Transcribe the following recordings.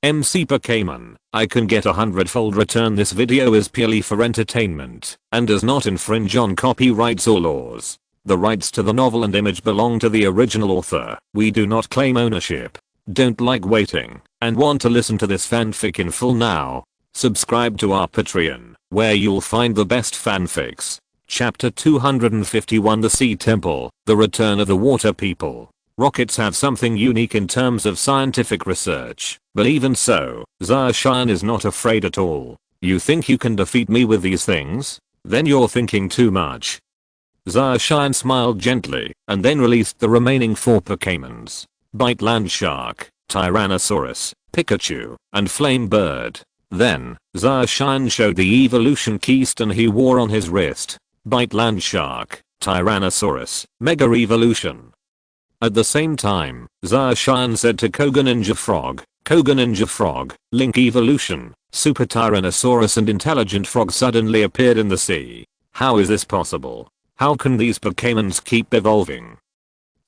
MC Pokémon, I can get a hundredfold return. This video is purely for entertainment and does not infringe on copyrights or laws. The rights to the novel and image belong to the original author. We do not claim ownership. Don't like waiting and want to listen to this fanfic in full now? Subscribe to our Patreon, where you'll find the best fanfics. Chapter 251, The Sea Temple, The Return of the Water People. Rockets have something unique in terms of scientific research, but even so, Zacian is not afraid at all. You think you can defeat me with these things? Then you're thinking too much. Zacian smiled gently, and then released the remaining 4 Pokémons. Bite Land Shark, Tyrannosaurus, Pikachu, and Flame Bird. Then, Zacian showed the evolution keystone he wore on his wrist. Bite Land Shark, Tyrannosaurus, Mega Evolution. At the same time, Zacian said to Koga Ninja Frog, Link Evolution, Super Tyrannosaurus and Intelligent Frog suddenly appeared in the sea. How is this possible? How can these Pokémons keep evolving?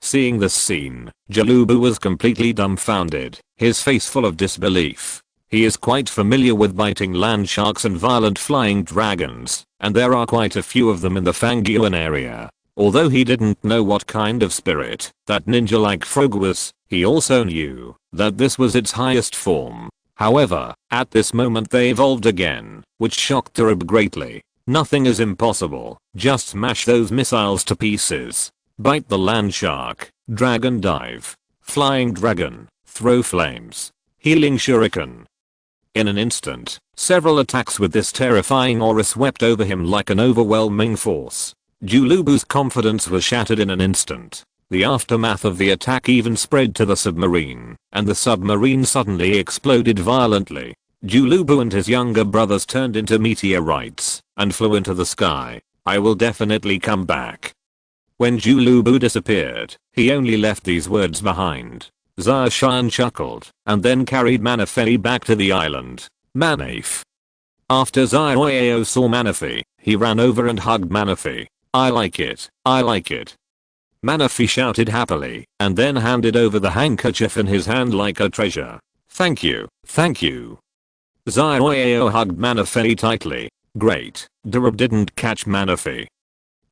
Seeing this scene, Jalubu was completely dumbfounded, his face full of disbelief. He is quite familiar with biting land sharks and violent flying dragons, and there are quite a few of them in the Fanguan area. Although he didn't know what kind of spirit that ninja-like frog was, he also knew that this was its highest form. However, at this moment they evolved again, which shocked Tarab greatly. Nothing is impossible, just smash those missiles to pieces. Bite the land shark, dragon dive, flying dragon, throw flames, healing shuriken. In an instant, several attacks with this terrifying aura swept over him like an overwhelming force. Jalubu's confidence was shattered in an instant. The aftermath of the attack even spread to the submarine, and the submarine suddenly exploded violently. Jalubu and his younger brothers turned into meteorites and flew into the sky. I will definitely come back. When Jalubu disappeared, he only left these words behind. Zacian chuckled and then carried Manaphy back to the island. Manaphy. After Zacian saw Manaphy, he ran over and hugged Manaphy. I like it. I like it. Manaphy shouted happily and then handed over the handkerchief in his hand like a treasure. Thank you. Thank you. Zacian hugged Manaphy tightly. Great. Darab didn't catch Manaphy.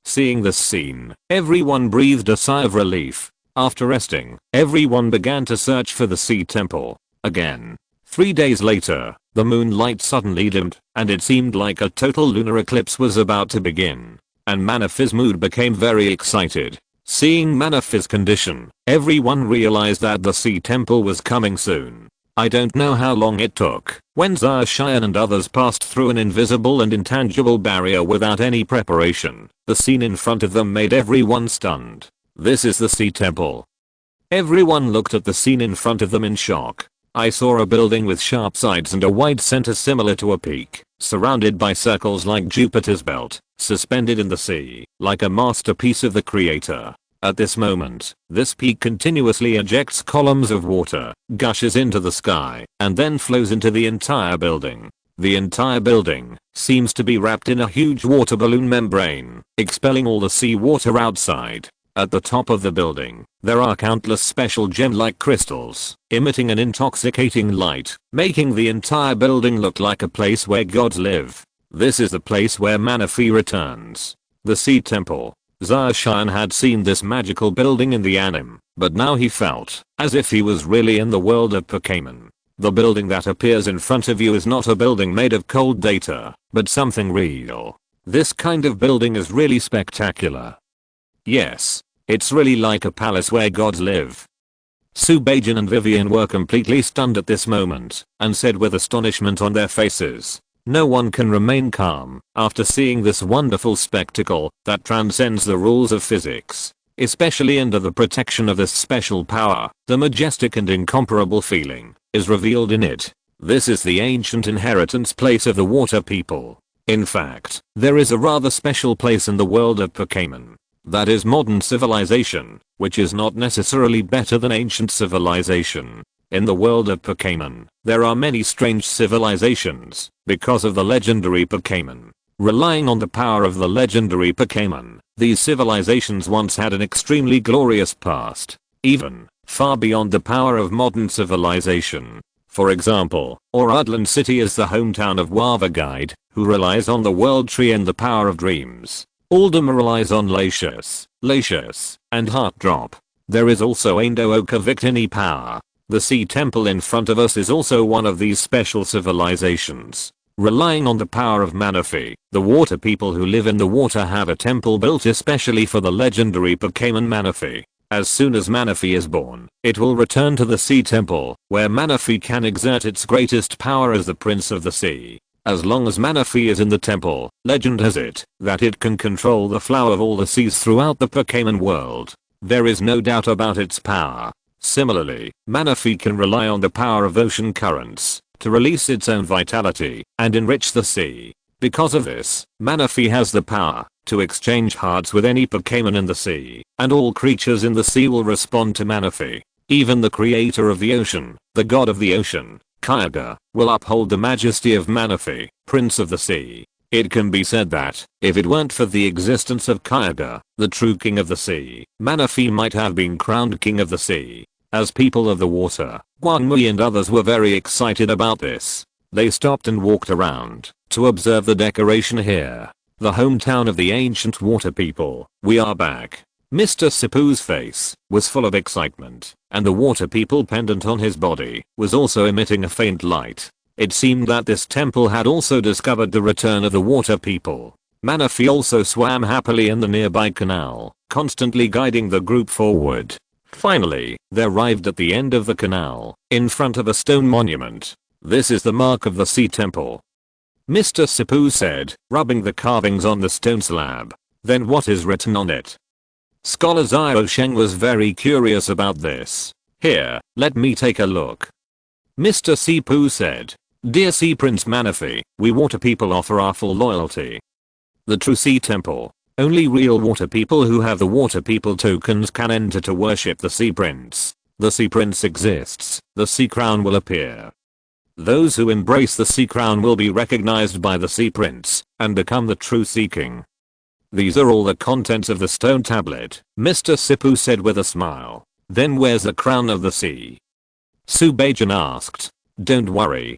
Seeing this scene, everyone breathed a sigh of relief. After resting, everyone began to search for the Sea Temple. Again. 3 days later, the moonlight suddenly dimmed, and it seemed like a total lunar eclipse was about to begin. And Manaphy's mood became very excited. Seeing Manaphy's condition, everyone realized that the Sea Temple was coming soon. I don't know how long it took. When Zacian and others passed through an invisible and intangible barrier without any preparation, the scene in front of them made everyone stunned. This is the Sea Temple. Everyone looked at the scene in front of them in shock. I saw a building with sharp sides and a wide center similar to a peak, surrounded by circles like Jupiter's belt, suspended in the sea, like a masterpiece of the creator. At this moment, this peak continuously ejects columns of water, gushes into the sky, and then flows into the entire building. The entire building seems to be wrapped in a huge water balloon membrane, expelling all the sea water outside. At the top of the building, there are countless special gem-like crystals, emitting an intoxicating light, making the entire building look like a place where gods live. This is the place where Manaphy returns. The Sea Temple. Zacian had seen this magical building in the anime, but now he felt as if he was really in the world of Pokémon. The building that appears in front of you is not a building made of cold data, but something real. This kind of building is really spectacular. Yes. It's really like a palace where gods live. Subajan and Vivian were completely stunned at this moment and said with astonishment on their faces, no one can remain calm after seeing this wonderful spectacle that transcends the rules of physics, especially under the protection of this special power. The majestic and incomparable feeling is revealed in it. This is the ancient inheritance place of the water people. In fact, there is a rather special place in the world of Pokémon. That is modern civilization, which is not necessarily better than ancient civilization. In the world of Pokémon, there are many strange civilizations because of the legendary Pokémon. Relying on the power of the legendary Pokémon, these civilizations once had an extremely glorious past, even far beyond the power of modern civilization. For example, Oradland City is the hometown of Wava Guide, who relies on the World Tree and the power of dreams. Aldama relies on Latius, and Heart Drop. There is also Aindooka Victini power. The sea temple in front of us is also one of these special civilizations. Relying on the power of Manaphy, the water people who live in the water have a temple built especially for the legendary Pokémon Manaphy. As soon as Manaphy is born, it will return to the sea temple, where Manaphy can exert its greatest power as the prince of the sea. As long as Manaphy is in the temple, legend has it that it can control the flow of all the seas throughout the Pokémon world. There is no doubt about its power. Similarly, Manaphy can rely on the power of ocean currents to release its own vitality and enrich the sea. Because of this, Manaphy has the power to exchange hearts with any Pokémon in the sea, and all creatures in the sea will respond to Manaphy. Even the creator of the ocean, the god of the ocean, Kyogre, will uphold the majesty of Manaphy, prince of the sea. It can be said that, if it weren't for the existence of Kyogre, the true king of the sea, Manaphy might have been crowned king of the sea. As people of the water, Guangmui and others were very excited about this. They stopped and walked around to observe the decoration here. The hometown of the ancient water people. We are back. Mr. Sipu's face was full of excitement, and the water people pendant on his body was also emitting a faint light. It seemed that this temple had also discovered the return of the water people. Manaphy also swam happily in the nearby canal, constantly guiding the group forward. Finally, they arrived at the end of the canal, in front of a stone monument. This is the mark of the sea temple. Mr. Sipu said, rubbing the carvings on the stone slab. Then what is written on it? Scholar Zio Sheng was very curious about this. Here, let me take a look. Mr. Sipu said, Dear Sea Prince Manaphy, we water people offer our full loyalty. The true sea temple. Only real water people who have the water people tokens can enter to worship the sea prince. The sea prince exists, the sea crown will appear. Those who embrace the sea crown will be recognized by the sea prince and become the true sea king. These are all the contents of the stone tablet, Mr. Sipu said with a smile. Then where's the crown of the sea? Subajan asked. Don't worry.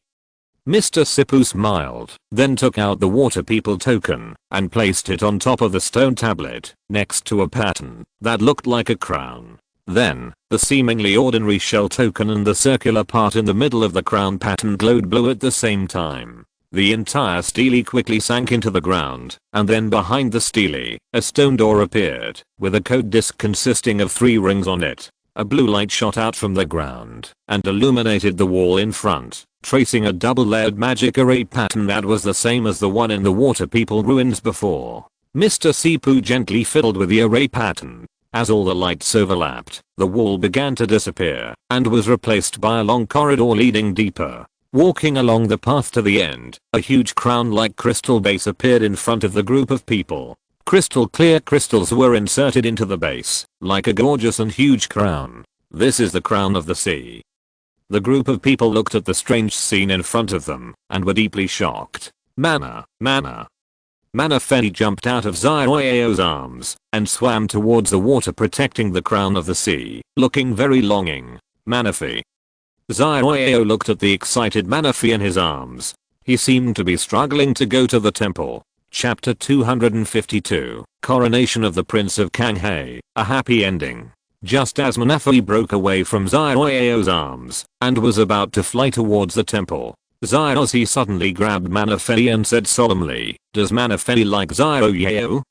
Mr. Sipu smiled, then took out the water people token and placed it on top of the stone tablet, next to a pattern that looked like a crown. Then, the seemingly ordinary shell token and the circular part in the middle of the crown pattern glowed blue at the same time. The entire stele quickly sank into the ground, and then behind the stele, a stone door appeared, with a code disc consisting of 3 rings on it. A blue light shot out from the ground and illuminated the wall in front, tracing a double-layered magic array pattern that was the same as the one in the water people ruins before. Mr. Sipu gently fiddled with the array pattern. As all the lights overlapped, the wall began to disappear and was replaced by a long corridor leading deeper. Walking along the path to the end, a huge crown-like crystal base appeared in front of the group of people. Crystal clear crystals were inserted into the base, like a gorgeous and huge crown. This is the crown of the sea. The group of people looked at the strange scene in front of them and were deeply shocked. Manaphy jumped out of Zioyao's arms and swam towards the water protecting the crown of the sea, looking very longing. Manaphy. Zioyao looked at the excited Manaphy in his arms. He seemed to be struggling to go to the temple. Chapter 252, Coronation of the Prince of Kanghae, a happy ending. Just as Manaphy broke away from Zioyao's arms and was about to fly towards the temple, Ziozi suddenly grabbed Manaphy and said solemnly, Does Manaphy like Zioyao?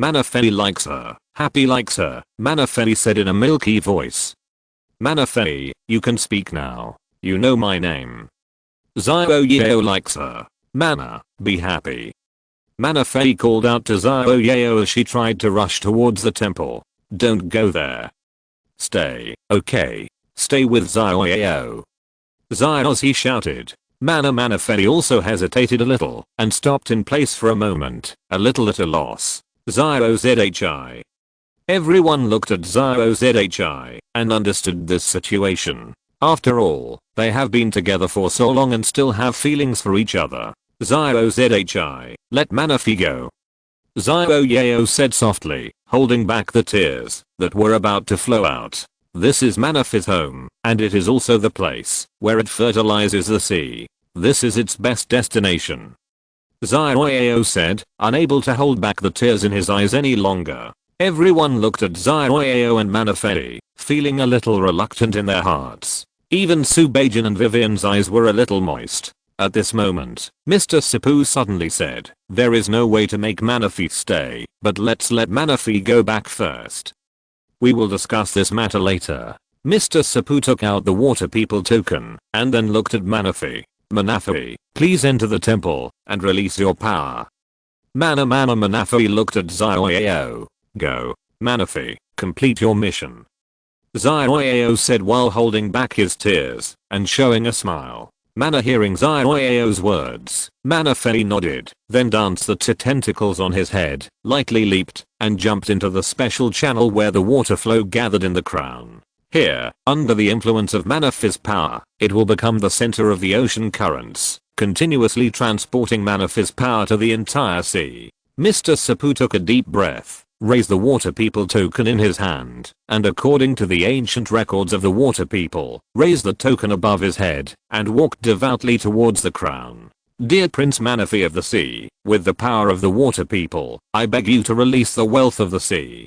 Manaphy likes her, happy likes her, Manaphy said in a milky voice. Manaphy, you can speak now. You know my name. Zioyao likes her. Mana, be happy. Manaphy called out to Zioyao as she tried to rush towards the temple. Don't go there. Stay, okay. Stay with Zioyao. Ziozi shouted. Manaphy also hesitated a little and stopped in place for a moment, a little at a loss. Ziozhi. Everyone looked at Ziozhi and understood this situation. After all, they have been together for so long and still have feelings for each other. Ziozhi, let Manaphy go. Zioyao said softly, holding back the tears that were about to flow out. This is Manaphy's home, and it is also the place where it fertilizes the sea. This is its best destination. Zioyao said, unable to hold back the tears in his eyes any longer. Everyone looked at Zioyao and Manaphy, feeling a little reluctant in their hearts. Even Subajan and Vivian's eyes were a little moist. At this moment, Mr. Sipu suddenly said, there is no way to make Manaphy stay, but let's let Manaphy go back first. We will discuss this matter later. Mr. Sipu took out the water people token, and then looked at Manaphy. Manaphy, please enter the temple, and release your power. Manaphy looked at Zioyao. Go. Manaphy, complete your mission. Zioyao said while holding back his tears, and showing a smile. Mana hearing Zioyao's words, Manaphy nodded, then danced the tentacles on his head, lightly leaped, and jumped into the special channel where the water flow gathered in the crown. Here, under the influence of Manaphy's power, it will become the center of the ocean currents, continuously transporting Manaphy's power to the entire sea. Mr. Sipu took a deep breath, raised the water people token in his hand, and according to the ancient records of the water people, raised the token above his head, and walked devoutly towards the crown. Dear Prince Manaphy of the Sea, with the power of the water people, I beg you to release the wealth of the sea.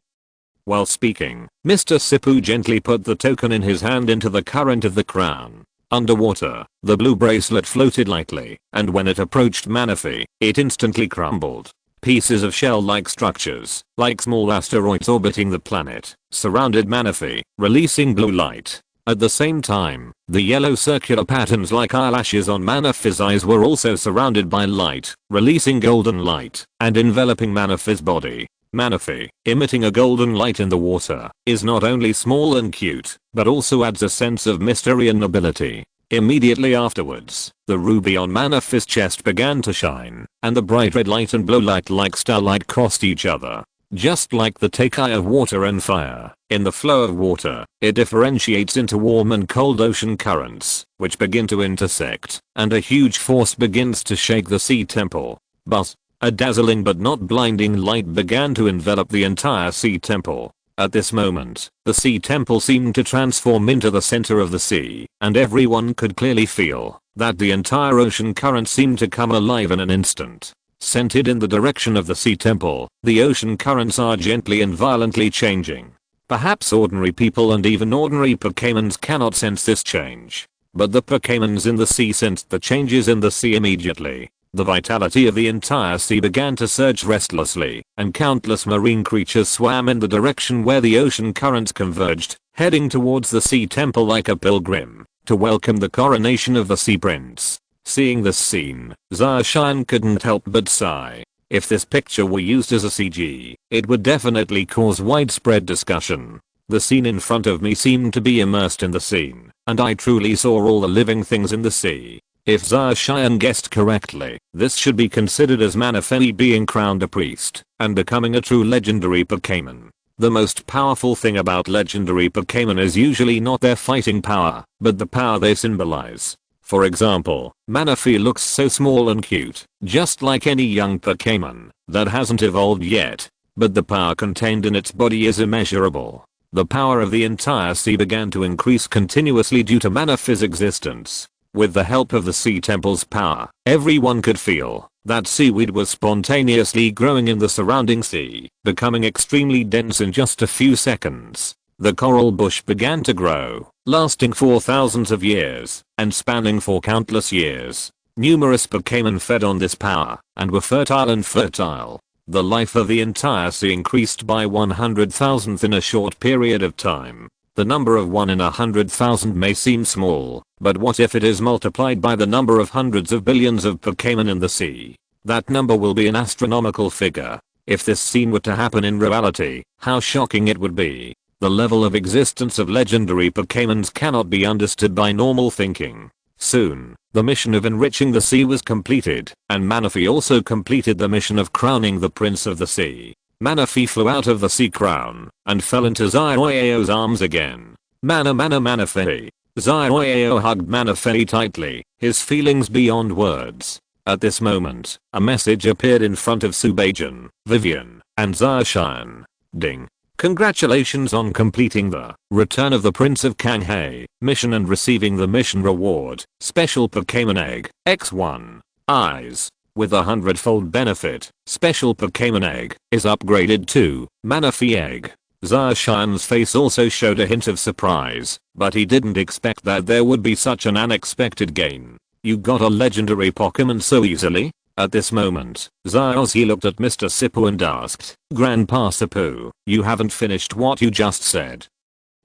While speaking, Mr. Sipu gently put the token in his hand into the current of the crown. Underwater, the blue bracelet floated lightly, and when it approached Manaphy, it instantly crumbled. Pieces of shell-like structures, like small asteroids orbiting the planet, surrounded Manaphy, releasing blue light. At the same time, the yellow circular patterns like eyelashes on Manaphy's eyes were also surrounded by light, releasing golden light, and enveloping Manaphy's body. Manaphy, emitting a golden light in the water, is not only small and cute, but also adds a sense of mystery and nobility. Immediately afterwards, the ruby on Manaphy's chest began to shine, and the bright red light and blue light like starlight crossed each other. Just like the Tekai of water and fire, in the flow of water, it differentiates into warm and cold ocean currents, which begin to intersect, and a huge force begins to shake the sea temple. But a dazzling but not blinding light began to envelop the entire sea temple. At this moment, the sea temple seemed to transform into the center of the sea, and everyone could clearly feel that the entire ocean current seemed to come alive in an instant. Centered in the direction of the sea temple, the ocean currents are gently and violently changing. Perhaps ordinary people and even ordinary Pokémons cannot sense this change. But the Pokémons in the sea sensed the changes in the sea immediately. The vitality of the entire sea began to surge restlessly, and countless marine creatures swam in the direction where the ocean currents converged, heading towards the sea temple like a pilgrim, to welcome the coronation of the sea prince. Seeing this scene, Zarshan couldn't help but sigh. If this picture were used as a CG, it would definitely cause widespread discussion. The scene in front of me seemed to be immersed in the scene, and I truly saw all the living things in the sea. If Zarshan guessed correctly, this should be considered as Manaphy being crowned a priest and becoming a true legendary Pokémon. The most powerful thing about legendary Pokémon is usually not their fighting power, but the power they symbolize. For example, Manaphy looks so small and cute, just like any young Pokémon that hasn't evolved yet, but the power contained in its body is immeasurable. The power of the entire sea began to increase continuously due to Manaphy's existence. With the help of the sea temple's power, everyone could feel that seaweed was spontaneously growing in the surrounding sea, becoming extremely dense in just a few seconds. The coral bush began to grow, lasting for thousands of years, and spanning for countless years. Numerous Pokémon fed on this power, and were fertile and fertile. The life of the entire sea increased by 100,000th in a short period of time. The number of 1 in 100,000 may seem small, but what if it is multiplied by the number of hundreds of billions of Pokémon in the sea? That number will be an astronomical figure. If this scene were to happen in reality, how shocking it would be. The level of existence of legendary Pokémons cannot be understood by normal thinking. Soon, the mission of enriching the sea was completed, and Manaphy also completed the mission of crowning the Prince of the Sea. Manaphy flew out of the sea crown and fell into Zioyao's arms again. Manaphy. Zioyao hugged Manaphy tightly, his feelings beyond words. At this moment, a message appeared in front of Subajan, Vivian, and Zarshan. Ding. Congratulations on completing the Return of the Prince of Kanghae mission and receiving the mission reward, Special Pokémon Egg, X1. Eyes. With a hundredfold benefit, Special Pokémon Egg is upgraded to Manaphy Egg. Zacian's face also showed a hint of surprise, but he didn't expect that there would be such an unexpected gain. You got a legendary Pokémon so easily? At this moment, Zaozi looked at Mr. Sipu and asked, Grandpa Sipu, you haven't finished what you just said.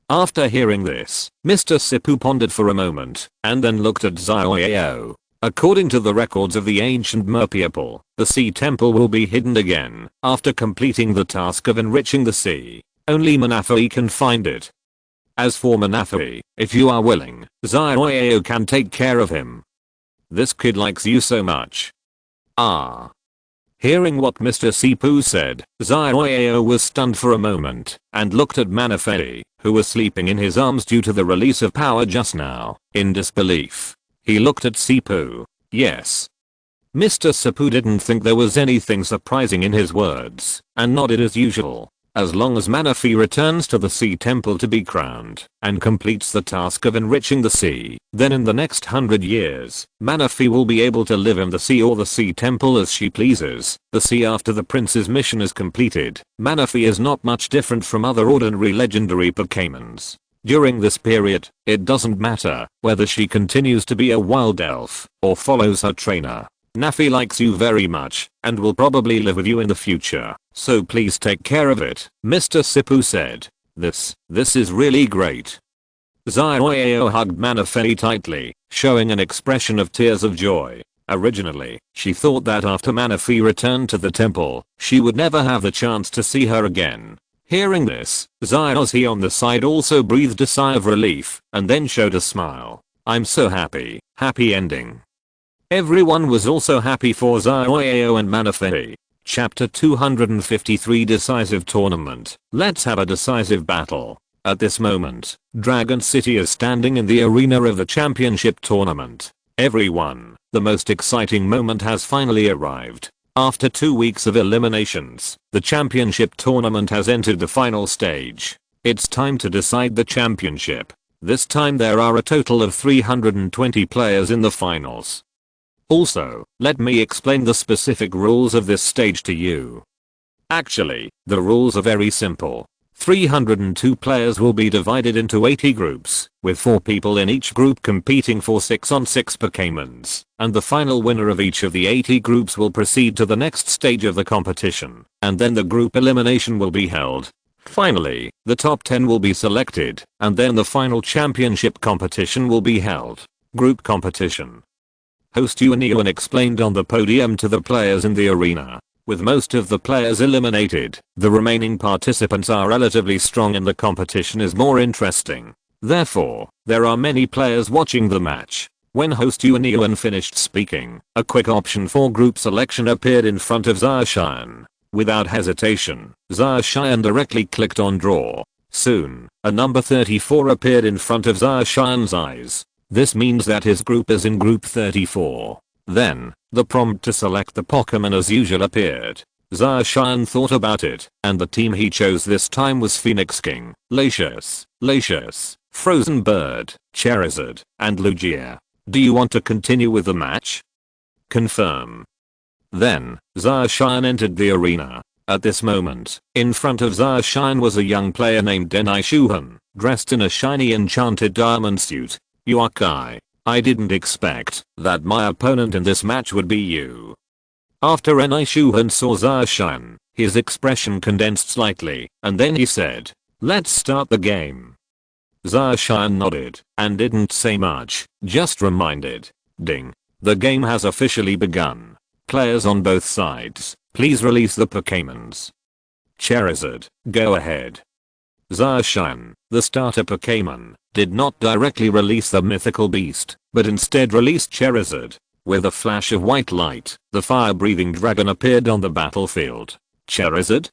After hearing this, Mr. Sipu pondered for a moment, and then looked at Zao. According to the records of the ancient Merpeople, the sea temple will be hidden again, after completing the task of enriching the sea. Only Manaphy can find it. As for Manaphy, if you are willing, Zao can take care of him. This kid likes you so much. Ah. Hearing what Mr. Sipu said, Zao was stunned for a moment, and looked at Manaphy, who was sleeping in his arms due to the release of power just now, in disbelief. He looked at Sipu. Yes. Mr. Sipu didn't think there was anything surprising in his words, and nodded as usual. As long as Manaphy returns to the sea temple to be crowned, and completes the task of enriching the sea, then in the next 100 years, Manaphy will be able to live in the sea or the sea temple as she pleases. The sea after the prince's mission is completed. Manaphy is not much different from other ordinary legendary Pokémons. During this period, it doesn't matter whether she continues to be a wild elf or follows her trainer. Nafi likes you very much and will probably live with you in the future, so please take care of it, Mr. Sipu said. This is really great. Zao hugged Manaphy tightly, showing an expression of tears of joy. Originally, she thought that after Manaphy returned to the temple, she would never have the chance to see her again. Hearing this, Zaozi on the side also breathed a sigh of relief, and then showed a smile. I'm so happy. Happy ending. Everyone was also happy for Zao and Manaphy. Chapter 253 Decisive Tournament. Let's have a decisive battle. At this moment, Dragon City is standing in the arena of the championship tournament. Everyone, the most exciting moment has finally arrived. After 2 weeks of eliminations, the championship tournament has entered the final stage. It's time to decide the championship. This time there are a total of 320 players in the finals. Also, let me explain the specific rules of this stage to you. Actually, the rules are very simple. 302 players will be divided into 80 groups, with 4 people in each group competing for 6-on-6 Pokémons, and the final winner of each of the 80 groups will proceed to the next stage of the competition, and then the group elimination will be held. Finally, the top 10 will be selected, and then the final championship competition will be held. Group competition. Host Yuan explained on the podium to the players in the arena. With most of the players eliminated, the remaining participants are relatively strong and the competition is more interesting. Therefore, there are many players watching the match. When host Yuan finished speaking, a quick option for group selection appeared in front of Zacian. Without hesitation, Zacian directly clicked on draw. Soon, a number 34 appeared in front of Zacian's eyes. This means that his group is in group 34. Then, the prompt to select the Pokémon as usual appeared. Zacian thought about it, and the team he chose this time was Phoenix King, Latios, Frozen Bird, Charizard, and Lugia. Do you want to continue with the match? Confirm. Then, Zacian entered the arena. At this moment, in front of Zacian was a young player named Denai Shuhan, dressed in a shiny enchanted diamond suit. Yuakai, I didn't expect that my opponent in this match would be you. After Denai Shuhan saw Zacian, his expression condensed slightly, and then he said, let's start the game. Zacian nodded, and didn't say much, just reminded. Ding. The game has officially begun. Players on both sides, please release the Pokémons. Charizard, go ahead. Zacian, the starter Pokémon, did not directly release the mythical beast, but instead released Charizard. With a flash of white light, the fire-breathing dragon appeared on the battlefield. Charizard?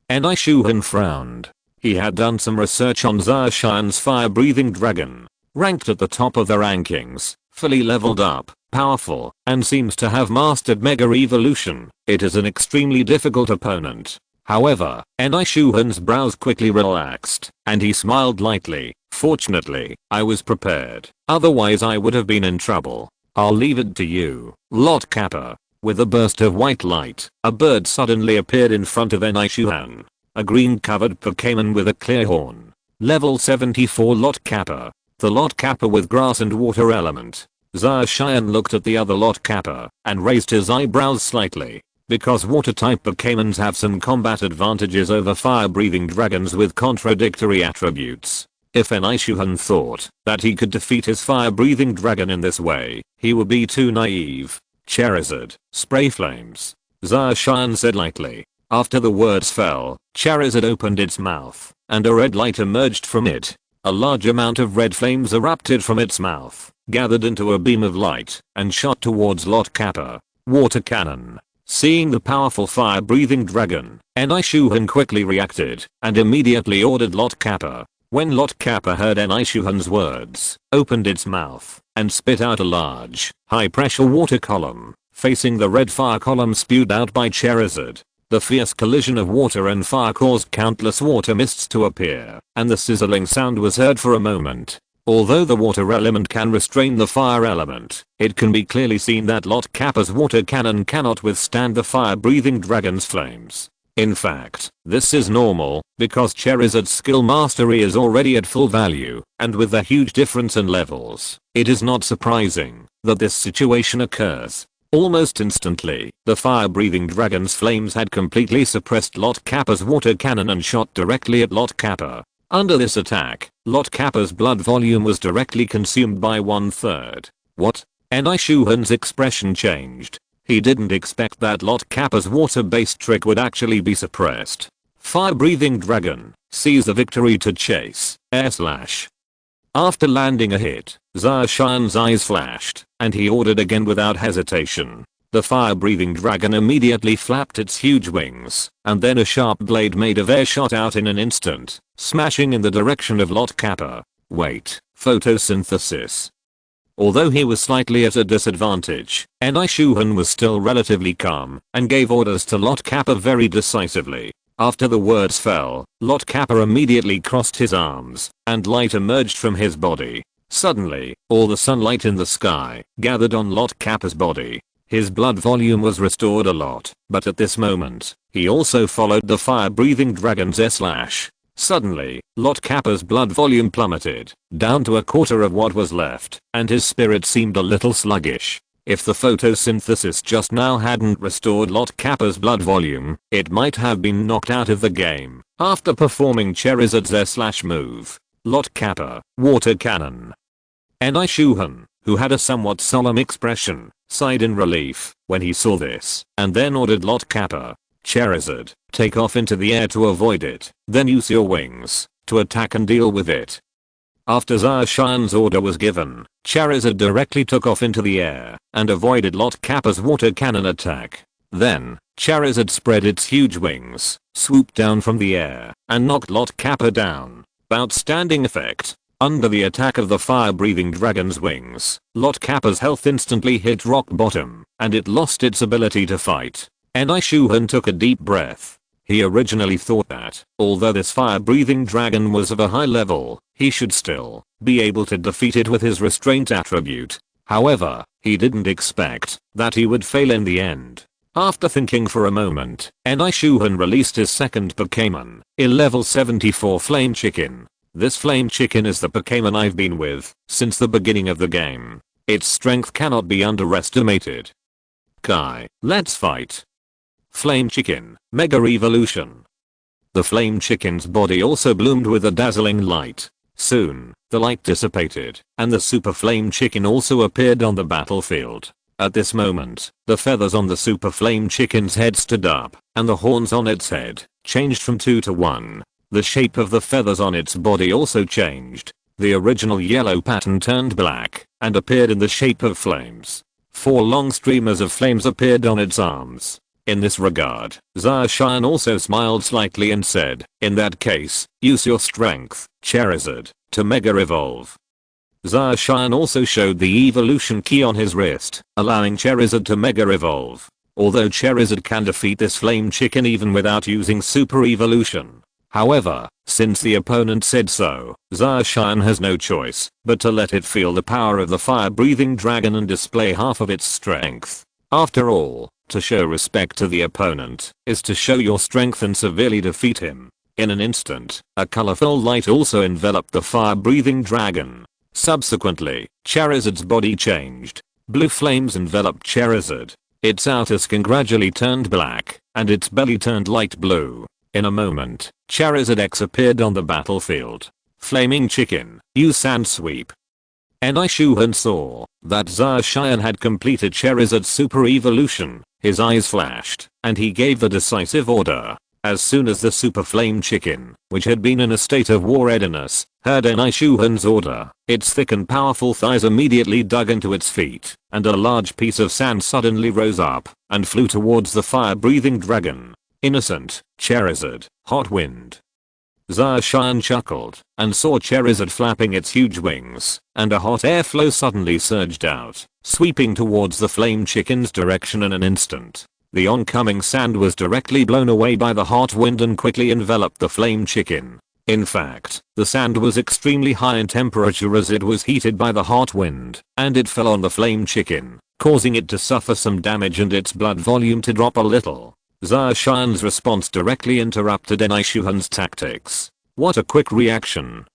Denai Shuhan frowned. He had done some research on Zacian's fire-breathing dragon. Ranked at the top of the rankings, fully leveled up, powerful, and seems to have mastered Mega Evolution. It is an extremely difficult opponent. However, Shuhan's brows quickly relaxed, and he smiled lightly. Fortunately, I was prepared, otherwise I would have been in trouble. I'll leave it to you, Lot Kappa. With a burst of white light, a bird suddenly appeared in front of Shuhan. A green-covered Pokémon with a clear horn. Level 74 Lot Kappa. The Lot Kappa with grass and water element. Zacian looked at the other Lot Kappa and raised his eyebrows slightly. Because water-type Pokémons have some combat advantages over fire-breathing dragons with contradictory attributes. If Shuhan thought that he could defeat his fire-breathing dragon in this way, he would be too naive. Charizard, spray flames. Zacian said lightly. After the words fell, Charizard opened its mouth, and a red light emerged from it. A large amount of red flames erupted from its mouth, gathered into a beam of light, and shot towards Lot Kappa. Water cannon. Seeing the powerful fire-breathing dragon, Shuhan quickly reacted, and immediately ordered Lot Kappa. When Lot Kappa heard Shuhan's words, opened its mouth, and spit out a large, high-pressure water column, facing the red fire column spewed out by Charizard. The fierce collision of water and fire caused countless water mists to appear, and the sizzling sound was heard for a moment. Although the water element can restrain the fire element, it can be clearly seen that Lot Kappa's water cannon cannot withstand the fire-breathing dragon's flames. In fact, this is normal, because Charizard's skill mastery is already at full value, and with the huge difference in levels, it is not surprising that this situation occurs. Almost instantly, the fire-breathing dragon's flames had completely suppressed Lot Kappa's water cannon and shot directly at Lot Kappa. Under this attack, Lot Kappa's blood volume was directly consumed by 1/3. What? Shuhan's expression changed. He didn't expect that Lot Kappa's water-based trick would actually be suppressed. Fire-breathing dragon, seize the victory to chase, air slash. After landing a hit, Zacian's eyes flashed, and he ordered again without hesitation. The fire-breathing dragon immediately flapped its huge wings, and then a sharp blade made of air shot out in an instant, smashing in the direction of Lot Kappa. Wait, photosynthesis. Although he was slightly at a disadvantage, Shuhan was still relatively calm, and gave orders to Lot Kappa very decisively. After the words fell, Lot Kappa immediately crossed his arms, and light emerged from his body. Suddenly, all the sunlight in the sky gathered on Lot Kappa's body. His blood volume was restored a lot, but at this moment, he also followed the fire-breathing dragon's air slash. Suddenly, Lot Kappa's blood volume plummeted, down to a quarter of what was left, and his spirit seemed a little sluggish. If the photosynthesis just now hadn't restored Lot Kappa's blood volume, it might have been knocked out of the game. After performing Charizard's air slash move, Lot Kappa, water cannon. Shuhan, who had a somewhat solemn expression, sighed in relief when he saw this, and then ordered Lot Kappa, Charizard, take off into the air to avoid it, then use your wings to attack and deal with it. After Zacian's order was given, Charizard directly took off into the air and avoided Lot Kappa's water cannon attack. Then, Charizard spread its huge wings, swooped down from the air, and knocked Lot Kappa down. Outstanding effect. Under the attack of the fire-breathing dragon's wings, Lot Kappa's health instantly hit rock bottom, and it lost its ability to fight. Shuhan took a deep breath. He originally thought that, although this fire-breathing dragon was of a high level, he should still be able to defeat it with his restraint attribute. However, he didn't expect that he would fail in the end. After thinking for a moment, Shuhan released his second Pokémon, a level 74 Flame Chicken. This Flame Chicken is the Pokémon I've been with since the beginning of the game. Its strength cannot be underestimated. Kai, let's fight. Flame Chicken, Mega Evolution. The Flame Chicken's body also bloomed with a dazzling light. Soon, the light dissipated, and the Super Flame Chicken also appeared on the battlefield. At this moment, the feathers on the Super Flame Chicken's head stood up, and the horns on its head changed from 2 to 1. The shape of the feathers on its body also changed. The original yellow pattern turned black, and appeared in the shape of flames. 4 long streamers of flames appeared on its arms. In this regard, Zacian also smiled slightly and said, in that case, use your strength, Charizard, to Mega Evolve. Zacian also showed the evolution key on his wrist, allowing Charizard to Mega Evolve. although Charizard can defeat this flame chicken even without using super evolution. However, since the opponent said so, Zacian has no choice but to let it feel the power of the fire-breathing dragon and display half of its strength. After all, to show respect to the opponent is to show your strength and severely defeat him. In an instant, a colorful light also enveloped the fire-breathing dragon. Subsequently, Charizard's body changed. Blue flames enveloped Charizard. Its outer skin gradually turned black, and its belly turned light blue. In a moment, Charizard X appeared on the battlefield. Flaming Chicken, use Sand Sweep. And Shuhan saw that Zacian had completed Charizard's super evolution. His eyes flashed, and he gave the decisive order. As soon as the super flame chicken, which had been in a state of war readiness, heard Shuhan's order, its thick and powerful thighs immediately dug into its feet, and a large piece of sand suddenly rose up and flew towards the fire-breathing dragon. Innocent, Charizard, hot wind. Zacian chuckled and saw Charizard flapping its huge wings, and a hot airflow suddenly surged out, sweeping towards the flame chicken's direction in an instant. The oncoming sand was directly blown away by the hot wind and quickly enveloped the flame chicken. In fact, the sand was extremely high in temperature as it was heated by the hot wind, and it fell on the flame chicken, causing it to suffer some damage and its blood volume to drop a little. Zacian's response directly interrupted Shuhan's tactics. What a quick reaction.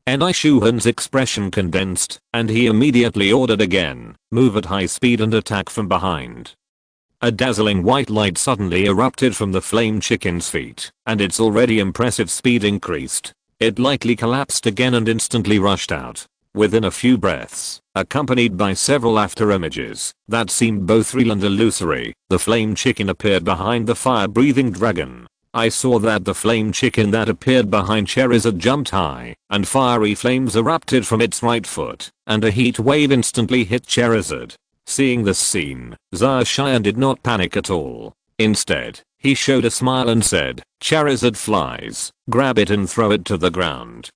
Shuhan's expression condensed, and he immediately ordered again, move at high speed and attack from behind. A dazzling white light suddenly erupted from the flame chicken's feet, and its already impressive speed increased. It lightly collapsed again and instantly rushed out. Within a few breaths, accompanied by several after images that seemed both real and illusory, the flame chicken appeared behind the fire-breathing dragon. I saw that the flame chicken that appeared behind Charizard jumped high, and fiery flames erupted from its right foot, and a heat wave instantly hit Charizard. Seeing this scene, Zacian did not panic at all. Instead, he showed a smile and said, "Charizard flies, grab it and throw it to the ground."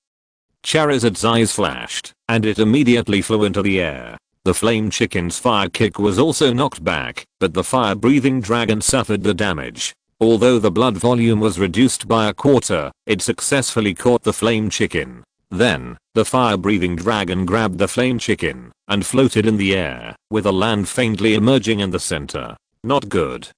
Charizard's eyes flashed, and it immediately flew into the air. The flame chicken's fire kick was also knocked back, but the fire-breathing dragon suffered the damage. Although the blood volume was reduced by a quarter, it successfully caught the flame chicken. Then, the fire-breathing dragon grabbed the flame chicken and floated in the air, with a land faintly emerging in the center. Not good.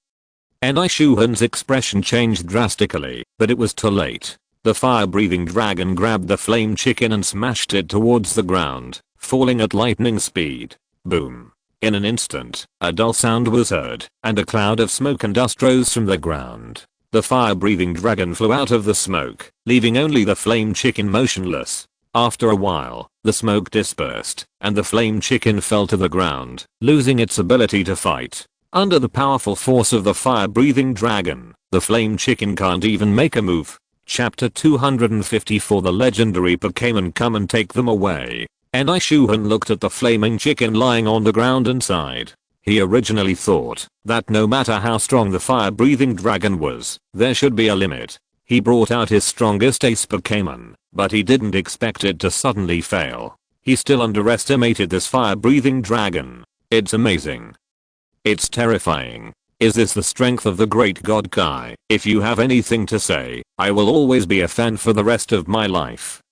Shuhan's expression changed drastically, but it was too late. The fire-breathing dragon grabbed the flame chicken and smashed it towards the ground, falling at lightning speed. Boom. In an instant, a dull sound was heard, and a cloud of smoke and dust rose from the ground. The fire-breathing dragon flew out of the smoke, leaving only the flame chicken motionless. After a while, the smoke dispersed, and the flame chicken fell to the ground, losing its ability to fight. Under the powerful force of the fire-breathing dragon, the flame chicken can't even make a move. Chapter 254 The legendary Pokémon come and take them away. Shuhan looked at the flaming chicken lying on the ground and sighed. He originally thought that no matter how strong the fire-breathing dragon was, there should be a limit. He brought out his strongest ace Pokémon, but he didn't expect it to suddenly fail. He still underestimated this fire-breathing dragon. It's amazing. It's terrifying. Is this the strength of the great god Kai? If you have anything to say, I will always be a fan for the rest of my life.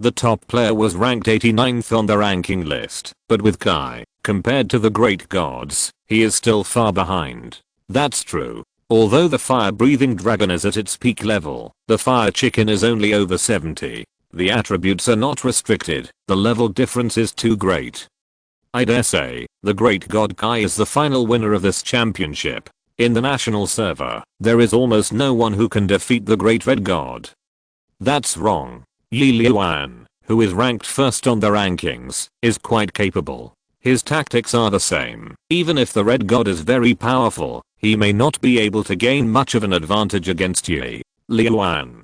The top player was ranked 89th on the ranking list, but with Kai, compared to the great gods, he is still far behind. That's true. Although the fire-breathing dragon is at its peak level, the fire chicken is only over 70. The attributes are not restricted, the level difference is too great. I dare say, the great god Kai is the final winner of this championship. In the national server, there is almost no one who can defeat the great red god. That's wrong. Yi Liuan, who is ranked first on the rankings, is quite capable. His tactics are the same. Even if the red god is very powerful, he may not be able to gain much of an advantage against Yi Liuan.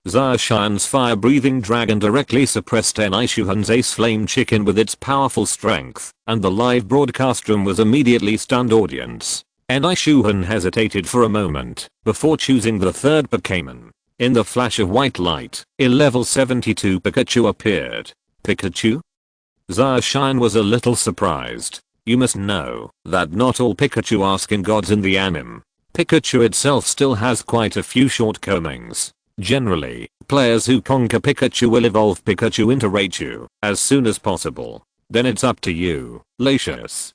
Zacian's fire-breathing dragon directly suppressed Shuhan's ace flame chicken with its powerful strength, and the live broadcast room was immediately stunned audience. Shuhan hesitated for a moment before choosing the third Pokémon. In the flash of white light, a level 72 Pikachu appeared. Pikachu? Zacian was a little surprised. You must know that not all Pikachu are skin gods in the anime. Pikachu itself still has quite a few shortcomings. Generally, players who conquer Pikachu will evolve Pikachu into Raichu as soon as possible. Then it's up to you, Latios.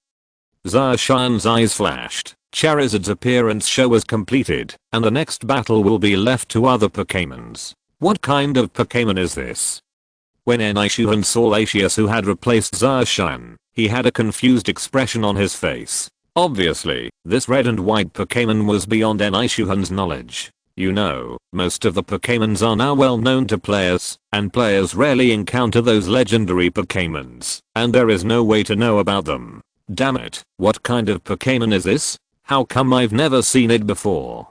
Zacian's eyes flashed. Charizard's appearance show was completed, and the next battle will be left to other Pokémons. What kind of Pokémon is this? When Enishuhan saw Latios, who had replaced Zacian, he had a confused expression on his face. Obviously, this red and white Pokémon was beyond Enishuhan's knowledge. You know, most of the Pokémons are now well known to players, and players rarely encounter those legendary Pokémons, and there is no way to know about them. Damn it, what kind of Pokémon is this? How come I've never seen it before?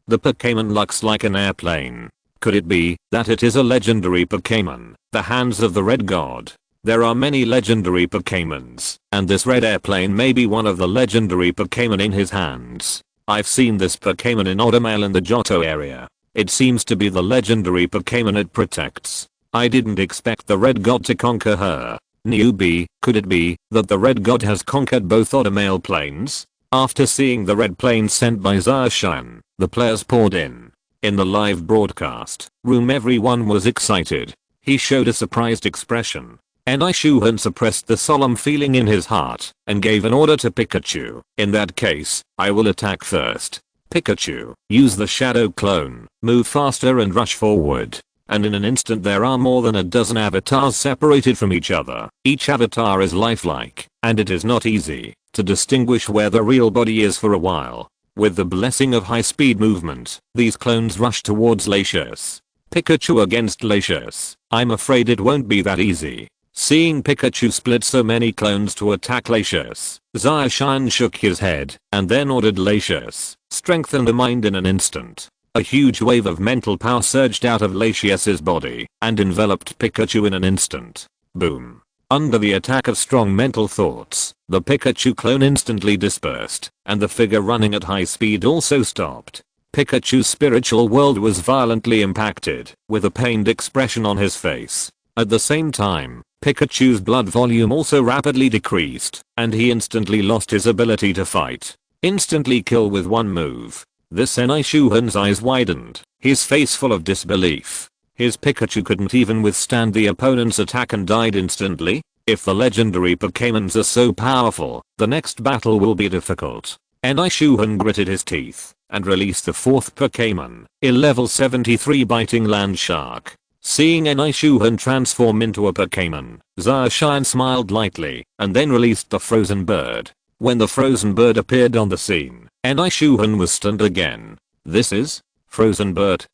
The Pokémon looks like an airplane. Could it be that it is a legendary Pokémon, the hands of the red god? There are many legendary Pokémons, and this red airplane may be one of the legendary Pokémon in his hands. I've seen this Pokémon in Odomale in the Johto area. It seems to be the legendary Pokémon it protects. I didn't expect the red god to conquer her. Newbie, could it be that the red god has conquered both Odomale planes? After seeing the red plane sent by Zacian, the players poured in. In the live broadcast room, everyone was excited. He showed a surprised expression. Enishuhan suppressed the solemn feeling in his heart and gave an order to Pikachu. In that case, I will attack first. Pikachu, use the shadow clone, move faster and rush forward. And in an instant there are more than a dozen avatars separated from each other. Each avatar is lifelike, and it is not easy to distinguish where the real body is for a while. With the blessing of high-speed movement, these clones rush towards Latios. Pikachu against Latios. I'm afraid it won't be that easy. Seeing Pikachu split so many clones to attack Latios, Zacian shook his head and then ordered Latios, strengthen the mind in an instant. A huge wave of mental power surged out of Latios's body and enveloped Pikachu in an instant. Boom. Under the attack of strong mental thoughts, the Pikachu clone instantly dispersed, and the figure running at high speed also stopped. Pikachu's spiritual world was violently impacted, with a pained expression on his face. At the same time, Pikachu's blood volume also rapidly decreased, and he instantly lost his ability to fight. Instantly kill with one move. This Enishuhan's eyes widened, his face full of disbelief. His Pikachu couldn't even withstand the opponent's attack and died instantly? If the legendary Pokémons are so powerful, the next battle will be difficult. Enishuhan gritted his teeth and released the fourth Pokémon, a level 73 biting land shark. Seeing Enishuhan transform into a Pokémon, Zacian smiled lightly and then released the frozen bird. When the frozen bird appeared on the scene, Enishuhan was stunned again. This is frozen bird?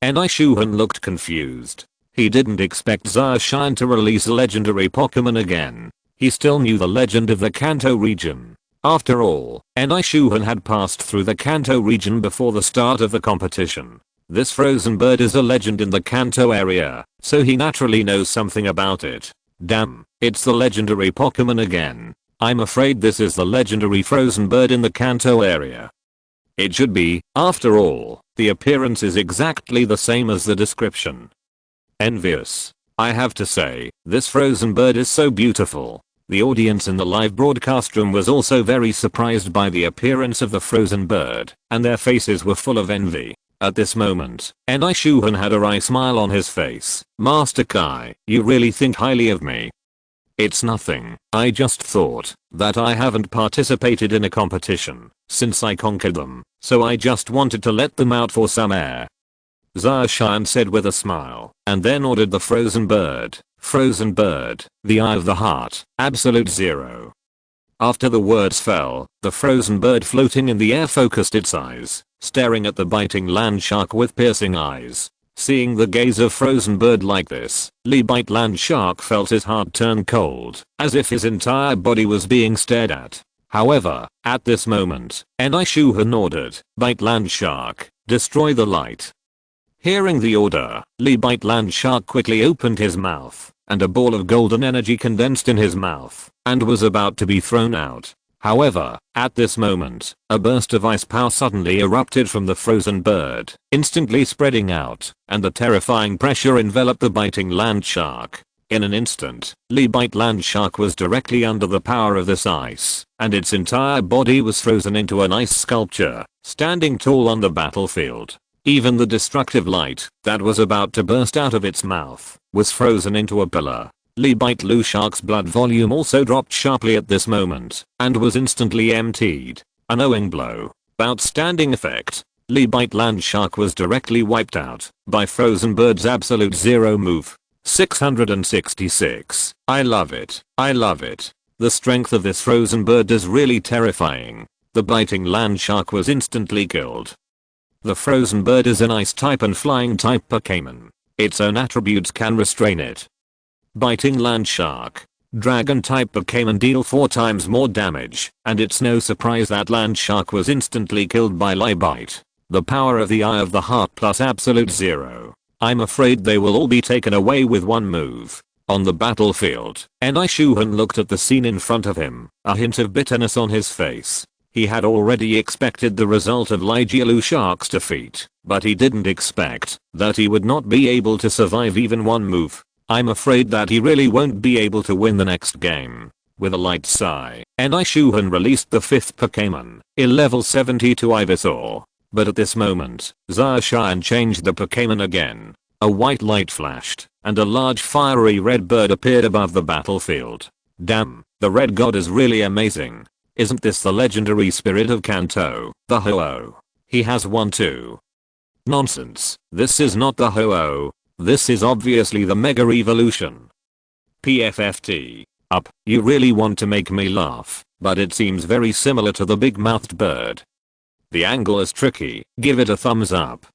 Enishuhan looked confused. He didn't expect Zacian to release a legendary Pokémon again. He still knew the legend of the Kanto region. After all, Enishuhan had passed through the Kanto region before the start of the competition. This frozen bird is a legend in the Kanto area, so he naturally knows something about it. Damn, it's the legendary Pokémon again. I'm afraid this is the legendary frozen bird in the Kanto area. It should be, after all, the appearance is exactly the same as the description. Envious. I have to say, this frozen bird is so beautiful. The audience in the live broadcast room was also very surprised by the appearance of the frozen bird, and their faces were full of envy. At this moment, Enishuhan had a wry smile on his face. Master Kai, you really think highly of me? It's nothing. I just thought that I haven't participated in a competition since I conquered them, so I just wanted to let them out for some air. Zacian said with a smile, and then ordered the frozen bird. Frozen bird, the eye of the heart, absolute zero. After the words fell, the frozen bird floating in the air focused its eyes, staring at the biting land shark with piercing eyes. Seeing the gaze of frozen bird like this, Bite land shark felt his heart turn cold, as if his entire body was being stared at. However, at this moment, Enishuhan ordered, Bite land shark, destroy the light. Hearing the order, Bite land shark quickly opened his mouth, and a ball of golden energy condensed in his mouth, and was about to be thrown out. However, at this moment, a burst of ice power suddenly erupted from the frozen bird, instantly spreading out, and the terrifying pressure enveloped the biting land shark. In an instant, Leebite land shark was directly under the power of this ice, and its entire body was frozen into an ice sculpture, standing tall on the battlefield. Even the destructive light that was about to burst out of its mouth was frozen into a pillar. Leebite Loo Shark's blood volume also dropped sharply at this moment, and was instantly emptied. A knowing blow. Outstanding effect. Leebite land shark was directly wiped out by Frozen Bird's absolute zero move. 666. I love it. I love it. The strength of this Frozen Bird is really terrifying. The biting land shark was instantly killed. The Frozen Bird is an ice type and flying type Pokémon. Its own attributes can restrain it. Biting land shark. Dragon type Pokémon deal 4 times more damage, and it's no surprise that land shark was instantly killed by Leebite. The power of the Eye of the Heart plus absolute zero. I'm afraid they will all be taken away with one move. On the battlefield, Shuhan looked at the scene in front of him, a hint of bitterness on his face. He had already expected the result of Loo Shark's defeat, but he didn't expect that he would not be able to survive even one move. I'm afraid that he really won't be able to win the next game. With a light sigh, Shuhan released the 5th Pokémon, a level 72 Ivysaur. But at this moment, Zacian changed the Pokémon again. A white light flashed, and a large fiery red bird appeared above the battlefield. Damn, the red god is really amazing. Isn't this the legendary spirit of Kanto, the Ho-Oh? He has one too. Nonsense, this is not the Ho-Oh. This is obviously the Mega Evolution. PFFT. Up, you really want to make me laugh, but it seems very similar to the big-mouthed bird. The angle is tricky, give it a thumbs up.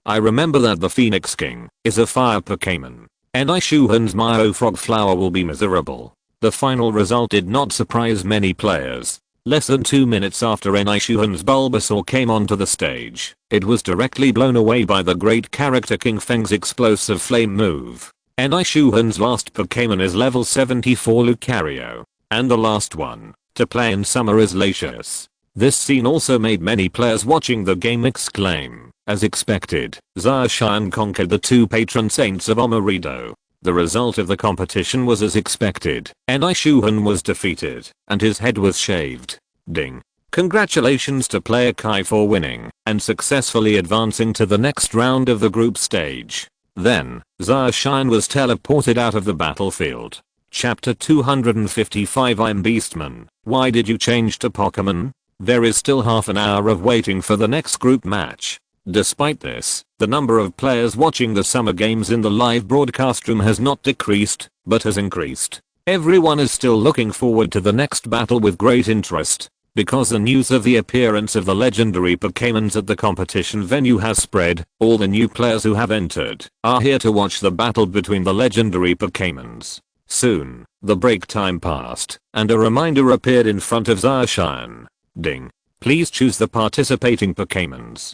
I remember that the Phoenix King is a fire Pokémon, and Shuhan's Mio Frog Flower will be miserable. The final result did not surprise many players. Less than 2 minutes after Shuhan's Bulbasaur came onto the stage, it was directly blown away by the great character King Feng's explosive flame move. Shuhan's last Pokémon is level 74 Lucario, and the last one to play in summer is Latios. This scene also made many players watching the game exclaim. As expected, Zacian conquered the 2 patron saints of Omarido. The result of the competition was as expected, Shuhan was defeated, and his head was shaved. Ding. Congratulations to player Kai for winning, and successfully advancing to the next round of the group stage. Then, Zacian was teleported out of the battlefield. Chapter 255 I'm Beastman. Why did you change to Pokémon? There is still half an hour of waiting for the next group match. Despite this, the number of players watching the summer games in the live broadcast room has not decreased, but has increased. Everyone is still looking forward to the next battle with great interest, because the news of the appearance of the legendary Pokémons at the competition venue has spread. All the new players who have entered are here to watch the battle between the legendary Pokémons. Soon, the break time passed, and a reminder appeared in front of Zacian. Ding. Please choose the participating Pokémons.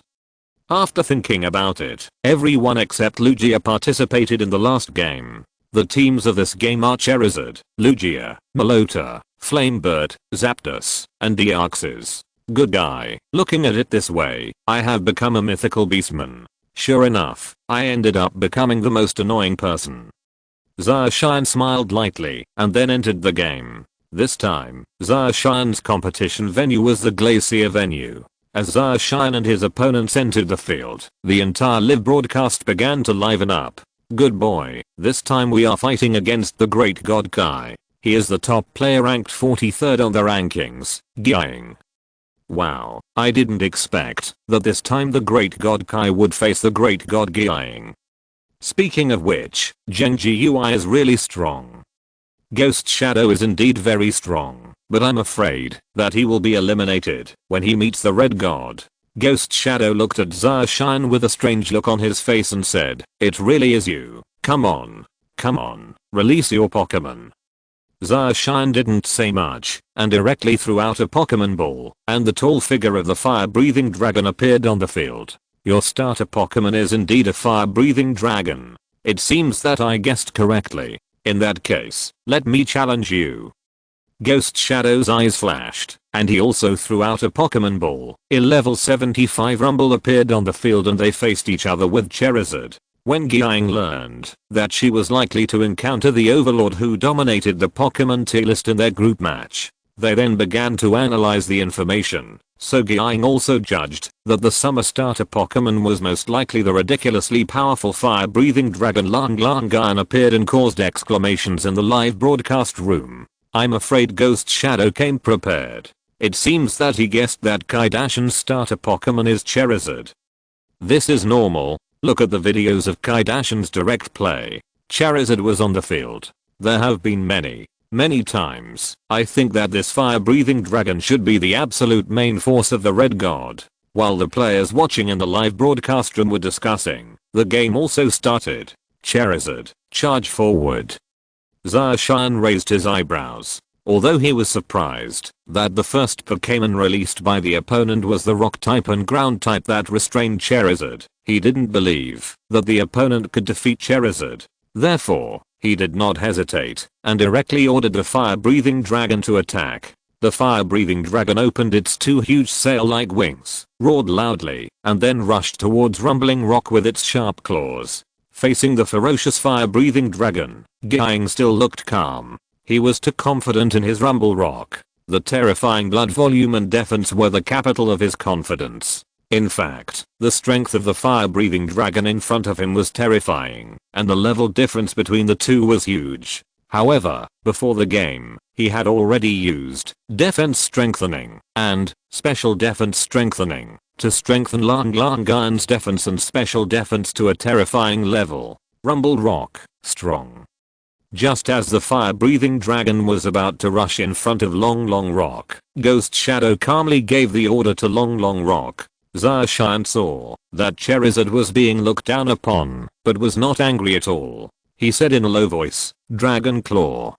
After thinking about it, everyone except Lugia participated in the last game. The teams of this game are Charizard, Lugia, Melota, Flamebird, Zapdos, and Deoxys. Good guy. Looking at it this way, I have become a mythical beastman. Sure enough, I ended up becoming the most annoying person. Zacian smiled lightly, and then entered the game. This time, Zacian's competition venue was the Glacier venue. As Zacian and his opponents entered the field, the entire live broadcast began to liven up. Good boy, this time we are fighting against the great god Kai. He is the top player ranked 43rd on the rankings, Gying. Wow, I didn't expect that this time the great god Kai would face the great god Gying. Speaking of which, Genji UI is really strong. Ghost Shadow is indeed very strong, but I'm afraid that he will be eliminated when he meets the red god. Ghost Shadow looked at Zacian with a strange look on his face and said, "It really is you. Come on. Come on, release your Pokémon." Zacian didn't say much, and directly threw out a Pokémon ball, and the tall figure of the fire-breathing dragon appeared on the field. Your starter Pokémon is indeed a fire-breathing dragon. It seems that I guessed correctly. In that case, let me challenge you. Ghost Shadow's eyes flashed, and he also threw out a Pokémon ball. A level 75 Rumble appeared on the field and they faced each other with Charizard. When Gyang learned that she was likely to encounter the overlord who dominated the Pokemon tier list in their group match, they then began to analyze the information. So Gyang also judged that the summer starter Pokemon was most likely the ridiculously powerful fire-breathing dragon. Gyang appeared and caused exclamations in the live broadcast room. I'm afraid Ghost Shadow came prepared. It seems that he guessed that Kaidashan's starter Pokemon is Charizard. This is normal. Look at the videos of Kaidashan's direct play. Charizard was on the field. There have been many times. I think that this fire-breathing dragon should be the absolute main force of the Red God. While the players watching in the live broadcast room were discussing, the game also started. Charizard, charge forward. Zacian raised his eyebrows. Although he was surprised that the first Pokémon released by the opponent was the rock type and ground type that restrained Charizard, he didn't believe that the opponent could defeat Charizard. Therefore, he did not hesitate and directly ordered the fire-breathing dragon to attack. The fire-breathing dragon opened its two huge sail-like wings, roared loudly, and then rushed towards Rumbling Rock with its sharp claws. Facing the ferocious fire-breathing dragon, Gyang still looked calm. He was too confident in his Rumble Rock. The terrifying blood volume and defense were the capital of his confidence. In fact, the strength of the fire-breathing dragon in front of him was terrifying, and the level difference between the two was huge. However, before the game, he had already used defense strengthening and special defense strengthening to strengthen Gyang's defense and special defense to a terrifying level. Rumble Rock, strong. Just as the fire-breathing dragon was about to rush in front of Long Rock, Ghost Shadow calmly gave the order to Long Rock. Zacian saw that Charizard was being looked down upon, but was not angry at all. He said in a low voice, Dragon Claw.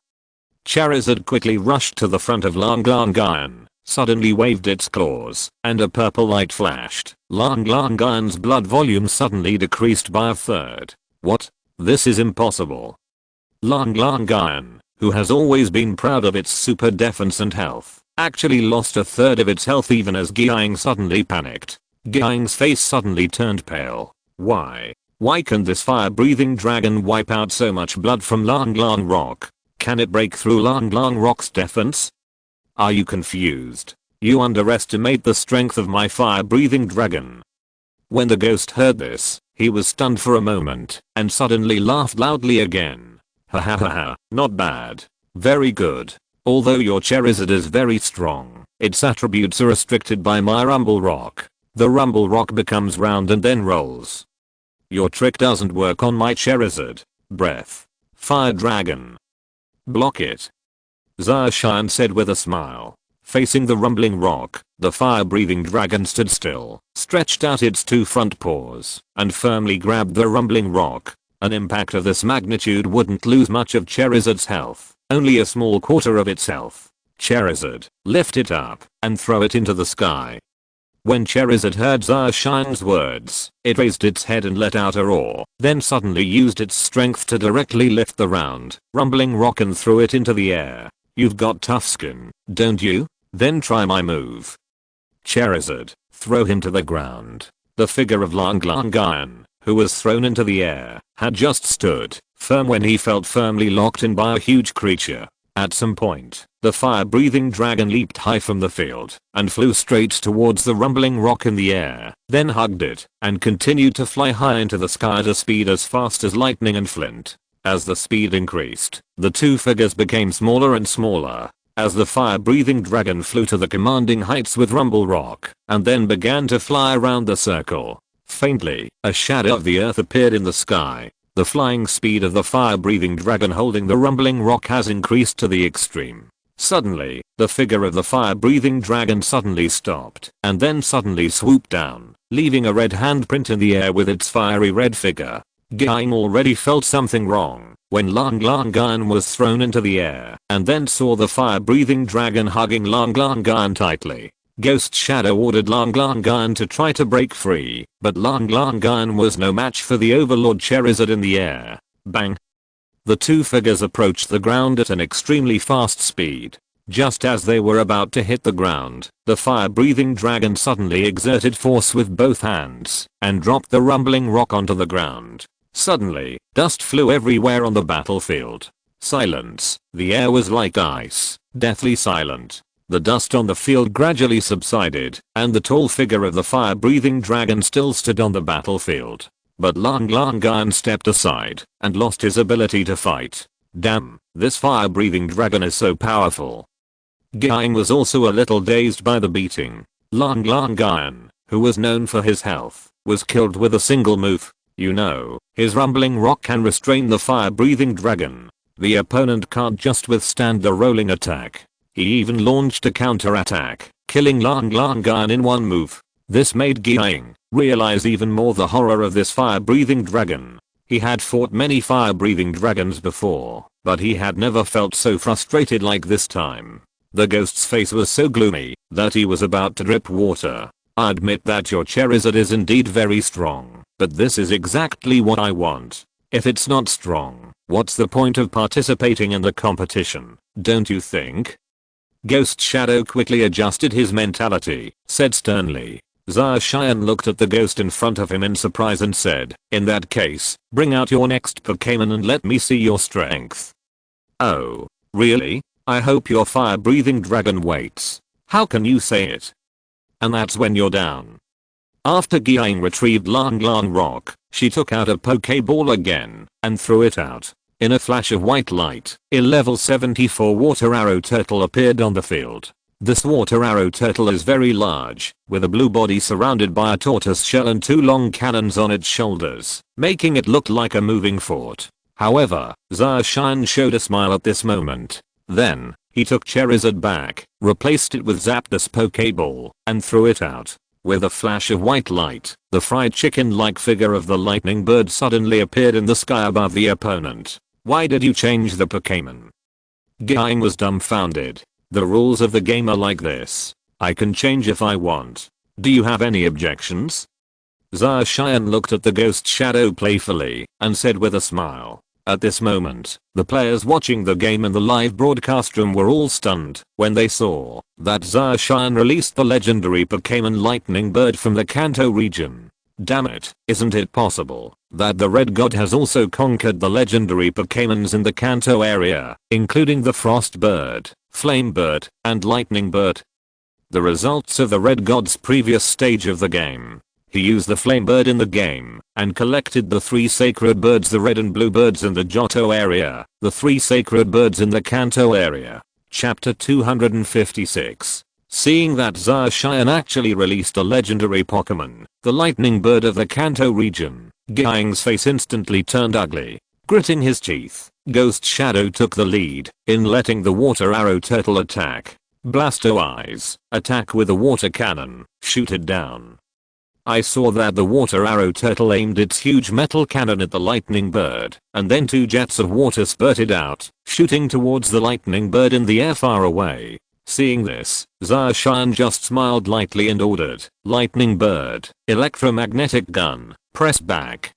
Charizard quickly rushed to the front of Gyang, suddenly waved its claws, and a purple light flashed. Gyang's blood volume suddenly decreased by a third. What? This is impossible. Gyang, who has always been proud of its super defense and health, actually lost a third of its health even as Gyang suddenly panicked. Gyang's face suddenly turned pale. Why? Why can this fire-breathing dragon wipe out so much blood from Long Rock? Can it break through Long Rock's defense? Are you confused? You underestimate the strength of my fire-breathing dragon. When the ghost heard this, he was stunned for a moment, and suddenly laughed loudly again. Ha ha ha ha, not bad. Very good. Although your Charizard is very strong, its attributes are restricted by my Rumble Rock. The Rumble Rock becomes round and then rolls. Your trick doesn't work on my Charizard. Breath. Fire Dragon. Block it. Zacian said with a smile. Facing the Rumbling Rock, the fire-breathing dragon stood still, stretched out its two front paws, and firmly grabbed the Rumbling Rock. An impact of this magnitude wouldn't lose much of Charizard's health, only a small quarter of its health. Charizard, lift it up, and throw it into the sky. When Charizard heard Zacian's words, it raised its head and let out a roar, then suddenly used its strength to directly lift the round, Rumbling Rock and threw it into the air. You've got tough skin, don't you? Then try my move. Charizard, throw him to the ground. The figure of Gyang, who was thrown into the air, had just stood firm when he felt firmly locked in by a huge creature. At some point, the fire-breathing dragon leaped high from the field and flew straight towards the Rumbling Rock in the air, then hugged it and continued to fly high into the sky at a speed as fast as lightning and flint. As the speed increased, the two figures became smaller and smaller, as the fire-breathing dragon flew to the commanding heights with Rumble Rock, and then began to fly around the circle. Faintly, a shadow of the earth appeared in the sky. The flying speed of the fire-breathing dragon holding the Rumbling Rock has increased to the extreme. Suddenly, the figure of the fire-breathing dragon suddenly stopped, and then suddenly swooped down, leaving a red handprint in the air with its fiery red figure. Gyang already felt something wrong when Gyang was thrown into the air, and then saw the fire-breathing dragon hugging Gyang tightly. Ghost Shadow ordered Gyang to try to break free, but Gyang was no match for the Overlord Charizard in the air. Bang! The two figures approached the ground at an extremely fast speed. Just as they were about to hit the ground, the fire-breathing dragon suddenly exerted force with both hands and dropped the Rumbling Rock onto the ground. Suddenly, dust flew everywhere on the battlefield. Silence. The air was like ice, deathly silent. The dust on the field gradually subsided, and the tall figure of the fire-breathing dragon still stood on the battlefield. But Lang Lang stepped aside and lost his ability to fight. Damn, this fire-breathing dragon is so powerful. Gyang was also a little dazed by the beating. Lang Lang, who was known for his health, was killed with a single move. You know, his rumbling rock can restrain the fire-breathing dragon. The opponent can't just withstand the rolling attack. He even launched a counter-attack, killing Lang Lang in one move. This made Gyang realize even more the horror of this fire-breathing dragon. He had fought many fire-breathing dragons before, but he had never felt so frustrated like this time. The ghost's face was so gloomy that he was about to drip water. I admit that your Charizard is indeed very strong, but this is exactly what I want. If it's not strong, what's the point of participating in the competition, don't you think? Ghost Shadow quickly adjusted his mentality, said sternly. Zacian looked at the ghost in front of him in surprise and said, in that case, bring out your next Pokémon and let me see your strength. Oh, really? I hope your fire-breathing dragon waits. How can you say it? And that's when you're down. After Gyang retrieved Lang Lang Rock, she took out a Poké Ball again and threw it out. In a flash of white light, a level 74 water arrow turtle appeared on the field. This water arrow turtle is very large, with a blue body surrounded by a tortoise shell and 2 long cannons on its shoulders, making it look like a moving fort. However, Zacian showed a smile at this moment. Then, he took Charizard back, replaced it with Zapdos Poké Ball, and threw it out. With a flash of white light, the fried chicken-like figure of the lightning bird suddenly appeared in the sky above the opponent. Why did you change the Pokémon? Gyang was dumbfounded. The rules of the game are like this. I can change if I want. Do you have any objections? Zacian looked at the ghost shadow playfully and said with a smile. At this moment, the players watching the game in the live broadcast room were all stunned when they saw that Zacian released the legendary Pokémon Lightning Bird from the Kanto region. Damn it, isn't it possible that the Red God has also conquered the legendary Pokémons in the Kanto area, including the Frost Bird, Flame Bird, and Lightning Bird? The results of the Red God's previous stage of the game. He used the Flame Bird in the game and collected the 3 sacred birds, the red and blue birds in the Johto area, the 3 sacred birds in the Kanto area. Chapter 256. Seeing that Zacian actually released a legendary Pokémon, the Lightning Bird of the Kanto region, Gyang's face instantly turned ugly. Gritting his teeth, Ghost Shadow took the lead in letting the Water Arrow Turtle attack. Blasto Eyes, attack with a water cannon, shoot it down. I saw that the water arrow turtle aimed its huge metal cannon at the lightning bird, and then 2 jets of water spurted out, shooting towards the lightning bird in the air far away. Seeing this, Zacian just smiled lightly and ordered, lightning bird, electromagnetic gun, press back.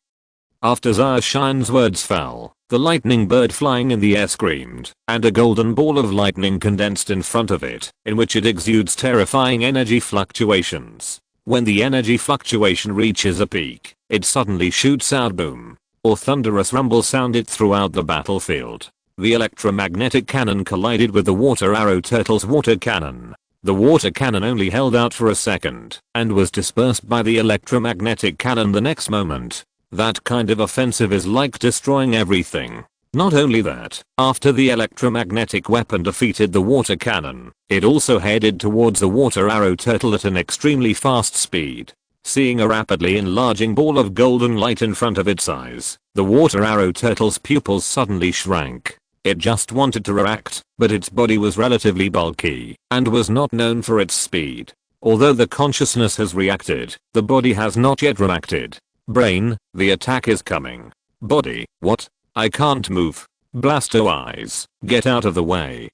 After Zacian's words fell, the lightning bird flying in the air screamed, and a golden ball of lightning condensed in front of it, in which it exudes terrifying energy fluctuations. When the energy fluctuation reaches a peak, it suddenly shoots out boom, or thunderous rumble sounded throughout the battlefield. The electromagnetic cannon collided with the water arrow turtle's water cannon. The water cannon only held out for a second, and was dispersed by the electromagnetic cannon the next moment. That kind of offensive is like destroying everything. Not only that, after the electromagnetic weapon defeated the water cannon, it also headed towards the water arrow turtle at an extremely fast speed. Seeing a rapidly enlarging ball of golden light in front of its eyes, the water arrow turtle's pupils suddenly shrank. It just wanted to react, but its body was relatively bulky and was not known for its speed. Although the consciousness has reacted, the body has not yet reacted. Brain, the attack is coming. Body, what? I can't move. Blasto Eyes, get out of the way.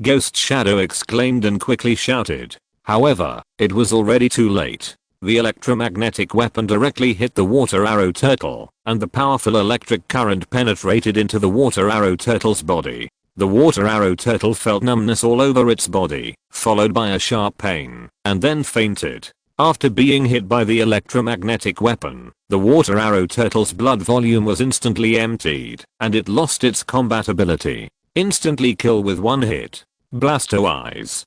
Ghost Shadow exclaimed and quickly shouted. However, it was already too late. The electromagnetic weapon directly hit the water arrow turtle, and the powerful electric current penetrated into the water arrow turtle's body. The water arrow turtle felt numbness all over its body, followed by a sharp pain, and then fainted. After being hit by the electromagnetic weapon, the water arrow turtle's blood volume was instantly emptied, and it lost its combat ability. Instantly kill with one hit. Blastoise.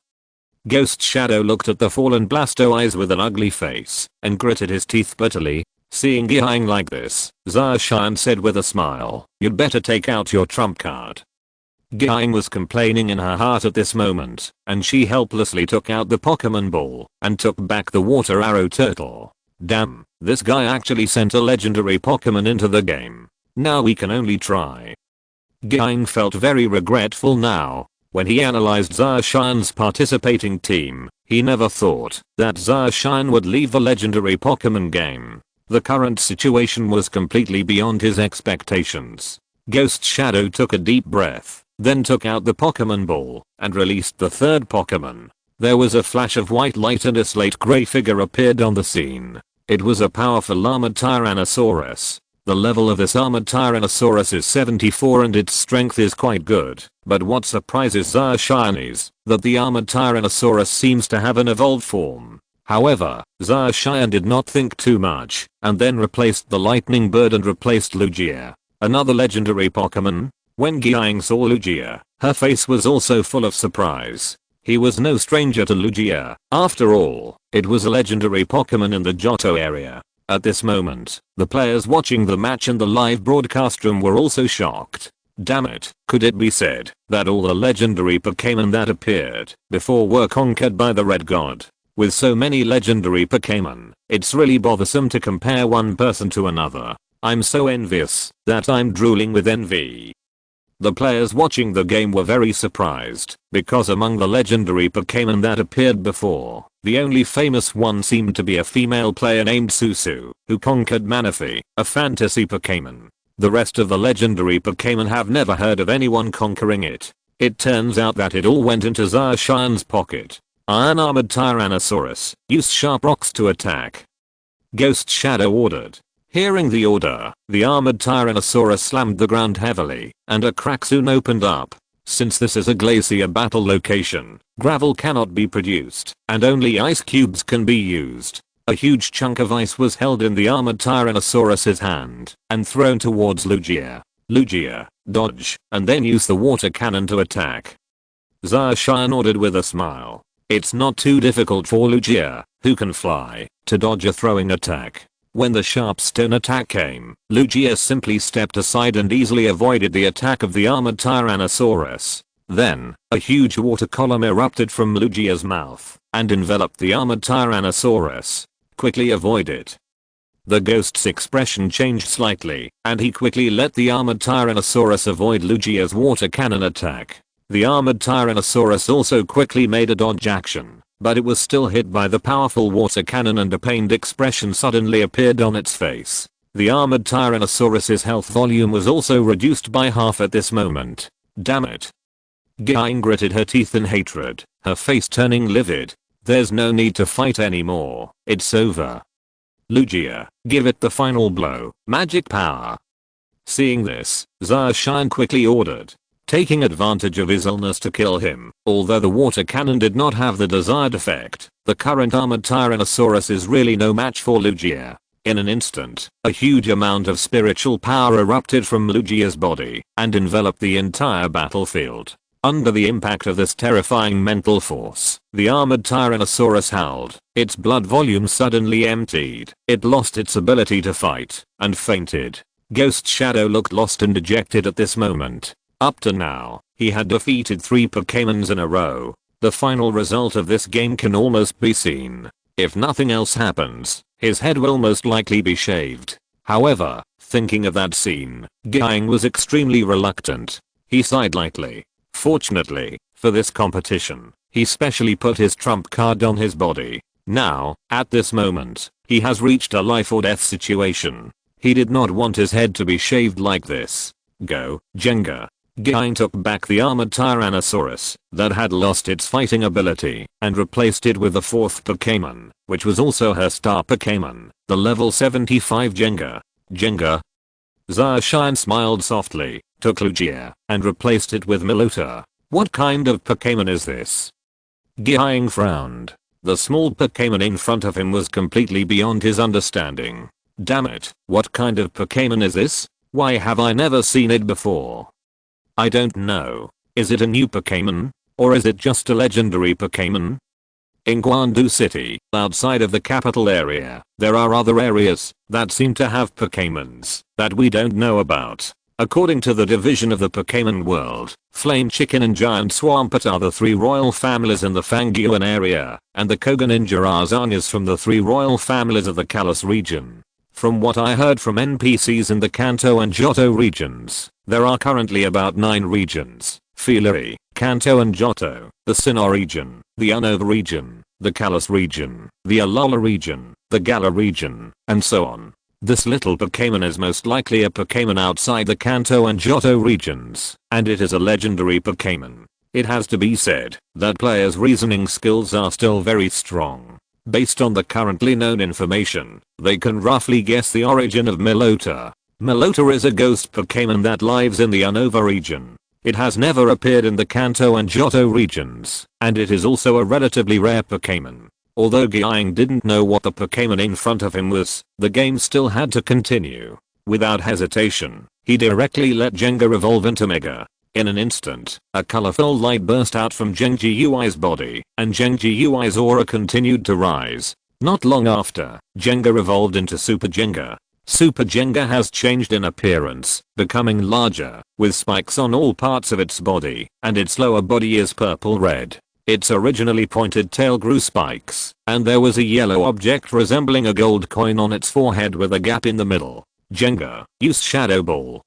Ghost Shadow looked at the fallen Blastoise with an ugly face, and gritted his teeth bitterly. Seeing Giang like this, Zacian said with a smile, "You'd better take out your trump card." Giang was complaining in her heart at this moment, and she helplessly took out the Pokémon Ball, and took back the water arrow turtle. Damn, this guy actually sent a legendary Pokémon into the game. Now we can only try. Giang felt very regretful now. When he analyzed Zacian's participating team, he never thought that Zacian would leave the legendary Pokémon game. The current situation was completely beyond his expectations. Ghost Shadow took a deep breath, then took out the Pokémon Ball, and released the third Pokémon. There was a flash of white light and a slate grey figure appeared on the scene. It was a powerful armored Tyrannosaurus. The level of this armored Tyrannosaurus is 74 and its strength is quite good, but what surprises Zacian is that the armored Tyrannosaurus seems to have an evolved form. However, Zacian did not think too much, and then replaced the lightning bird and replaced Lugia. Another legendary Pokémon? When Giang saw Lugia, her face was also full of surprise. He was no stranger to Lugia. After all, it was a legendary Pokémon in the Johto area. At this moment, the players watching the match in the live broadcast room were also shocked. Damn it, could it be said that all the legendary Pokémon that appeared before were conquered by the Red God? With so many legendary Pokémon, it's really bothersome to compare one person to another. I'm so envious that I'm drooling with envy. The players watching the game were very surprised, because among the legendary Pokémon that appeared before, the only famous one seemed to be a female player named Susu, who conquered Manaphy, a fantasy Pokémon. The rest of the legendary Pokémon have never heard of anyone conquering it. It turns out that it all went into Zacian's pocket. Iron Armored Tyrannosaurus, use sharp rocks to attack. Ghost Shadow ordered. Hearing the order, the armored Tyrannosaurus slammed the ground heavily, and a crack soon opened up. Since this is a glacier battle location, gravel cannot be produced, and only ice cubes can be used. A huge chunk of ice was held in the armored Tyrannosaurus's hand, and thrown towards Lugia. Lugia, dodge, and then use the water cannon to attack. Zacian ordered with a smile. It's not too difficult for Lugia, who can fly, to dodge a throwing attack. When the sharp stone attack came, Lugia simply stepped aside and easily avoided the attack of the armored Tyrannosaurus. Then, a huge water column erupted from Lugia's mouth and enveloped the armored Tyrannosaurus. Quickly avoid it. The ghost's expression changed slightly, and he quickly let the armored Tyrannosaurus avoid Lugia's water cannon attack. The armored Tyrannosaurus also quickly made a dodge action, but it was still hit by the powerful water cannon and a pained expression suddenly appeared on its face. The armored Tyrannosaurus's health volume was also reduced by half at this moment. Damn it. Giang gritted her teeth in hatred, her face turning livid. There's no need to fight anymore, it's over. Lugia, give it the final blow, magic power. Seeing this, Zacian quickly ordered, taking advantage of his illness to kill him. Although the water cannon did not have the desired effect, the current armored Tyrannosaurus is really no match for Lugia. In an instant, a huge amount of spiritual power erupted from Lugia's body and enveloped the entire battlefield. Under the impact of this terrifying mental force, the armored Tyrannosaurus howled. Its blood volume suddenly emptied. It lost its ability to fight and fainted. Ghost Shadow looked lost and dejected at this moment. Up to now, he had defeated 3 Pokémons in a row. The final result of this game can almost be seen. If nothing else happens, his head will most likely be shaved. However, thinking of that scene, Giang was extremely reluctant. He sighed lightly. Fortunately, for this competition, he specially put his trump card on his body. Now, at this moment, he has reached a life or death situation. He did not want his head to be shaved like this. Go, Jenga. Giang took back the armored Tyrannosaurus that had lost its fighting ability and replaced it with the 4th Pokémon, which was also her star Pokémon, the level 75 Jenga. Jenga. Zacian smiled softly, took Lugia, and replaced it with Miluta. What kind of Pokémon is this? Giang frowned. The small Pokémon in front of him was completely beyond his understanding. Damn it, what kind of Pokémon is this? Why have I never seen it before? I don't know. Is it a new Pokémon? Or is it just a legendary Pokémon? In Guandu City, outside of the capital area, there are other areas that seem to have Pokémons that we don't know about. According to the division of the Pokémon world, Flame Chicken and Giant Swampert are the 3 royal families in the Fangyuan area, and the Koga Ninja are Zarnias from the 3 royal families of the Kalos region. From what I heard from NPCs in the Kanto and Johto regions, there are currently about 9 regions: Filari, Kanto and Johto, the Sinnoh region, the Unova region, the Kalos region, the Alola region, the Galar region, and so on. This little Pokémon is most likely a Pokémon outside the Kanto and Johto regions, and it is a legendary Pokémon. It has to be said that players' reasoning skills are still very strong. Based on the currently known information, they can roughly guess the origin of Melota. Melota is a ghost Pokémon that lives in the Unova region. It has never appeared in the Kanto and Johto regions, and it is also a relatively rare Pokémon. Although Gyang didn't know what the Pokémon in front of him was, the game still had to continue. Without hesitation, he directly let Jenga evolve into Mega. In an instant, a colorful light burst out from Genji Ui's body, and Genji Ui's aura continued to rise. Not long after, Jenga evolved into Super Jenga. Super Jenga has changed in appearance, becoming larger, with spikes on all parts of its body, and its lower body is purple-red. Its originally pointed tail grew spikes, and there was a yellow object resembling a gold coin on its forehead with a gap in the middle. Jenga, use Shadow Ball.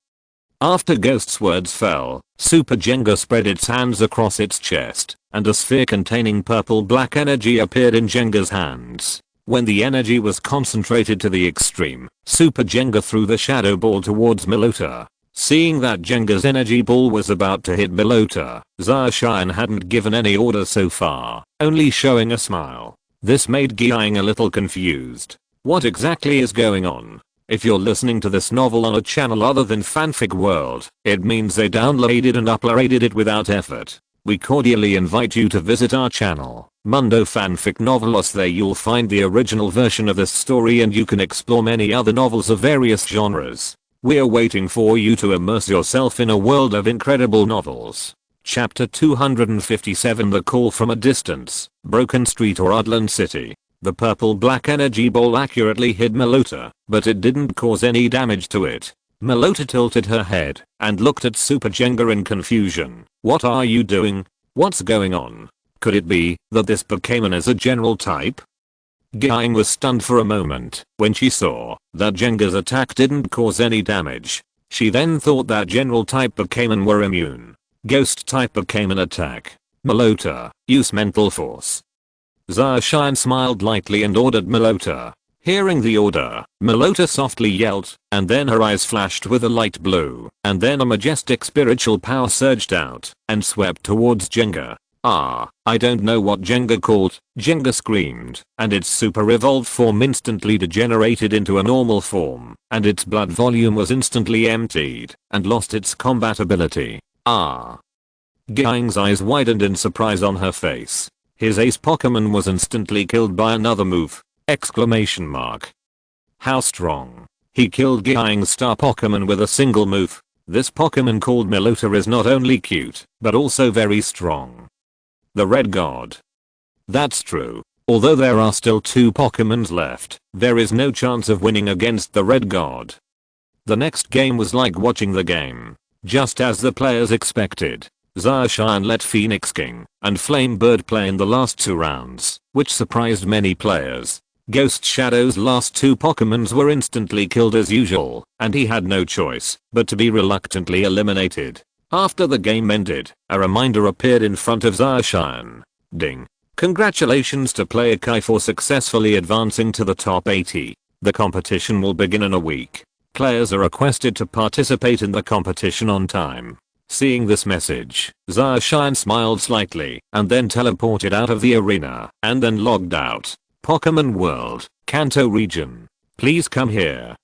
After Ghost's words fell, Super Jenga spread its hands across its chest, and a sphere containing purple-black energy appeared in Jenga's hands. When the energy was concentrated to the extreme, Super Jenga threw the Shadow Ball towards Melota. Seeing that Jenga's energy ball was about to hit Melota, Zacian hadn't given any order so far, only showing a smile. This made Gyang a little confused. What exactly is going on? If you're listening to this novel on a channel other than Fanfic World, it means they downloaded and uploaded it without effort. We cordially invite you to visit our channel, Mundo Fanfic Novelos. There you'll find the original version of this story and you can explore many other novels of various genres. We're waiting for you to immerse yourself in a world of incredible novels. Chapter 257, The Call from a Distance, Broken Street or Udland City. The purple-black energy ball accurately hit Melota, but it didn't cause any damage to it. Melota tilted her head and looked at Super Jenga in confusion. What are you doing? What's going on? Could it be that this Pokémon is a general type? Gyang was stunned for a moment when she saw that Jenga's attack didn't cause any damage. She then thought that general type Pokémon were immune. Ghost type Pokémon attack. Melota, use mental force. Zacian smiled lightly and ordered Melota. Hearing the order, Melota softly yelled, and then her eyes flashed with a light blue, and then a majestic spiritual power surged out and swept towards Jenga. I don't know what Jenga called. Jenga screamed, and its super evolved form instantly degenerated into a normal form, and its blood volume was instantly emptied and lost its combat ability. Gyang's eyes widened in surprise on her face. His ace Pokémon was instantly killed by another move! Exclamation mark. How strong. He killed Gyang's star Pokémon with a single move. This Pokémon called Melota is not only cute, but also very strong. The Red God. That's true. Although there are still 2 Pokémons left, there is no chance of winning against the Red God. The next game was like watching the game. Just as the players expected, Zacian let Phoenix King and Flame Bird play in the last 2 rounds, which surprised many players. Ghost Shadow's last 2 Pokémons were instantly killed as usual, and he had no choice but to be reluctantly eliminated. After the game ended, a reminder appeared in front of Zacian. Ding. Congratulations to player Kai for successfully advancing to the top 80. The competition will begin in a week. Players are requested to participate in the competition on time. Seeing this message, Zacian smiled slightly and then teleported out of the arena and then logged out. Pokémon World, Kanto region. Please come here.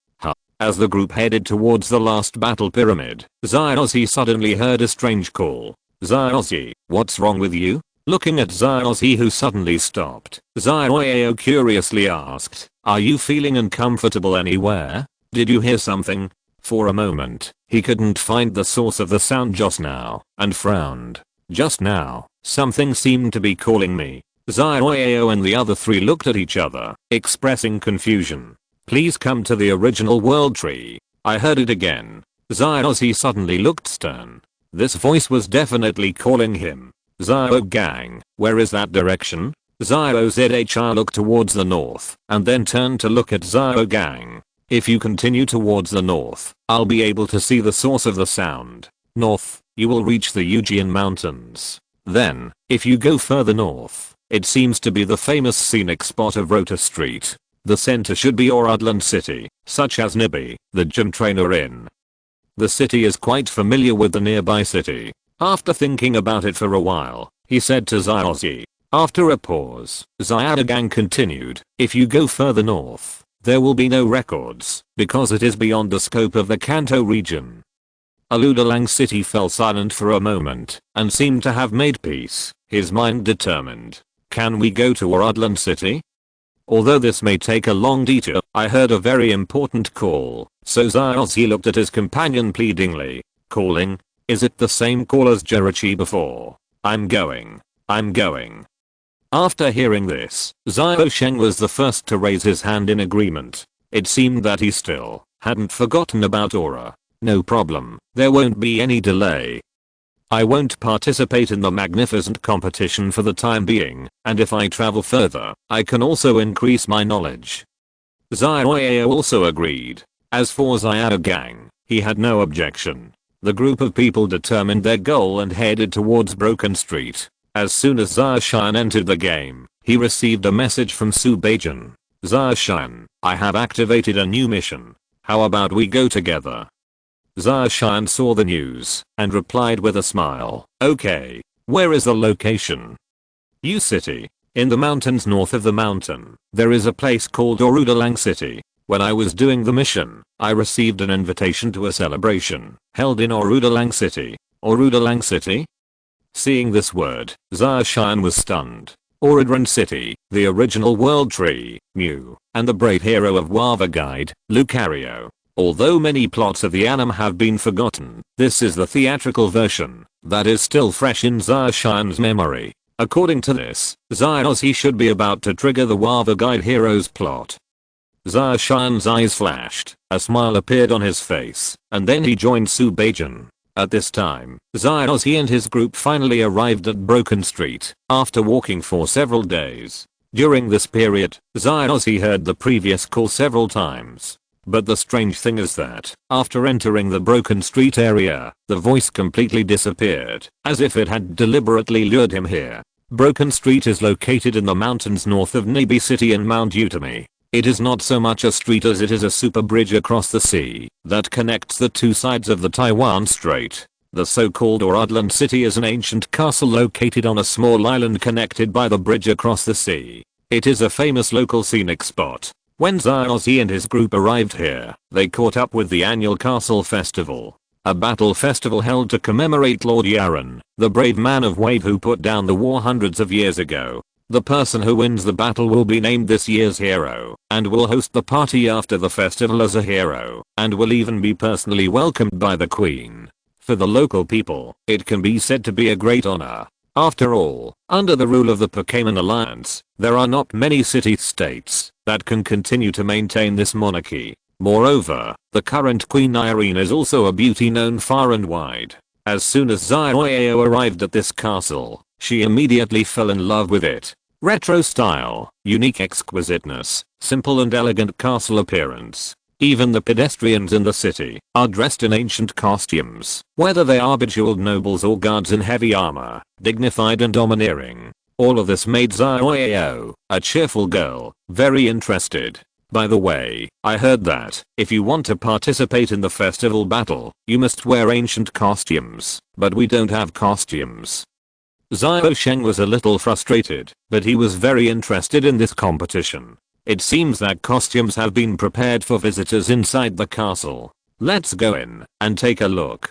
As the group headed towards the last battle pyramid, Zyozzy suddenly heard a strange call. Zyozzy, what's wrong with you? Looking at Xiaozi, who suddenly stopped, Xiaoyao curiously asked, "Are you feeling uncomfortable anywhere? Did you hear something?" For a moment, he couldn't find the source of the sound just now, and frowned. "Just now, something seemed to be calling me." Xiaoyao and the other three looked at each other, expressing confusion. "Please come to the original world tree." I heard it again. Xiaozi suddenly looked stern. This voice was definitely calling him. "Xiao gang, where is that direction?" Xiao Zhi looked towards the north and then turned to look at Xiao gang. "If you continue towards the north, I'll be able to see the source of the sound. North, you will reach the Yujian Mountains. Then, if you go further north, it seems to be the famous scenic spot of Rota Street. The center should be your Udland city, such as Nibi, the gym trainer inn." The city is quite familiar with the nearby city. After thinking about it for a while, he said to Xiaozi. After a pause, Xiaogang continued, "If you go further north, there will be no records, because it is beyond the scope of the Kanto region." Aludalang city fell silent for a moment, and seemed to have made peace, his mind determined. "Can we go to Urudland city?" Although this may take a long detour, I heard a very important call, so Xiaozi looked at his companion pleadingly. "Calling? Is it the same call as Jirachi before? I'm going. I'm going." After hearing this, Xiao Sheng was the first to raise his hand in agreement. It seemed that he still hadn't forgotten about Aura. "No problem, there won't be any delay. I won't participate in the magnificent competition for the time being, and if I travel further, I can also increase my knowledge." Xiaoyao also agreed. As for Xiaogang, he had no objection. The group of people determined their goal and headed towards Broken Street. As soon as Xiaoshan entered the game, he received a message from Su Beijun. "Xiaoshan, I have activated a new mission. How about we go together?" Xiaoshan saw the news and replied with a smile, "Okay, where is the location?" "U City. In the mountains north of the mountain, there is a place called Orudalang City. When I was doing the mission, I received an invitation to a celebration held in Orudalang City." "Orudalang City?" Seeing this word, Xiaoshan was stunned. Orudalang City, the original world tree, Mew, and the brave hero of Wava Guide, Lucario. Although many plots of the anime have been forgotten, this is the theatrical version that is still fresh in Xiaoshan's memory. According to this, Xiaozi should be about to trigger the Wava Guide hero's plot. Xiaoshan's eyes flashed, a smile appeared on his face, and then he joined Su Beijun. At this time, Xiaozi and his group finally arrived at Broken Street, after walking for several days. During this period, Xiaozi heard the previous call several times. But the strange thing is that, after entering the Broken Street area, the voice completely disappeared, as if it had deliberately lured him here. Broken Street is located in the mountains north of Nibi City in Mount Utami. It is not so much a street as it is a super bridge across the sea that connects the two sides of the Taiwan Strait. The so-called Urudland City is an ancient castle located on a small island connected by the bridge across the sea. It is a famous local scenic spot. When Xiaozi and his group arrived here, they caught up with the annual castle festival. A battle festival held to commemorate Lord Yaron, the brave man of Wave who put down the war hundreds of years ago. The person who wins the battle will be named this year's hero, and will host the party after the festival as a hero, and will even be personally welcomed by the queen. For the local people, it can be said to be a great honor. After all, under the rule of the Pokémon Alliance, there are not many city-states that can continue to maintain this monarchy. Moreover, the current Queen Irene is also a beauty known far and wide. As soon as Xiaoyao arrived at this castle, she immediately fell in love with it. Retro style, unique exquisiteness, simple and elegant castle appearance. Even the pedestrians in the city are dressed in ancient costumes, whether they are bejeweled nobles or guards in heavy armor, dignified and domineering. All of this made Xiaoyao, a cheerful girl, very interested. By the way, I heard that, if you want to participate in the festival battle, you must wear ancient costumes, but we don't have costumes. Xiao Sheng was a little frustrated, but he was very interested in this competition. It seems that costumes have been prepared for visitors inside the castle. Let's go in and take a look.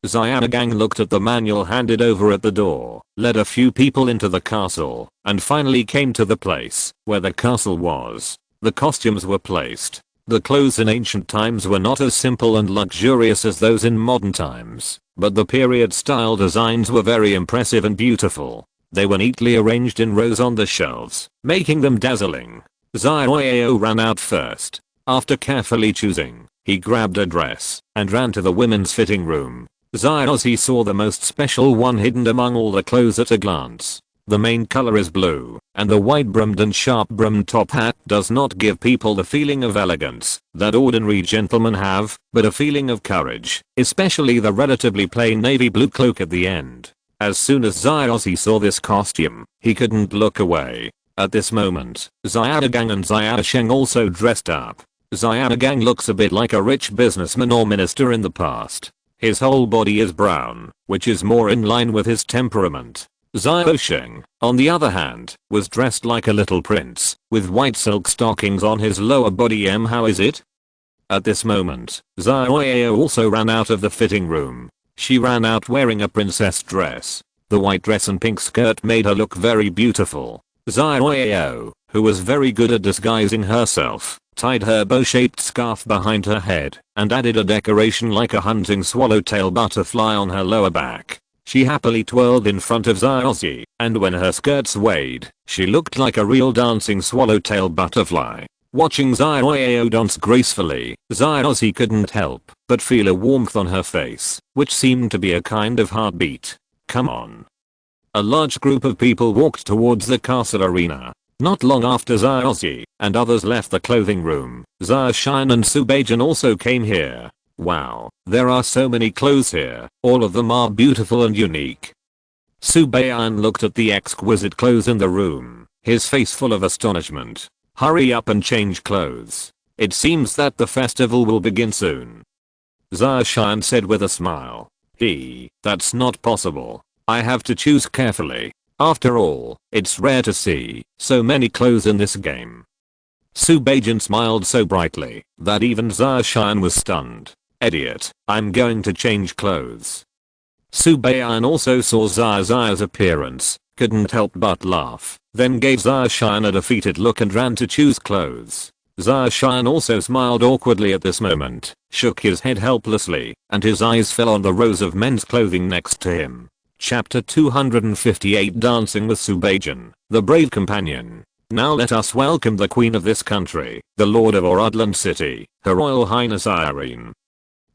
Xiaogang looked at the manual handed over at the door, led a few people into the castle, and finally came to the place where the castle was. The costumes were placed. The clothes in ancient times were not as simple and luxurious as those in modern times, but the period style designs were very impressive and beautiful. They were neatly arranged in rows on the shelves, making them dazzling. Xiaoyao ran out first. After carefully choosing, he grabbed a dress and ran to the women's fitting room. Xiaozi saw the most special one hidden among all the clothes at a glance. The main color is blue, and the wide-brimmed and sharp-brimmed top hat does not give people the feeling of elegance that ordinary gentlemen have, but a feeling of courage, especially the relatively plain navy blue cloak at the end. As soon as Xiaozi saw this costume, he couldn't look away. At this moment, Xiaogang and Xiaosheng also dressed up. Xiaogang looks a bit like a rich businessman or minister in the past. His whole body is brown, which is more in line with his temperament. Xiaosheng, on the other hand, was dressed like a little prince, with white silk stockings on his lower body. How is it? At this moment, Xiaoyao also ran out of the fitting room. She ran out wearing a princess dress. The white dress and pink skirt made her look very beautiful. Xiaoyao, who was very good at disguising herself, tied her bow-shaped scarf behind her head and added a decoration like a hunting swallowtail butterfly on her lower back. She happily twirled in front of Xiaozi, and when her skirt swayed, she looked like a real dancing swallowtail butterfly. Watching Xiaoyao dance gracefully, Xiaozi couldn't help but feel a warmth on her face, which seemed to be a kind of heartbeat. Come on. A large group of people walked towards the castle arena. Not long after Xiaozi and others left the clothing room, Xiaoshan and Subeijan also came here. Wow, there are so many clothes here, all of them are beautiful and unique. Subeijan looked at the exquisite clothes in the room, his face full of astonishment. Hurry up and change clothes. It seems that the festival will begin soon. Xiaoshan said with a smile. That's not possible. I have to choose carefully. After all, it's rare to see so many clothes in this game. Subeijan smiled so brightly that even Xiaoshan was stunned. Idiot, I'm going to change clothes. Subeijan also saw Xiaozi's appearance, couldn't help but laugh, then gave Xiaoshan a defeated look and ran to choose clothes. Xiaoshan also smiled awkwardly at this moment, shook his head helplessly, and his eyes fell on the rows of men's clothing next to him. Chapter 258 Dancing with Subeijan, the Brave Companion. Now let us welcome the Queen of this country, the Lord of Orodland City, Her Royal Highness Irene.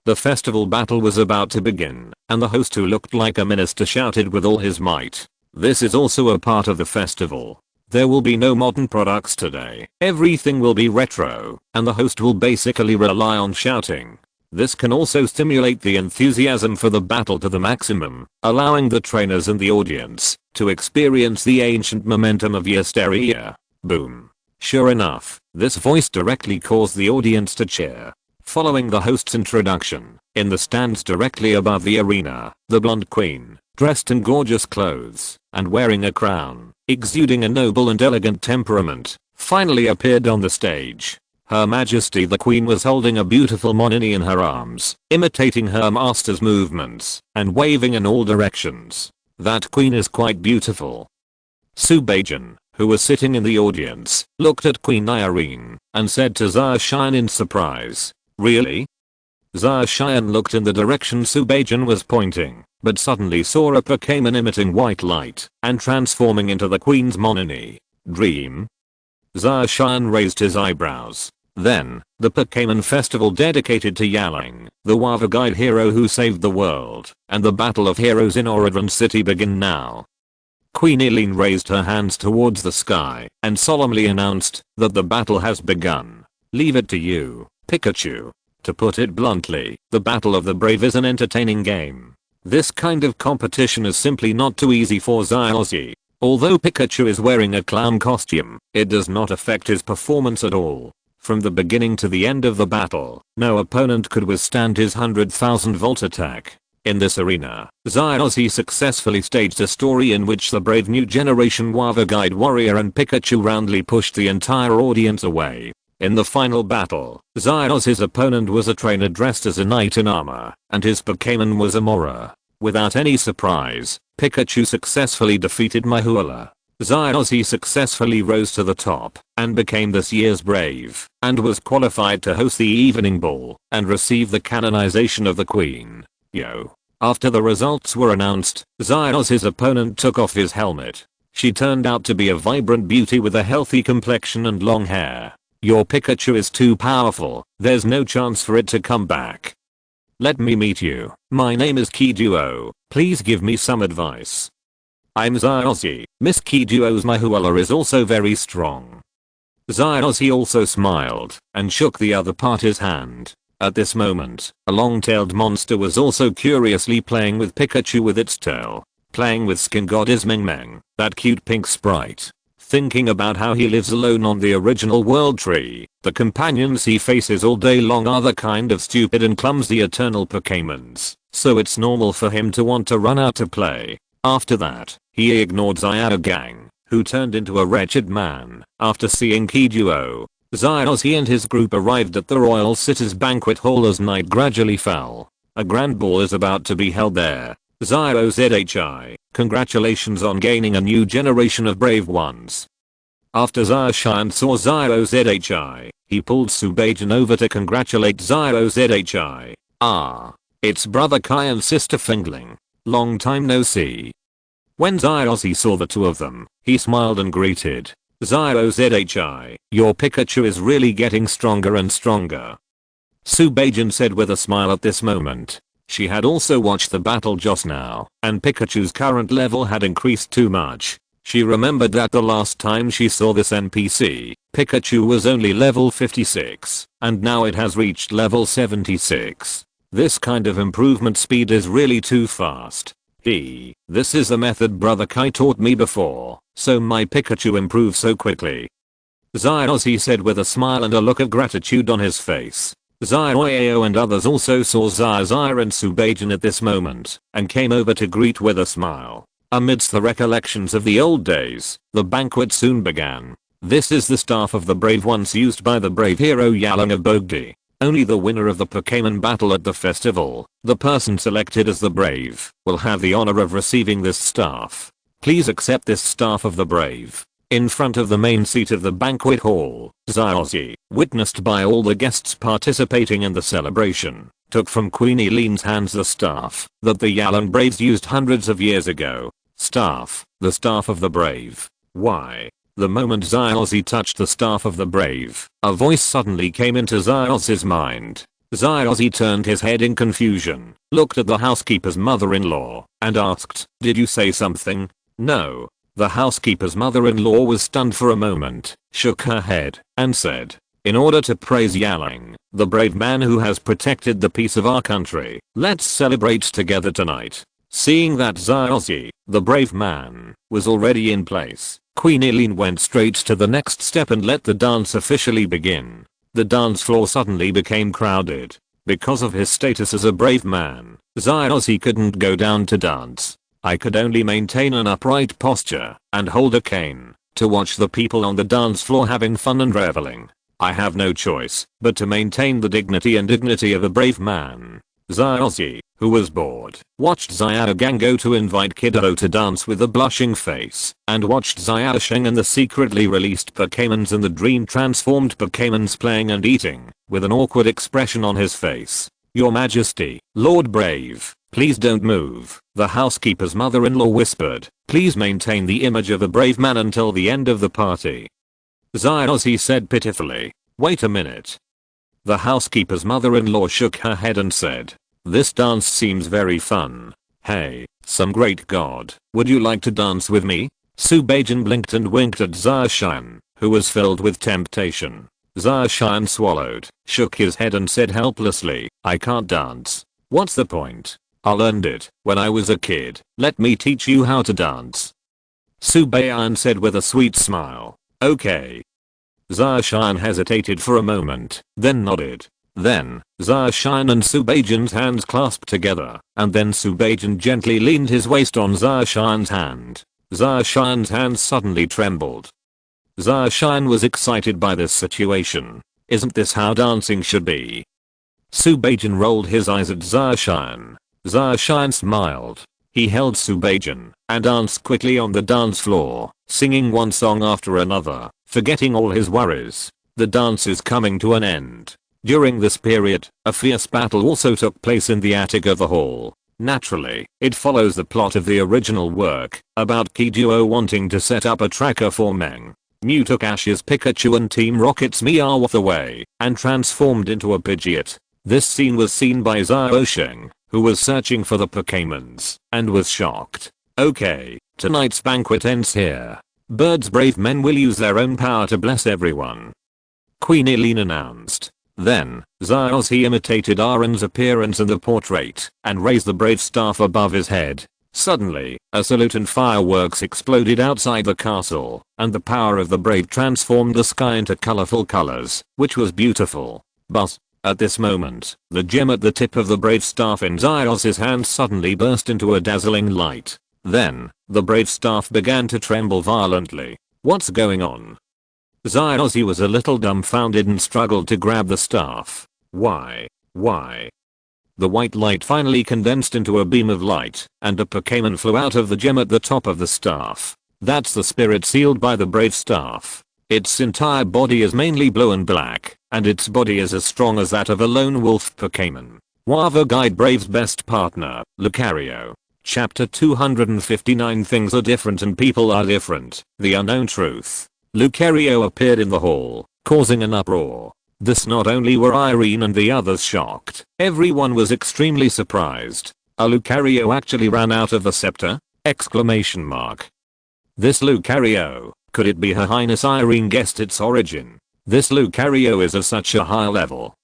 The festival battle was about to begin, and the host, who looked like a minister, shouted with all his might. This is also a part of the festival. There will be no modern products today. Everything will be retro, and the host will basically rely on shouting. This can also stimulate the enthusiasm for the battle to the maximum, allowing the trainers and the audience to experience the ancient momentum of yesteryear. Boom. Sure enough, this voice directly caused the audience to cheer. Following the host's introduction, in the stands directly above the arena, the blonde queen, dressed in gorgeous clothes and wearing a crown, exuding a noble and elegant temperament, finally appeared on the stage. Her Majesty the Queen was holding a beautiful monini in her arms, imitating her master's movements and waving in all directions. That queen is quite beautiful. Subeijan, who was sitting in the audience, looked at Queen Irene and said to Xiaoshan in surprise, "Really?" Xiaoshan looked in the direction Subeijan was pointing, but suddenly saw a Pokémon emitting white light and transforming into the queen's monini. Dream? Xiaoshan raised his eyebrows. Then, the Pokémon festival dedicated to Yaling, the Wava Guide hero who saved the world, and the battle of heroes in Orodland City begin now. Queen Eileen raised her hands towards the sky and solemnly announced that the battle has begun. Leave it to you, Pikachu. To put it bluntly, the Battle of the Brave is an entertaining game. This kind of competition is simply not too easy for Xiaozi. Although Pikachu is wearing a clown costume, it does not affect his performance at all. From the beginning to the end of the battle, no opponent could withstand his 100,000 volt attack. In this arena, Xiaozi successfully staged a story in which the brave new generation Wava Guide warrior and Pikachu roundly pushed the entire audience away. In the final battle, Zyos's opponent was a trainer dressed as a knight in armor, and his Pokémon was a Mora. Without any surprise, Pikachu successfully defeated Mahuala. Zyos successfully rose to the top and became this year's Brave, and was qualified to host the evening ball and receive the canonization of the Queen. Yo. After the results were announced, Zyos' opponent took off his helmet. She turned out to be a vibrant beauty with a healthy complexion and long hair. Your Pikachu is too powerful, there's no chance for it to come back. Let me meet you. My name is Kiduo, please give me some advice. I'm Zyos. Miss Kiduo's Mahuala is also very strong. Zyos also smiled and shook the other party's hand. At this moment, a long-tailed monster was also curiously playing with Pikachu with its tail. Playing with Skin Goddess Meng Meng, that cute pink sprite. Thinking about how he lives alone on the original world tree, the companions he faces all day long are the kind of stupid and clumsy eternal Pokémons, so it's normal for him to want to run out to play. After that, he ignored Zyargang, who turned into a wretched man after seeing Kiduo. Zyos and his group arrived at the royal city's banquet hall as night gradually fell. A grand ball is about to be held there. Zyozhi, congratulations on gaining a new generation of brave ones. After Zyoshan saw Zyozhi, he pulled Subajan over to congratulate Zyozhi. Ah, it's brother Kai and sister Fingling. Long time no see. When Zyos saw the two of them, he smiled and greeted. Zyozhi, your Pikachu is really getting stronger and stronger. Subajan said with a smile at this moment. She had also watched the battle just now, and Pikachu's current level had increased too much. She remembered that the last time she saw this NPC, Pikachu was only level 56, and now it has reached level 76. This kind of improvement speed is really too fast. This is the method brother Kai taught me before, so my Pikachu improves so quickly. Zyos said with a smile and a look of gratitude on his face. Zyoyo and others also saw Zyazir and Subajan at this moment, and came over to greet with a smile. Amidst the recollections of the old days, the banquet soon began. This is the staff of the brave once used by the brave hero Yalang of Bogdi. Only the winner of the Pokémon battle at the festival, the person selected as the brave, will have the honor of receiving this staff. Please accept this staff of the brave. In front of the main seat of the banquet hall, Zyos, witnessed by all the guests participating in the celebration, took from Queen Eileen's hands the staff that the Yalan Braves used hundreds of years ago. Staff, the staff of the brave. Why? The moment Zyos touched the staff of the brave, a voice suddenly came into Zyos' mind. Zyos turned his head in confusion, looked at the housekeeper's mother-in-law, and asked, "Did you say something?" "No." The housekeeper's mother-in-law was stunned for a moment, shook her head, and said, "In order to praise Yalang, the brave man who has protected the peace of our country, let's celebrate together tonight." Seeing that Zyos, the brave man, was already in place, Queen Eileen went straight to the next step and let the dance officially begin. The dance floor suddenly became crowded. Because of his status as a brave man, Zyos couldn't go down to dance. I could only maintain an upright posture and hold a cane to watch the people on the dance floor having fun and reveling. I have no choice but to maintain the dignity of a brave man. Zyos, who was bored, watched Zyargang go to invite Kiddo to dance with a blushing face, and watched Zyarsheng and the secretly released Pokémons and the dream transformed Pokémons playing and eating, with an awkward expression on his face. "Your Majesty, Lord Brave, please don't move," the housekeeper's mother-in-law whispered. "Please maintain the image of a brave man until the end of the party." Zyos said pitifully. "Wait a minute." The housekeeper's mother-in-law shook her head and said, "This dance seems very fun. Hey, some great god, would you like to dance with me?" Subajan blinked and winked at Zarshan, who was filled with temptation. Zarshan swallowed, shook his head and said helplessly, "I can't dance. What's the point? I learned it when I was a kid. Let me teach you how to dance." Subayan said with a sweet smile, "Okay." Zarshan hesitated for a moment, then nodded. Then, Zarshan and Subajan's hands clasped together, and then Subajan gently leaned his waist on Zarshan's hand. Zarshan's hands suddenly trembled. Zarshan was excited by this situation. Isn't this how dancing should be? Subajan rolled his eyes at Zarshan. Zarshan smiled. He held Subajan and danced quickly on the dance floor, singing one song after another, forgetting all his worries. The dance is coming to an end. During this period, a fierce battle also took place in the attic of the hall. Naturally, it follows the plot of the original work, about Kiduo wanting to set up a tracker for Meng. Mew took Ash's Pikachu and Team Rocket's Meowth away, and transformed into a Pidgeot. This scene was seen by Xiaosheng, who was searching for the Pokémons, and was shocked. Okay, tonight's banquet ends here. Bird's brave men will use their own power to bless everyone, Queen Eileen announced. Then, Xiaozi imitated Aron's appearance in the portrait, and raised the brave staff above his head. Suddenly, a salute and fireworks exploded outside the castle, and the power of the brave transformed the sky into colorful colors, which was beautiful. But, at this moment, the gem at the tip of the brave staff in Xiaozi's hand suddenly burst into a dazzling light. Then, the brave staff began to tremble violently. What's going on? Xiaozi was a little dumbfounded and struggled to grab the staff. Why? The white light finally condensed into a beam of light, and a Pokémon flew out of the gem at the top of the staff. That's the spirit sealed by the brave staff. Its entire body is mainly blue and black, and its body is as strong as that of a lone wolf Pokémon. Wava Guide Brave's best partner, Lucario. Chapter 259. Things are different and people are different. The unknown truth. Lucario appeared in the hall, causing an uproar. This not only were Irene and the others shocked, everyone was extremely surprised. A Lucario actually ran out of the scepter? Exclamation mark. This Lucario, could it be Her Highness Irene guessed its origin? This Lucario is of such a high level.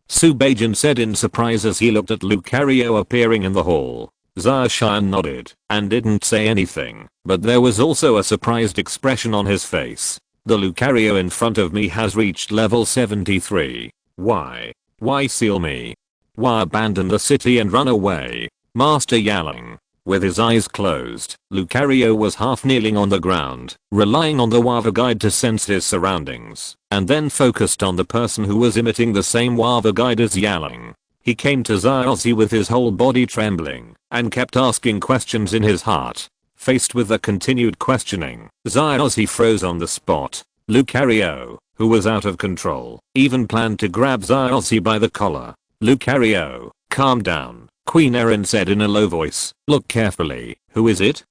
Subajan said in surprise as he looked at Lucario appearing in the hall. Zarshan nodded and didn't say anything, but there was also a surprised expression on his face. The Lucario in front of me has reached level 73. Why? Why seal me? Why abandon the city and run away? Master Yaling. With his eyes closed, Lucario was half kneeling on the ground, relying on the Wava Guide to sense his surroundings, and then focused on the person who was emitting the same Wava Guide as Yaling. He came to Xiaozi with his whole body trembling, and kept asking questions in his heart. Faced with the continued questioning, Xiaozi froze on the spot. Lucario, who was out of control, even planned to grab Xiaozi by the collar. Lucario, calm down, Queen Erin said in a low voice. Look carefully, who is it?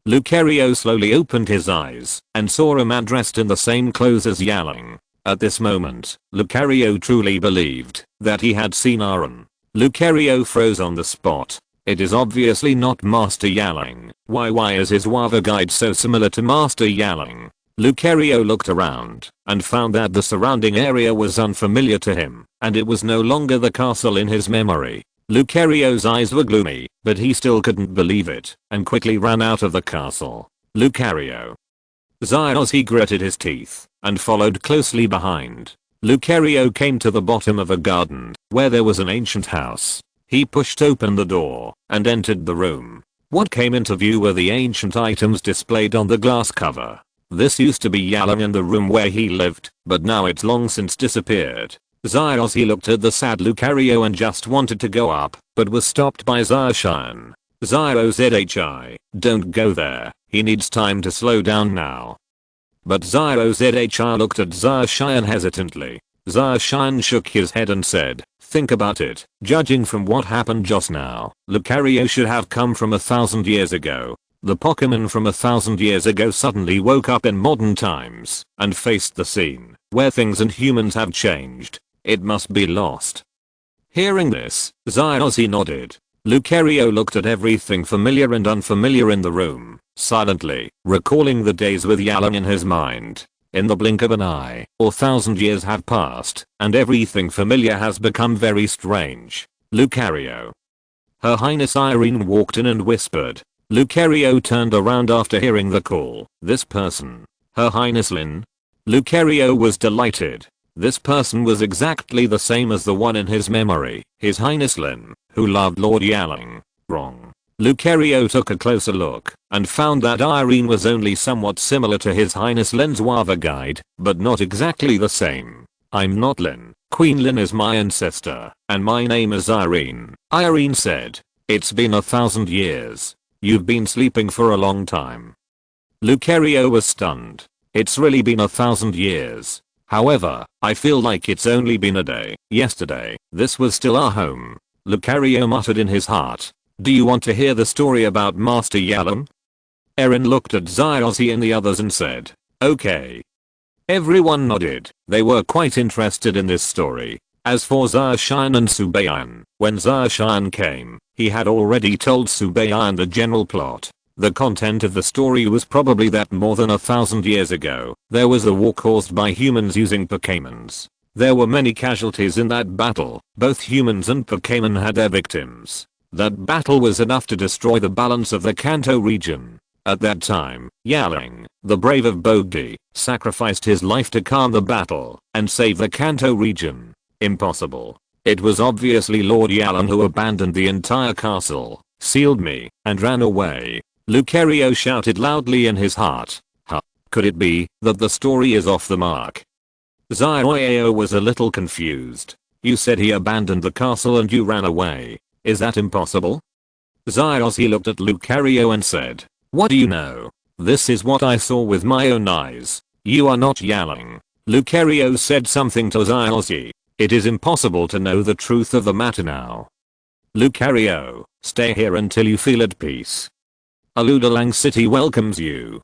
Lucario slowly opened his eyes, and saw a man dressed in the same clothes as Yaling. At this moment, Lucario truly believed that he had seen Aron. Lucario froze on the spot. It is obviously not Master Yaling. Why is his Wava Guide so similar to Master Yaling? Lucario looked around and found that the surrounding area was unfamiliar to him, and it was no longer the castle in his memory. Lucario's eyes were gloomy, but he still couldn't believe it, and quickly ran out of the castle. Lucario. Xiaozi gritted his teeth and followed closely behind. Lucario came to the bottom of a garden where there was an ancient house. He pushed open the door and entered the room. What came into view were the ancient items displayed on the glass cover. This used to be Yaling in the room where he lived, but now it's long since disappeared. Xiaozi looked at the sad Lucario and just wanted to go up, but was stopped by Zarshan. Xiaozhi, don't go there, he needs time to slow down now. But Xiaozhi looked at Zarshan hesitantly. Zarshan shook his head and said, think about it, judging from what happened just now, Lucario should have come from 1,000 years ago. The Pokémon from 1,000 years ago suddenly woke up in modern times and faced the scene where things and humans have changed. It must be lost. Hearing this, Xiaozi nodded. Lucario looked at everything familiar and unfamiliar in the room, silently, recalling the days with Yaling in his mind. In the blink of an eye, 1,000 years have passed, and everything familiar has become very strange. Lucario. Her Highness Irene walked in and whispered. Lucario turned around after hearing the call. This person. Her Highness Lin. Lucario was delighted. This person was exactly the same as the one in his memory, His Highness Lin, who loved Lord Yaling. Wrong. Lucario took a closer look and found that Irene was only somewhat similar to His Highness Lin's Wava Guide, but not exactly the same. I'm not Lynn. Queen Lynn is my ancestor, and my name is Irene. Irene said. It's been 1,000 years. You've been sleeping for a long time. Lucario was stunned. It's really been 1,000 years. However, I feel like it's only been a day. Yesterday, this was still our home. Lucario muttered in his heart. Do you want to hear the story about Master Yalan? Erin looked at Zyozzy and the others and said, okay. Everyone nodded. They were quite interested in this story. As for Zaoshan and Subayan, when Zaoshan came, he had already told Subayan the general plot. The content of the story was probably that more than 1,000 years ago, there was a war caused by humans using Pokémons. There were many casualties in that battle. Both humans and Pokémon had their victims. That battle was enough to destroy the balance of the Kanto region. At that time, Yalang, the brave of Bogdi, sacrificed his life to calm the battle and save the Kanto region. Impossible. It was obviously Lord Yalan who abandoned the entire castle, sealed me, and ran away. Lucario shouted loudly in his heart. Huh. Could it be that the story is off the mark? Zyao was a little confused. You said he abandoned the castle and you ran away. Is that impossible? Zyozzy looked at Lucario and said, what do you know? This is what I saw with my own eyes. You are not Yalang. Lucario said something to Zyozzy. It is impossible to know the truth of the matter now. Lucario, stay here until you feel at peace. Aludalang City welcomes you.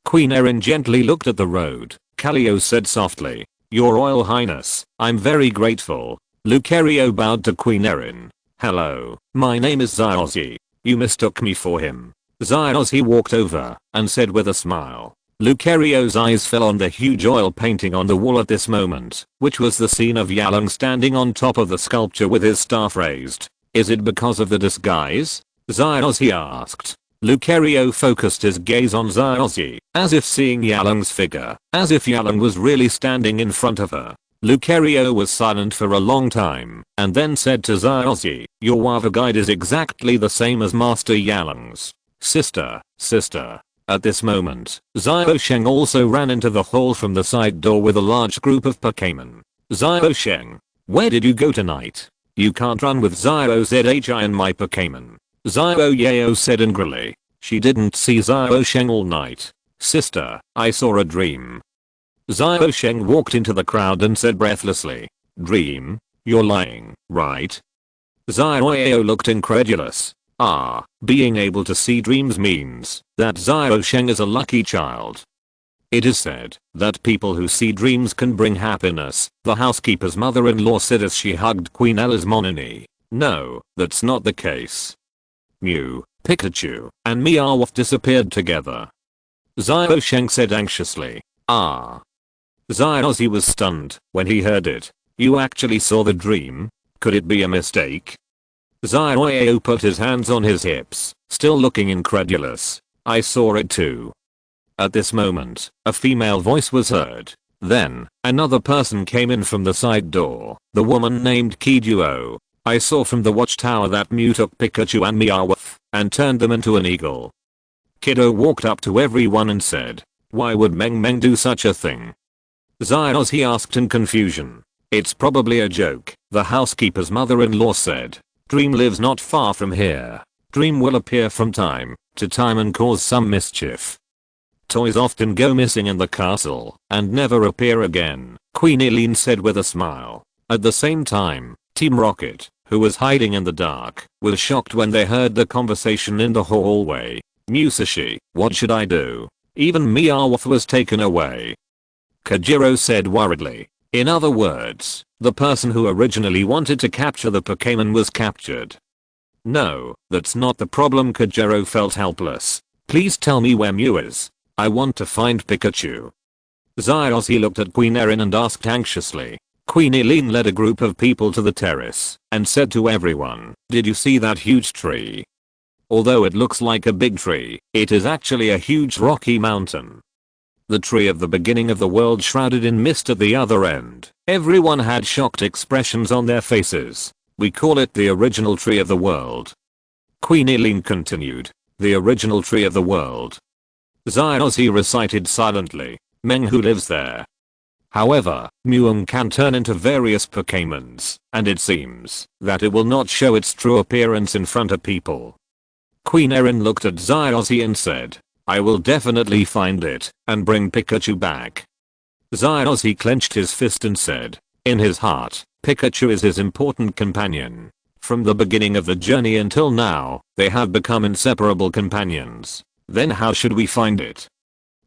Queen Erin gently looked at the road. Calio said softly, Your Royal Highness, I'm very grateful. Lucario bowed to Queen Erin. Hello, my name is Zyozzy. You mistook me for him. Zyozzy walked over and said with a smile. Lucario's eyes fell on the huge oil painting on the wall at this moment, which was the scene of Yalang standing on top of the sculpture with his staff raised. Is it because of the disguise? Zyozzy asked. Lucario focused his gaze on Zyozzy, as if seeing Yalang's figure, as if Yalang was really standing in front of her. Lucario was silent for a long time, and then said to Zyozzy, your Wava guide is exactly the same as Master Yalang's. Sister. At this moment, Zyozheng also ran into the hall from the side door with a large group of Pokémon. Zyozheng, where did you go tonight? You can't run with Zyozhi and my Pokémon. Zyao said angrily. She didn't see Zyozheng all night. Sister, I saw a dream. Zyozheng walked into the crowd and said breathlessly. Dream? You're lying, right? Zyao looked incredulous. Being able to see dreams means that Zyozheng is a lucky child. It is said that people who see dreams can bring happiness, the housekeeper's mother-in-law said as she hugged Queen Ella's Monini. No, that's not the case. Mew, Pikachu, and Meowth disappeared together. Zyozheng said anxiously. Zyozzy was stunned when he heard it. You actually saw the dream? Could it be a mistake? Zyao put his hands on his hips, still looking incredulous. I saw it too. At this moment, a female voice was heard. Then, another person came in from the side door, the woman named Kiduo. I saw from the watchtower that Mew took Pikachu and Meowth and turned them into an eagle. Kiddo walked up to everyone and said, why would Meng do such a thing? Zyozzy asked in confusion. It's probably a joke, the housekeeper's mother-in-law said. Dream lives not far from here. Dream will appear from time to time and cause some mischief. Toys often go missing in the castle and never appear again, Queen Eileen said with a smile. At the same time, Team Rocket, who was hiding in the dark, was shocked when they heard the conversation in the hallway. Musashi, what should I do? Even Meowth was taken away. Kajiro said worriedly. In other words, the person who originally wanted to capture the Pokémon was captured. No, that's not the problem. Kajiro felt helpless. Please tell me where Mew is. I want to find Pikachu. Zyozzy looked at Queen Erin and asked anxiously. Queen Eileen led a group of people to the terrace and said to everyone, did you see that huge tree? Although it looks like a big tree, it is actually a huge rocky mountain. The tree of the beginning of the world shrouded in mist at the other end. Everyone had shocked expressions on their faces. We call it the original tree of the world. Queen Eileen continued. The original tree of the world. Zyozzy recited silently. Meng who lives there. However, Mew can turn into various Pokémons, and it seems that it will not show its true appearance in front of people. Queen Erin looked at Zyozzy and said, I will definitely find it and bring Pikachu back. Zyozzy clenched his fist and said, in his heart, Pikachu is his important companion. From the beginning of the journey until now, they have become inseparable companions. Then how should we find it?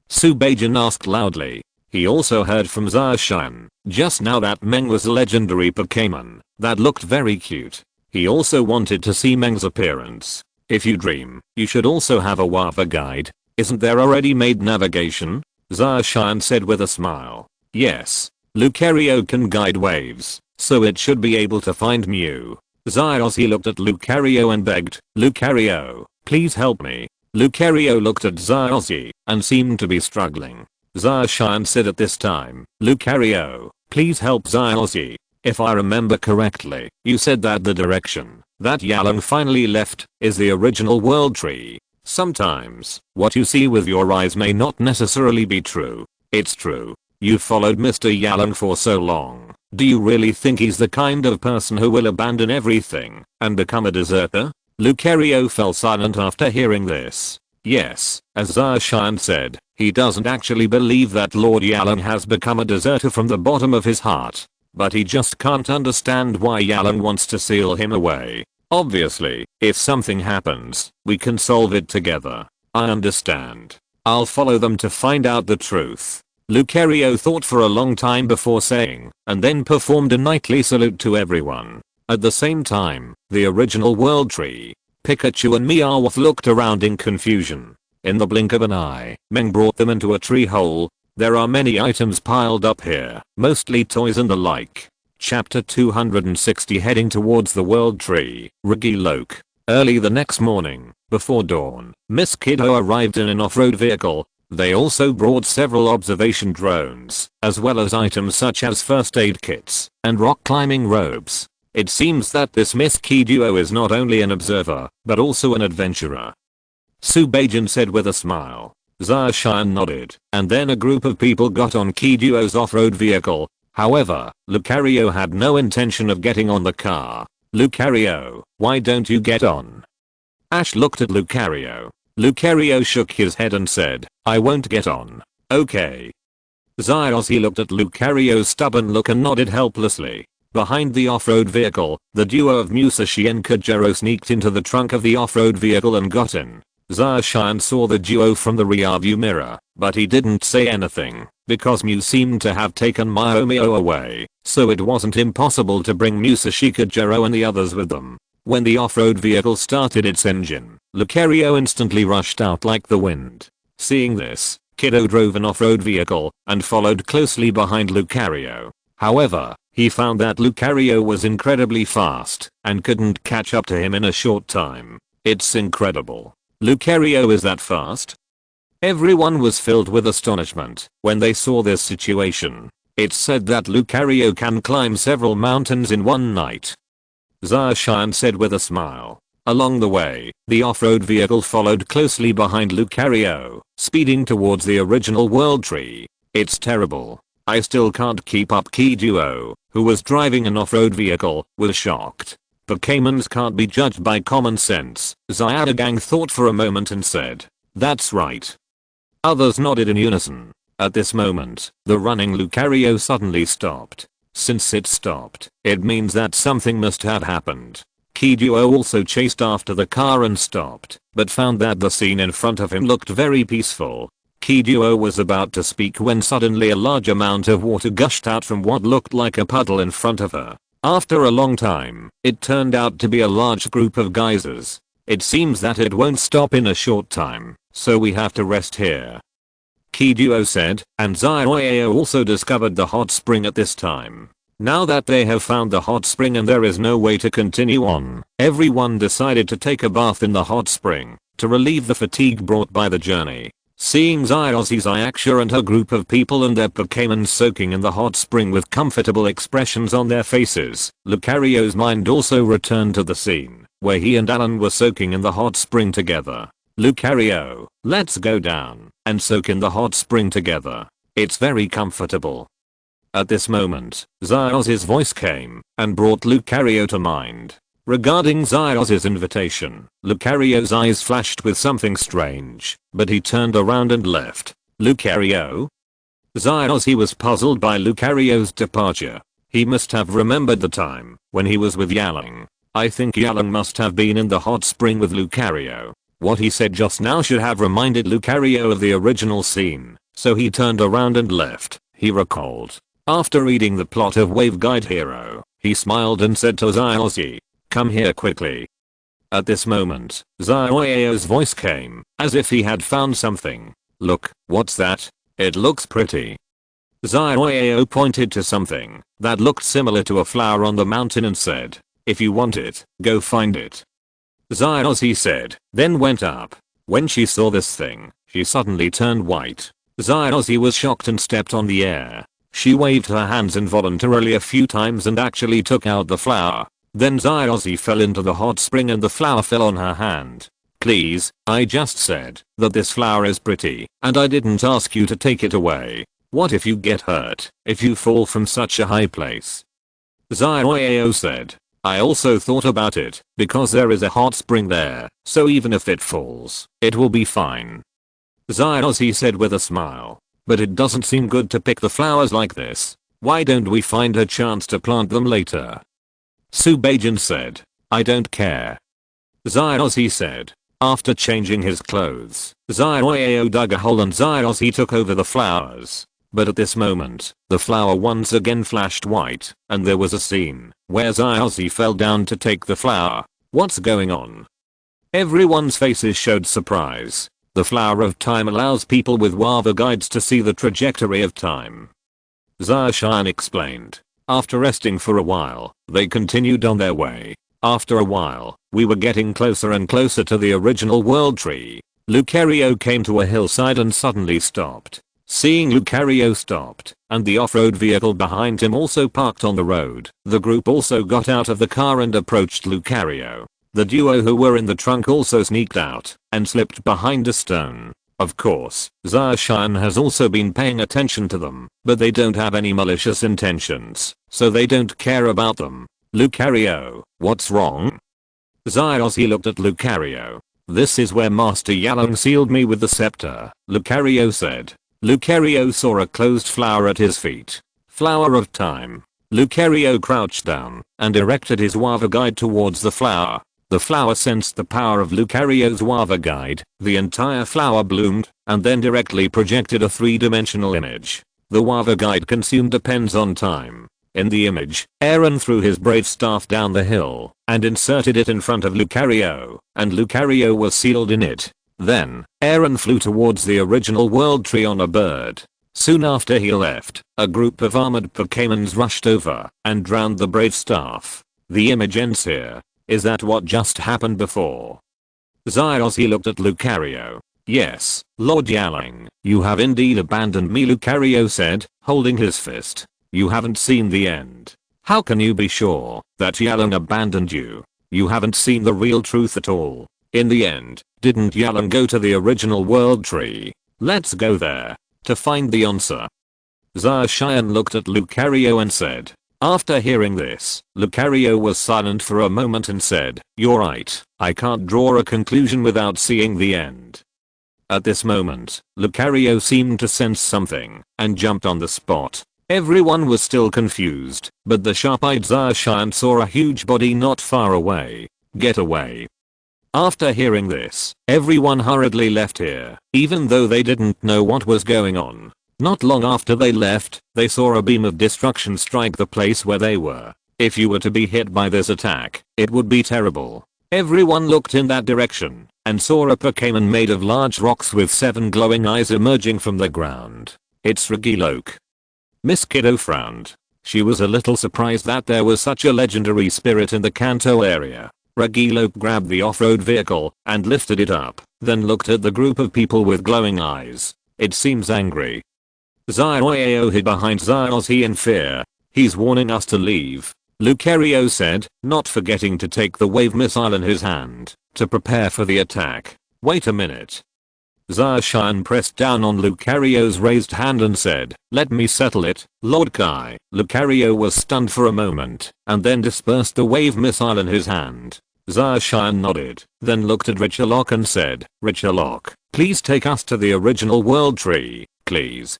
Subajan asked loudly. He also heard from Zacian just now that Meng was a legendary Pokémon that looked very cute. He also wanted to see Meng's appearance. If you dream, you should also have a Wafa guide. Isn't there already made navigation? Zacian said with a smile. Yes. Lucario can guide waves, so it should be able to find Mew. Zyozzy looked at Lucario and begged, Lucario, please help me. Lucario looked at Zyozzy and seemed to be struggling. Zacian said at this time, Lucario, please help Zyozzy. If I remember correctly, you said that the direction that Yalang finally left is the original world tree. Sometimes, what you see with your eyes may not necessarily be true. It's true. You've followed Mr. Yalang for so long. Do you really think he's the kind of person who will abandon everything and become a deserter? Lucario fell silent after hearing this. Yes, as Zacian said, he doesn't actually believe that Lord Yalang has become a deserter from the bottom of his heart. But he just can't understand why Yalang wants to seal him away. Obviously, if something happens, we can solve it together. I understand. I'll follow them to find out the truth. Lucario thought for a long time before saying, and then performed a knightly salute to everyone. At the same time, the original world tree, Pikachu and Meowth looked around in confusion. In the blink of an eye, Meng brought them into a tree hole. There are many items piled up here, mostly toys and the like. Chapter 260 heading towards the world tree, Regiloke. Early the next morning, before dawn, Miss Kiddo arrived in an off-road vehicle. They also brought several observation drones, as well as items such as first aid kits and rock climbing ropes. It seems that this Miss Kiddo is not only an observer, but also an adventurer. Subajan said with a smile. Zacian nodded, and then a group of people got on Kiddo's off-road vehicle. However, Lucario had no intention of getting on the car. Lucario, why don't you get on? Ash looked at Lucario. Lucario shook his head and said, I won't get on. Okay. Zyozzy looked at Lucario's stubborn look and nodded helplessly. Behind the off-road vehicle, the duo of Musashi and Kajero sneaked into the trunk of the off-road vehicle and got in. Zacian saw the duo from the rearview mirror, but he didn't say anything, because Mew seemed to have taken Mew away, so it wasn't impossible to bring Musashi, Kajero and the others with them. When the off-road vehicle started its engine, Lucario instantly rushed out like the wind. Seeing this, Kiddo drove an off-road vehicle and followed closely behind Lucario. However, he found that Lucario was incredibly fast and couldn't catch up to him in a short time. It's incredible. Lucario is that fast? Everyone was filled with astonishment when they saw this situation. It's said that Lucario can climb several mountains in one night. Zacian said with a smile. Along the way, the off-road vehicle followed closely behind Lucario, speeding towards the original world tree. It's terrible. I still can't keep up. Kiddo, who was driving an off-road vehicle, was shocked. Pokémons can't be judged by common sense, Zyadagang thought for a moment and said. That's right. Others nodded in unison. At this moment, the running Lucario suddenly stopped. Since it stopped, it means that something must have happened. Kiddo also chased after the car and stopped, but found that the scene in front of him looked very peaceful. Kiddo was about to speak when suddenly a large amount of water gushed out from what looked like a puddle in front of her. After a long time, it turned out to be a large group of geysers. It seems that it won't stop in a short time, so we have to rest here. Kiddo said, and Zyadagang also discovered the hot spring at this time. Now that they have found the hot spring and there is no way to continue on, everyone decided to take a bath in the hot spring to relieve the fatigue brought by the journey. Seeing Zyadagang and her group of people and their Pokémon soaking in the hot spring with comfortable expressions on their faces, Lucario's mind also returned to the scene where he and Alan were soaking in the hot spring together. Lucario, let's go down and soak in the hot spring together. It's very comfortable. At this moment, Zyoz's voice came and brought Lucario to mind. Regarding Zyoz's invitation, Lucario's eyes flashed with something strange, but he turned around and left. Lucario? Zyos, he was puzzled by Lucario's departure. He must have remembered the time when he was with Yalang. I think Yalang must have been in the hot spring with Lucario. What he said just now should have reminded Lucario of the original scene, so he turned around and left, he recalled. After reading the plot of Wave Guide Hero, he smiled and said to Zyozzy, "Come here quickly." At this moment, Zyoz's voice came, as if he had found something. "Look, what's that? It looks pretty." Zyao pointed to something that looked similar to a flower on the mountain and said, "If you want it, go find it." Zyozzy said, then went up. When she saw this thing, she suddenly turned white. Zyozzy was shocked and stepped on the air. She waved her hands involuntarily a few times and actually took out the flower. Then Zyozzy fell into the hot spring and the flower fell on her hand. "Please, I just said that this flower is pretty, and I didn't ask you to take it away. What if you get hurt if you fall from such a high place?" Zyao said, "I also thought about it, because there is a hot spring there, so even if it falls, it will be fine." Zyozzy said with a smile, "But it doesn't seem good to pick the flowers like this. Why don't we find a chance to plant them later?" Subajan said, "I don't care." Zyozzy said. After changing his clothes, Zyao dug a hole and Zyozzy took over the flowers. But at this moment, the flower once again flashed white, and there was a scene where Zyozzy fell down to take the flower. What's going on? Everyone's faces showed surprise. The flower of time allows people with Wava guides to see the trajectory of time. Zarshan explained. After resting for a while, they continued on their way. After a while, we were getting closer and closer to the original world tree. Lucario came to a hillside and suddenly stopped. Seeing Lucario stopped, and the off-road vehicle behind him also parked on the road, the group also got out of the car and approached Lucario. The duo who were in the trunk also sneaked out and slipped behind a stone. Of course, Zarshan has also been paying attention to them, but they don't have any malicious intentions, so they don't care about them. "Lucario, what's wrong?" Zyozzy looked at Lucario. "This is where Master Yalang sealed me with the scepter," Lucario said. Lucario saw a closed flower at his feet. Flower of time. Lucario crouched down and erected his Wava guide towards the flower. The flower sensed the power of Lucario's Wava guide. The entire flower bloomed and then directly projected a three-dimensional image. The Wava guide consumed depends on time. In the image, Aaron threw his brave staff down the hill and inserted it in front of Lucario, and Lucario was sealed in it. Then, Aaron flew towards the original world tree on a bird. Soon after he left, a group of armored Pokémons rushed over and drowned the brave staff. The image ends here. Is that what just happened before? Zyozzy looked at Lucario. "Yes, Lord Yalang, you have indeed abandoned me," Lucario said, holding his fist. "You haven't seen the end. How can you be sure that Yalang abandoned you? You haven't seen the real truth at all. In the end, didn't Yalang go to the original world tree? Let's go there to find the answer." Zarshan looked at Lucario and said. After hearing this, Lucario was silent for a moment and said, "You're right, I can't draw a conclusion without seeing the end." At this moment, Lucario seemed to sense something and jumped on the spot. Everyone was still confused, but the sharp-eyed Zarshan saw a huge body not far away. "Get away." After hearing this, everyone hurriedly left here, even though they didn't know what was going on. Not long after they left, they saw a beam of destruction strike the place where they were. If you were to be hit by this attack, it would be terrible. Everyone looked in that direction and saw a Pokémon made of large rocks with 7 glowing eyes emerging from the ground. "It's Regiloke." Miss Kiddo frowned. She was a little surprised that there was such a legendary spirit in the Kanto area. Regiloke grabbed the off-road vehicle and lifted it up, then looked at the group of people with glowing eyes. It seems angry. Zyao hid behind Zyozzy in fear. "He's warning us to leave," Lucario said, not forgetting to take the wave missile in his hand to prepare for the attack. "Wait a minute." Zacian pressed down on Lucario's raised hand and said, "Let me settle it, Lord Kai." Lucario was stunned for a moment and then dispersed the wave missile in his hand. Zacian nodded, then looked at Richalock and said, "Richalock, please take us to the original world tree, please."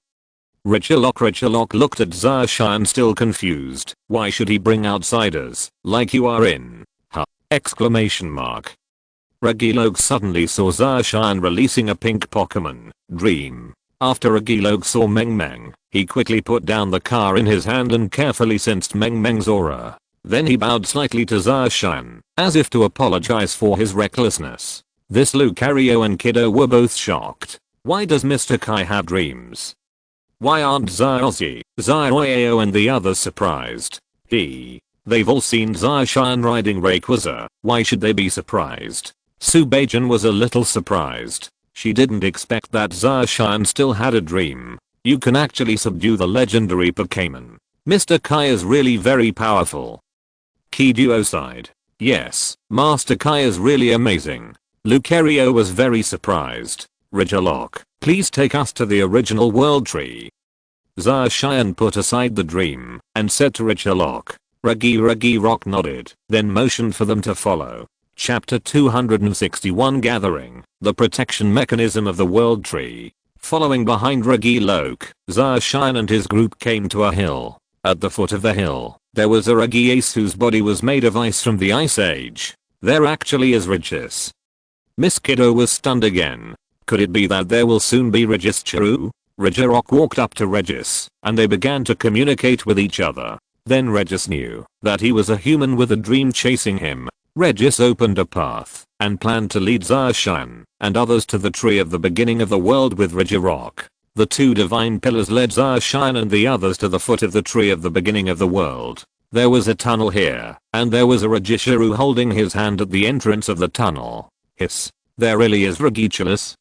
Richalock looked at Zacian still confused. "Why should he bring outsiders, like you are in? Huh? Exclamation mark. Regilogue suddenly saw Zacian releasing a pink Pokémon, Dream. After Regilogue saw Meng Meng, he quickly put down the car in his hand and carefully sensed Meng Meng's aura. Then he bowed slightly to Zacian, as if to apologize for his recklessness. This Lucario and Kiddo were both shocked. Why does Mr. Kai have dreams? Why aren't Zaozi, Zaoyao and the others surprised? They've all seen Zacian riding Rayquaza, why should they be surprised? Subajan was a little surprised. She didn't expect that Zacian still had a dream. You can actually subdue the legendary Pokémon. Mr. Kai is really very powerful. Kiduo sighed. Yes, Master Kai is really amazing. Lucario was very surprised. Richalock, please take us to the original world tree. Zacian put aside the dream and said to Richalock. Regirock nodded, then motioned for them to follow. Chapter 261 Gathering, the protection mechanism of the world tree. Following behind Regilock, Zacian and his group came to a hill. At the foot of the hill, there was a Regiace whose body was made of ice from the Ice Age. There actually is Regis. Miss Kiddo was stunned again. Could it be that there will soon be Regischuru? Regirock walked up to Regis, and they began to communicate with each other. Then Regis knew that he was a human with a dream chasing him. Regis opened a path and planned to lead Zacian and others to the tree of the beginning of the world with Regirock. The two divine pillars led Zacian and the others to the foot of the tree of the beginning of the world. There was a tunnel here, and there was a Regischuru holding his hand at the entrance of the tunnel. Hiss. There really is Regichulus?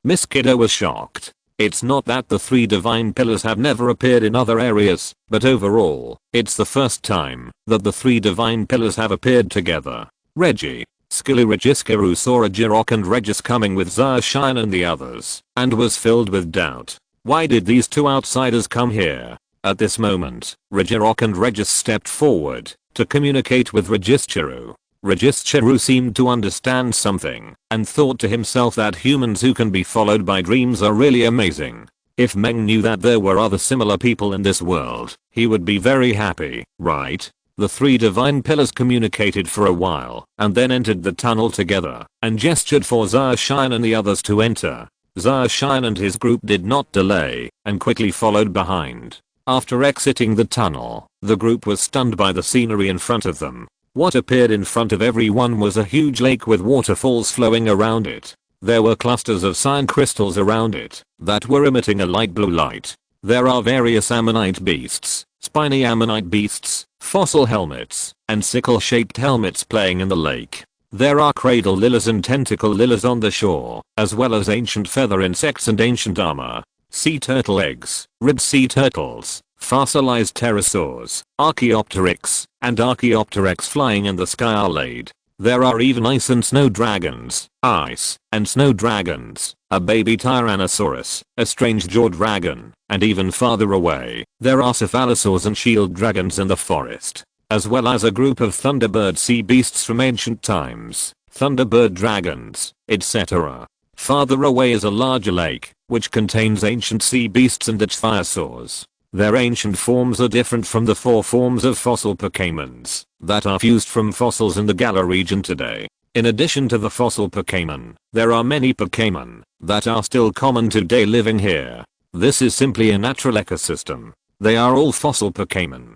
Miss Kiddo was shocked. It's not that the three divine pillars have never appeared in other areas, but overall, it's the first time that the three divine pillars have appeared together. Reggie, Skilly Regischuru saw Regirock and Regis coming with Zacian and the others, and was filled with doubt. Why did these two outsiders come here? At this moment, Regirock and Regis stepped forward to communicate with Regischuru. Regischuru seemed to understand something and thought to himself that humans who can be followed by dreams are really amazing. If Meng knew that there were other similar people in this world, he would be very happy, right? The three divine pillars communicated for a while and then entered the tunnel together and gestured for Zacian and the others to enter. Zacian and his group did not delay and quickly followed behind. After exiting the tunnel, the group was stunned by the scenery in front of them. What appeared in front of everyone was a huge lake with waterfalls flowing around it. There were clusters of cyan crystals around it that were emitting a light blue light. There are various ammonite beasts, spiny ammonite beasts, fossil helmets, and sickle-shaped helmets playing in the lake. There are cradle lilies and tentacle lilies on the shore, as well as ancient feather insects and ancient armor. Sea turtle eggs, ribbed sea turtles, fossilized pterosaurs, Archaeopteryx, and Archaeopteryx flying in the sky are laid. There are even ice and snow dragons, ice and snow dragons, a baby Tyrannosaurus, a strange jaw dragon, and even farther away, there are cephalosaurs and shield dragons in the forest, as well as a group of thunderbird sea beasts from ancient times, thunderbird dragons, etc. Farther away is a larger lake, which contains ancient sea beasts and ichthyosaurs. Their ancient forms are different from the four forms of fossil Pokémons that are fused from fossils in the Galar region today. In addition to the fossil Pokémon, there are many Pokémon that are still common today living here. This is simply a natural ecosystem. They are all fossil Pokémon.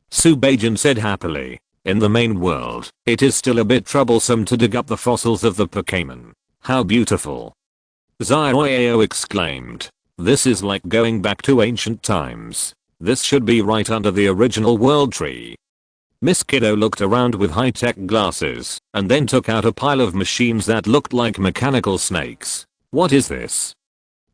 Subajan said happily. In the main world, it is still a bit troublesome to dig up the fossils of the Pokémon. How beautiful. Zaoyao exclaimed. This is like going back to ancient times. This should be right under the original world tree. Miss Kiddo looked around with high-tech glasses and then took out a pile of machines that looked like mechanical snakes. What is this?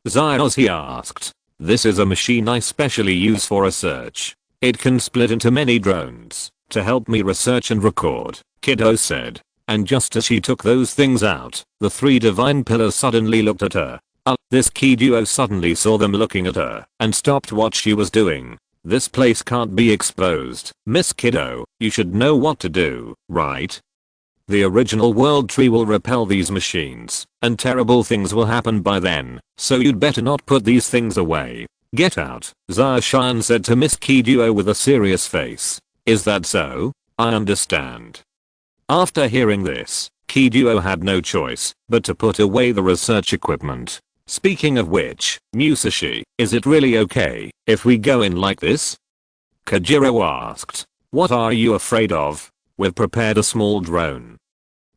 Zaozi asked. This is a machine I specially use for research. It can split into many drones to help me research and record, Kiddo said. And just as she took those things out, the three divine pillars suddenly looked at her. This key duo suddenly saw them looking at her and stopped what she was doing. This place can't be exposed. Miss Kiddo, you should know what to do, right? The original world tree will repel these machines, and terrible things will happen by then, so you'd better not put these things away. Get out, Zarshan said to Miss Kiduo with a serious face. Is that so? I understand. After hearing this, Kiduo had no choice but to put away the research equipment. Speaking of which, Musashi, is it really okay if we go in like this? Kajiro asked. What are you afraid of? We've prepared a small drone.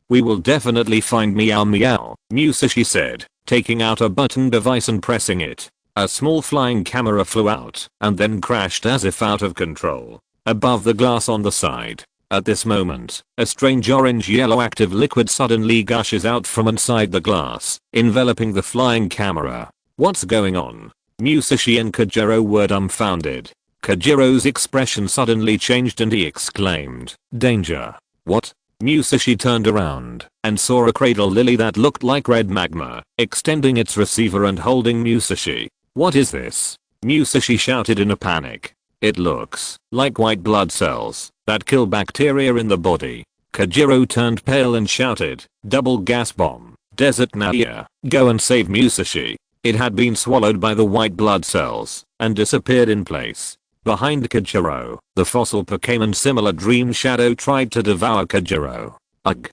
We will definitely find Meow Meow, Musashi said, taking out a button device and pressing it. A small flying camera flew out and then crashed as if out of control above the glass on the side. At this moment, a strange orange-yellow active liquid suddenly gushes out from inside the glass, enveloping the flying camera. What's going on? Musashi and Kajiro were dumbfounded. Kajiro's expression suddenly changed and he exclaimed, "Danger." What? Musashi turned around and saw a cradle lily that looked like red magma, extending its receiver and holding Musashi. What is this? Musashi shouted in a panic. It looks like white blood cells that kill bacteria in the body. Kajiro turned pale and shouted, "Double gas bomb, Desert Nadia, go and save Musashi." It had been swallowed by the white blood cells and disappeared in place. Behind Kajiro, the fossil Pokémon similar Dream Shadow tried to devour Kajiro. Ugh.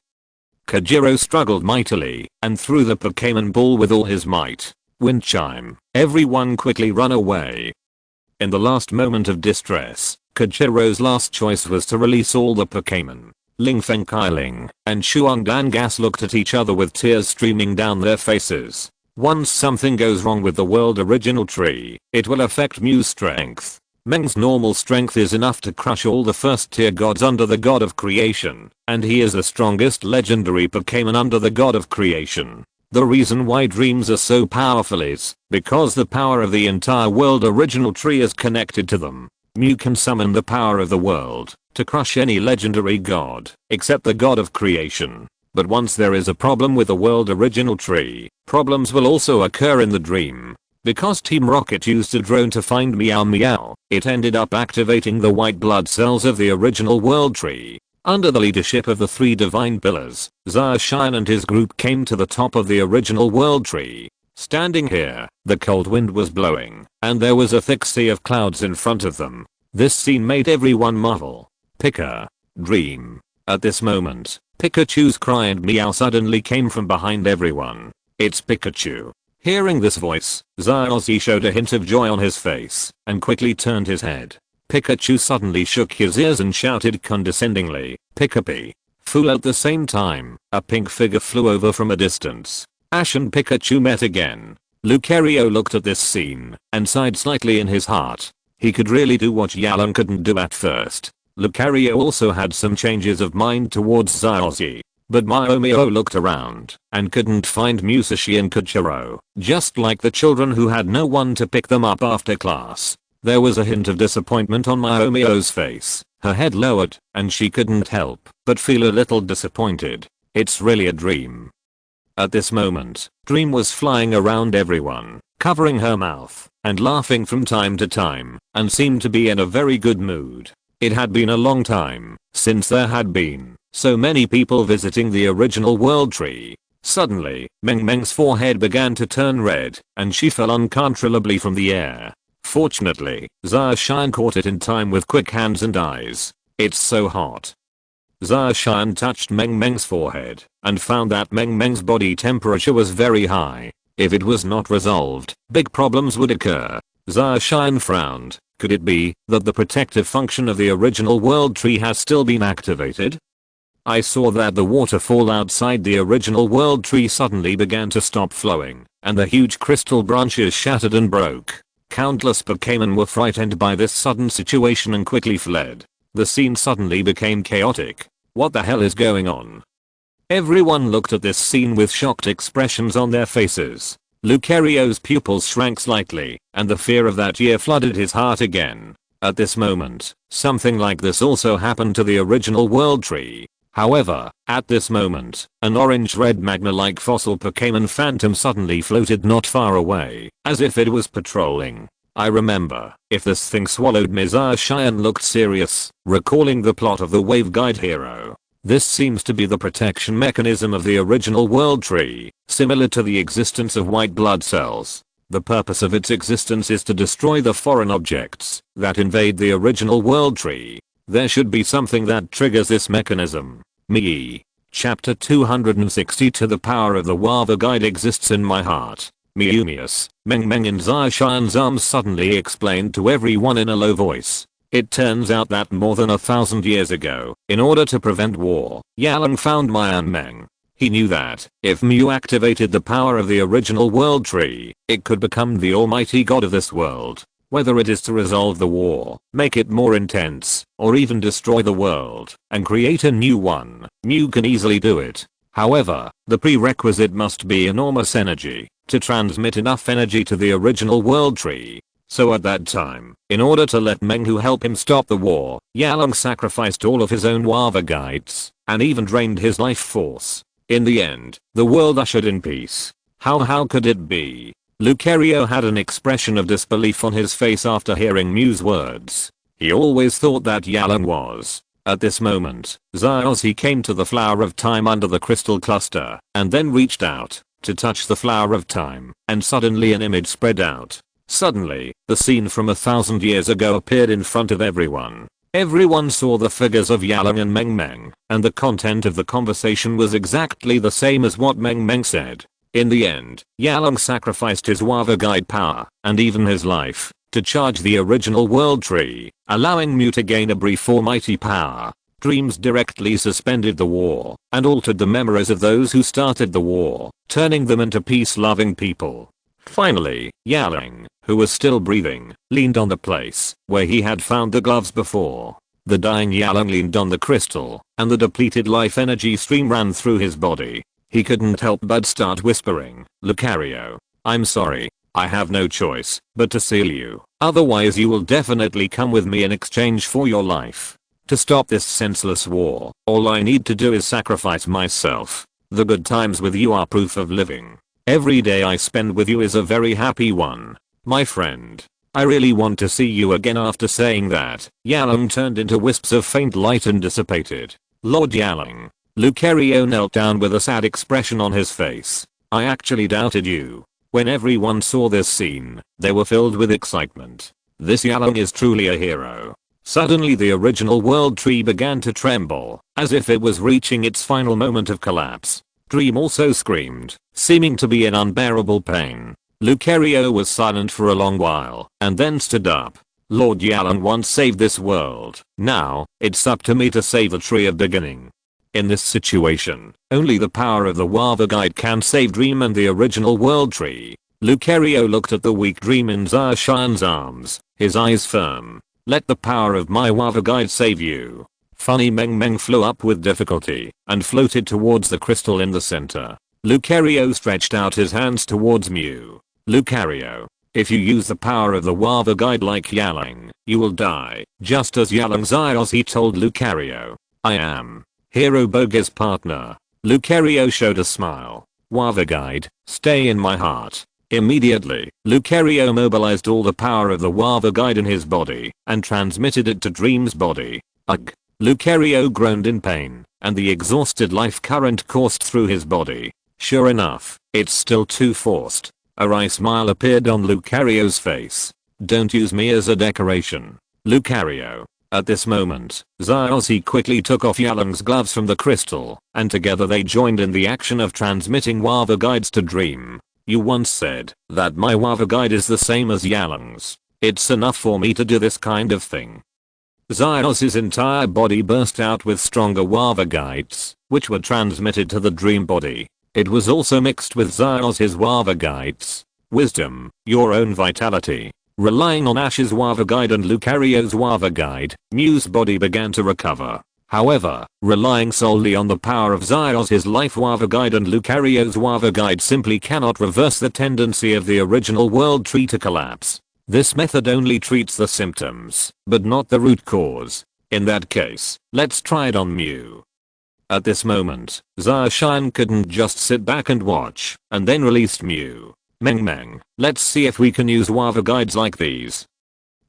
Kajiro struggled mightily and threw the Pokémon ball with all his might. Wind chime. Everyone quickly run away. In the last moment of distress, Kajiro's last choice was to release all the Pokémon. Lingfeng Kailing and Shuang Dangas looked at each other with tears streaming down their faces. Once something goes wrong with the world original tree, it will affect Mew's strength. Meng's normal strength is enough to crush all the first tier gods under the god of creation, and he is the strongest legendary Pokémon under the god of creation. The reason why dreams are so powerful is because the power of the entire world original tree is connected to them. Mew can summon the power of the world to crush any legendary god except the god of creation. But once there is a problem with the world original tree, problems will also occur in the dream. Because Team Rocket used a drone to find Meow Meow, it ended up activating the white blood cells of the original world tree. Under the leadership of the three divine pillars, Zarshan and his group came to the top of the original world tree. Standing here, the cold wind was blowing, and there was a thick sea of clouds in front of them. This scene made everyone marvel. Pika. Dream. At this moment, Pikachu's cry and meow suddenly came from behind everyone. It's Pikachu. Hearing this voice, Zaozi showed a hint of joy on his face and quickly turned his head. Pikachu suddenly shook his ears and shouted condescendingly, "Pikapi." Fool. At the same time, a pink figure flew over from a distance. Ash and Pikachu met again. Lucario looked at this scene and sighed slightly in his heart. He could really do what Yalan couldn't do at first. Lucario also had some changes of mind towards Zaozi. But Myomio looked around and couldn't find Musashi and Kajiro, just like the children who had no one to pick them up after class. There was a hint of disappointment on Myomio's face. Her head lowered and she couldn't help but feel a little disappointed. It's really a dream. At this moment, Dream was flying around everyone, covering her mouth and laughing from time to time, and seemed to be in a very good mood. It had been a long time since there had been so many people visiting the original world tree. Suddenly, Meng Meng's forehead began to turn red and she fell uncontrollably from the air. Fortunately, Zarshan caught it in time with quick hands and eyes. It's so hot. Zarshan touched Meng Meng's forehead and found that Meng Meng's body temperature was very high. If it was not resolved, big problems would occur. Zarshan frowned. Could it be that the protective function of the original world tree has still been activated? I saw that the waterfall outside the original world tree suddenly began to stop flowing, and the huge crystal branches shattered and broke. Countless Pokémon were frightened by this sudden situation and quickly fled. The scene suddenly became chaotic. What the hell is going on? Everyone looked at this scene with shocked expressions on their faces. Lucario's pupils shrank slightly, and the fear of that year flooded his heart again. At this moment, something like this also happened to the original world tree. However, at this moment, an orange-red magma-like fossil Pokémon phantom suddenly floated not far away, as if it was patrolling. I remember, if this thing swallowed me, Zacian looked serious, recalling the plot of the Waveguide hero. This seems to be the protection mechanism of the original world tree, similar to the existence of white blood cells. The purpose of its existence is to destroy the foreign objects that invade the original world tree. There should be something that triggers this mechanism. Me. Chapter 262. The power of the Waveguide exists in my heart. Meumius, Meng Meng in Zacian's arms suddenly explained to everyone in a low voice. It turns out that more than 1,000 years ago, in order to prevent war, Yalang found Mian Meng. He knew that, if Mew activated the power of the original world tree, it could become the almighty god of this world. Whether it is to resolve the war, make it more intense, or even destroy the world, and create a new one, Mew can easily do it. However, the prerequisite must be enormous energy, to transmit enough energy to the original world tree. So at that time, in order to let Menghu help him stop the war, Yalang sacrificed all of his own Waveguides, and even drained his life force. In the end, the world ushered in peace. How could it be? Lucario had an expression of disbelief on his face after hearing Mew's words. He always thought that Yalang was. At this moment, Zacian came to the flower of time under the crystal cluster, and then reached out to touch the flower of time, and suddenly an image spread out. Suddenly, the scene from 1,000 years ago appeared in front of everyone. Everyone saw the figures of Yalang and Meng Meng, and the content of the conversation was exactly the same as what Meng Meng said. In the end, Yalang sacrificed his Waveguide power, and even his life, to charge the original world tree, allowing Mew to gain a brief almighty power. Dreams directly suspended the war, and altered the memories of those who started the war, turning them into peace-loving people. Finally, Yalang, who was still breathing, leaned on the place where he had found the gloves before. The dying Yalang leaned on the crystal, and the depleted life energy stream ran through his body. He couldn't help but start whispering, "Lucario, I'm sorry. I have no choice but to seal you. Otherwise you will definitely come with me in exchange for your life. To stop this senseless war, all I need to do is sacrifice myself. The good times with you are proof of living. Every day I spend with you is a very happy one. My friend. I really want to see you again." After saying that, Yalang turned into wisps of faint light and dissipated. Lord Yalang. Lucario knelt down with a sad expression on his face. "I actually doubted you." When everyone saw this scene, they were filled with excitement. This Yalang is truly a hero. Suddenly the original world tree began to tremble, as if it was reaching its final moment of collapse. Dream also screamed, seeming to be in unbearable pain. Lucario was silent for a long while, and then stood up. "Lord Yalang once saved this world. Now, it's up to me to save the Tree of Beginning." In this situation, only the power of the Waveguide can save Dream and the original world tree. Lucario looked at the weak Dream in Zacian's arms, his eyes firm. "Let the power of my Waveguide save you." Funny Meng Meng flew up with difficulty and floated towards the crystal in the center. Lucario stretched out his hands towards Mew. "Lucario, if you use the power of the Waveguide like Yalang, you will die, just as Yalang Zacian told Lucario. I am Hero Boge's partner." Lucario showed a smile. "Waveguide, stay in my heart." Immediately, Lucario mobilized all the power of the Waveguide in his body and transmitted it to Dream's body. Ugh. Lucario groaned in pain, and the exhausted life current coursed through his body. Sure enough, it's still too forced. A wry smile appeared on Lucario's face. "Don't use me as a decoration, Lucario." At this moment, Zacian quickly took off Yalang's gloves from the crystal, and together they joined in the action of transmitting Waveguides to Dream. "You once said that my Waveguide is the same as Yalang's. It's enough for me to do this kind of thing." Zacian's entire body burst out with stronger Waveguides, which were transmitted to the Dream body. It was also mixed with Zacian's Waveguides. Wisdom, your own vitality. Relying on Ash's Waveguide and Lucario's Waveguide, Mew's body began to recover. However, relying solely on the power of Zacian's life Waveguide and Lucario's Waveguide simply cannot reverse the tendency of the original world tree to collapse. This method only treats the symptoms, but not the root cause. In that case, let's try it on Mew. At this moment, Zarshan couldn't just sit back and watch, and then released Mew. Meng Meng, let's see if we can use Wava guides like these.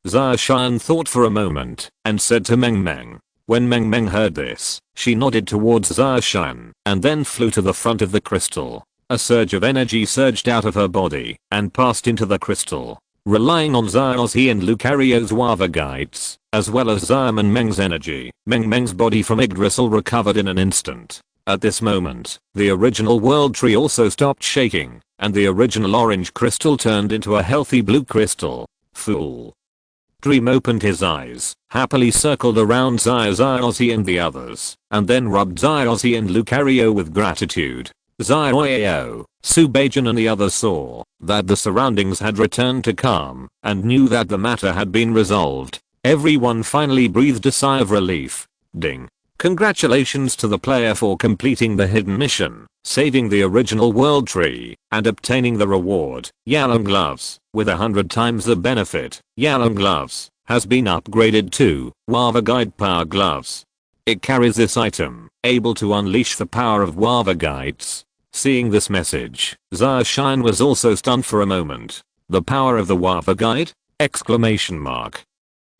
Zarshan thought for a moment, and said to Meng Meng. When Meng Meng heard this, she nodded towards Zarshan, and then flew to the front of the crystal. A surge of energy surged out of her body, and passed into the crystal. Relying on Zaozi and Lucario's Wava guides, as well as Zam and Meng's energy, Meng Meng's body from Yggdrasil recovered in an instant. At this moment, the original world tree also stopped shaking, and the original orange crystal turned into a healthy blue crystal. Fool. Dream opened his eyes, happily circled around Zaozi and the others, and then rubbed Zaozi and Lucario with gratitude. Zioyo, Subajan and the others saw that the surroundings had returned to calm, and knew that the matter had been resolved. Everyone finally breathed a sigh of relief. Ding. Congratulations to the player for completing the hidden mission, saving the original world tree, and obtaining the reward, Yalom Gloves, with 100 times the benefit. Yalom Gloves has been upgraded to Wava Guide Power Gloves. It carries this item, able to unleash the power of Wava Guides. Seeing this message, Zarshan was also stunned for a moment. The power of the Wava Guide? Exclamation mark.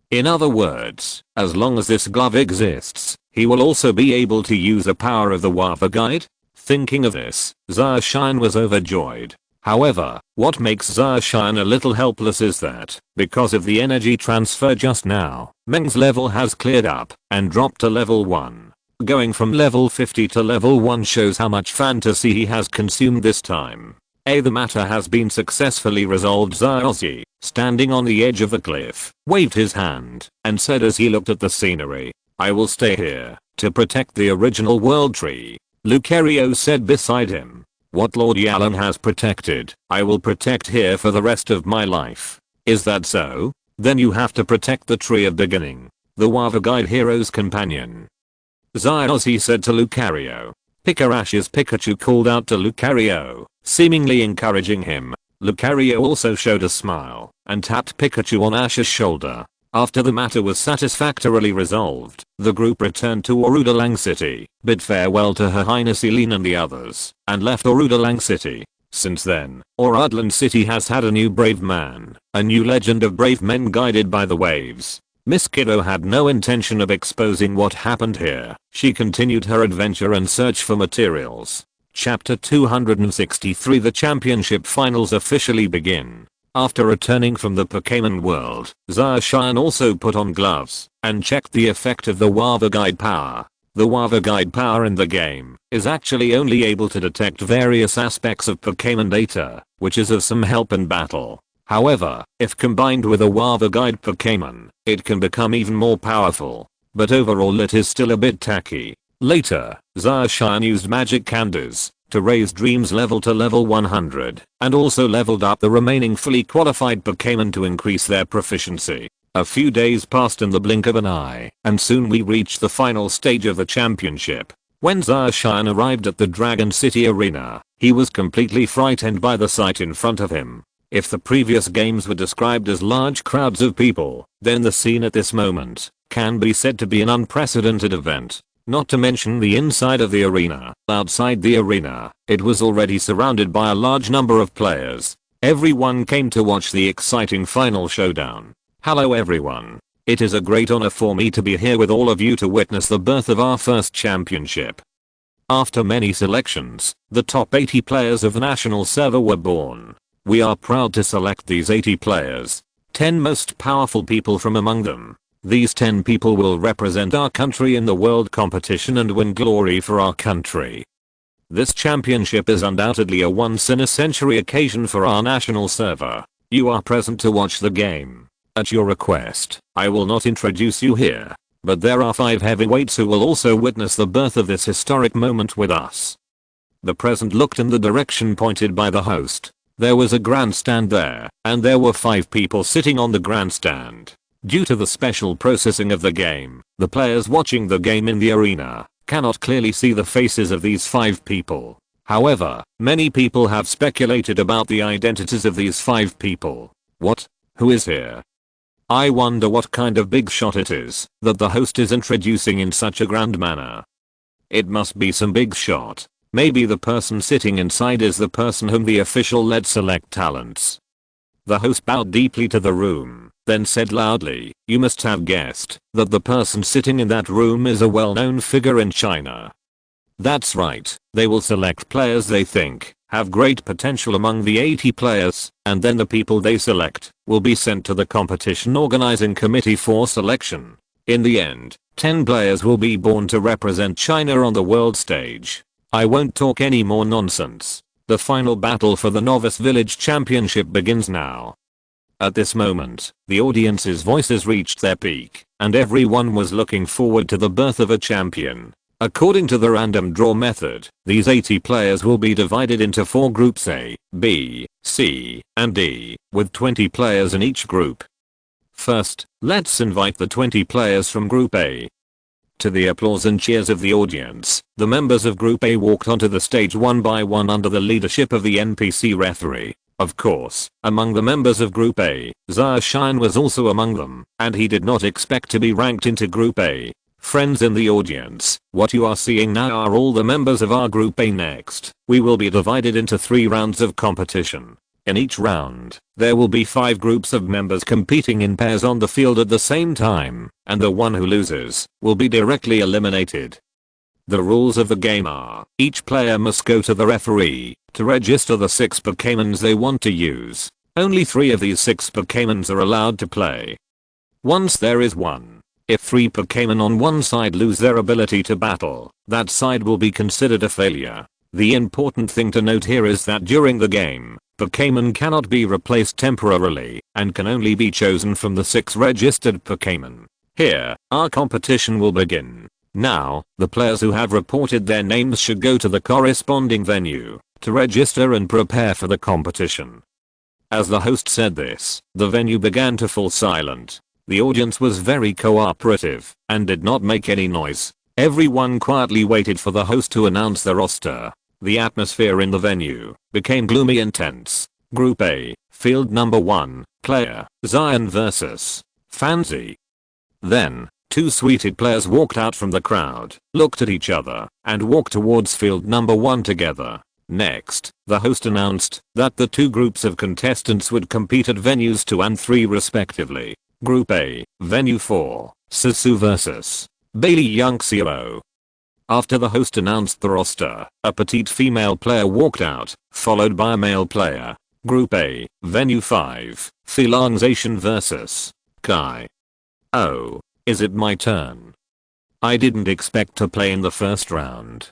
In other words, as long as this glove exists, he will also be able to use the power of the Wava Guide? Thinking of this, Zarshan was overjoyed. However, what makes Zarshan a little helpless is that, because of the energy transfer just now, Meng's level has cleared up and dropped to level 1. Going from level 50 to level 1 shows how much fantasy he has consumed this time. The matter has been successfully resolved. Zaozi, standing on the edge of the cliff, waved his hand, and said as he looked at the scenery, I will stay here, to protect the original world tree. Lucario said beside him, what Lord Yalan has protected, I will protect here for the rest of my life. Is that so? Then you have to protect the tree of beginning, the Wava Guide hero's companion. Zaozi said to Lucario. Pikach's Pikachu called out to Lucario, seemingly encouraging him. Lucario also showed a smile, and tapped Pikachu on Ash's shoulder. After the matter was satisfactorily resolved, the group returned to Orudalang City, bid farewell to Her Highness Eileen and the others, and left Orudalang City. Since then, Orudland City has had a new brave man, a new legend of brave men guided by the waves. Miss Kiddo had no intention of exposing what happened here. She continued her adventure and search for materials. Chapter 263. The championship finals officially begin. After returning from the Pokémon world, Zarshan also put on gloves and checked the effect of the Wava Guide power. The Wava Guide power in the game is actually only able to detect various aspects of Pokémon data, which is of some help in battle. However, if combined with a Wava Guide Pokémon, it can become even more powerful. But overall it is still a bit tacky. Later, Zarshan used Magic Candies to raise Dream's level to level 100, and also leveled up the remaining fully qualified Pokémon to increase their proficiency. A few days passed in the blink of an eye, and soon we reached the final stage of the championship. When Zarshan arrived at the Dragon City Arena, he was completely frightened by the sight in front of him. If the previous games were described as large crowds of people, then the scene at this moment can be said to be an unprecedented event. Not to mention the inside of the arena. Outside the arena, it was already surrounded by a large number of players. Everyone came to watch the exciting final showdown. Hello everyone. It is a great honor for me to be here with all of you to witness the birth of our first championship. After many selections, the top 80 players of the national server were born. We are proud to select these 80 players. 10 most powerful people from among them. These 10 people will represent our country in the world competition and win glory for our country. This championship is undoubtedly a once-in-a-century occasion for our national server. You are present to watch the game. At your request, I will not introduce you here, but there are 5 heavyweights who will also witness the birth of this historic moment with us. The present looked in the direction pointed by the host. There was a grandstand there, and there were 5 people sitting on the grandstand. Due to the special processing of the game, the players watching the game in the arena cannot clearly see the faces of these 5 people. However, many people have speculated about the identities of these 5 people. What? Who is here? I wonder what kind of big shot it is that the host is introducing in such a grand manner. It must be some big shot. Maybe the person sitting inside is the person whom the official led select talents. The host bowed deeply to the room, then said loudly, "You must have guessed that the person sitting in that room is a well-known figure in China." That's right, they will select players they think have great potential among the 80 players, and then the people they select will be sent to the competition organizing committee for selection. In the end, 10 players will be born to represent China on the world stage. I won't talk any more nonsense. The final battle for the Novice Village Championship begins now. At this moment, the audience's voices reached their peak, and everyone was looking forward to the birth of a champion. According to the random draw method, these 80 players will be divided into 4 groups A, B, C, and D, with 20 players in each group. First, let's invite the 20 players from Group A. To the applause and cheers of the audience, the members of Group A walked onto the stage one by one under the leadership of the NPC referee. Of course, among the members of Group A, Shine was also among them, and he did not expect to be ranked into Group A. Friends in the audience, what you are seeing now are all the members of our Group A. Next, we will be divided into 3 rounds of competition. In each round, there will be 5 groups of members competing in pairs on the field at the same time, and the one who loses will be directly eliminated. The rules of the game are, each player must go to the referee to register the 6 Pokémons they want to use. Only 3 of these 6 Pokémons are allowed to play. Once there is one, if 3 Pokémon on one side lose their ability to battle, that side will be considered a failure. The important thing to note here is that during the game, Pokémon cannot be replaced temporarily and can only be chosen from the 6 registered Pokémon. Here, our competition will begin. Now, the players who have reported their names should go to the corresponding venue to register and prepare for the competition. As the host said this, the venue began to fall silent. The audience was very cooperative and did not make any noise. Everyone quietly waited for the host to announce the roster. The atmosphere in the venue became gloomy and tense. Group A, field number 1, player, Zion vs. Fancy. Then, 2 suited players walked out from the crowd, looked at each other, and walked towards field number 1 together. Next, the host announced that the 2 groups of contestants would compete at venues 2 and 3 respectively. Group A, venue 4, Sisu vs. Bailey Youngxio. After the host announced the roster, a petite female player walked out, followed by a male player. Group A, venue 5, Philongzation vs. Kai. Oh, is it my turn? I didn't expect to play in the first round.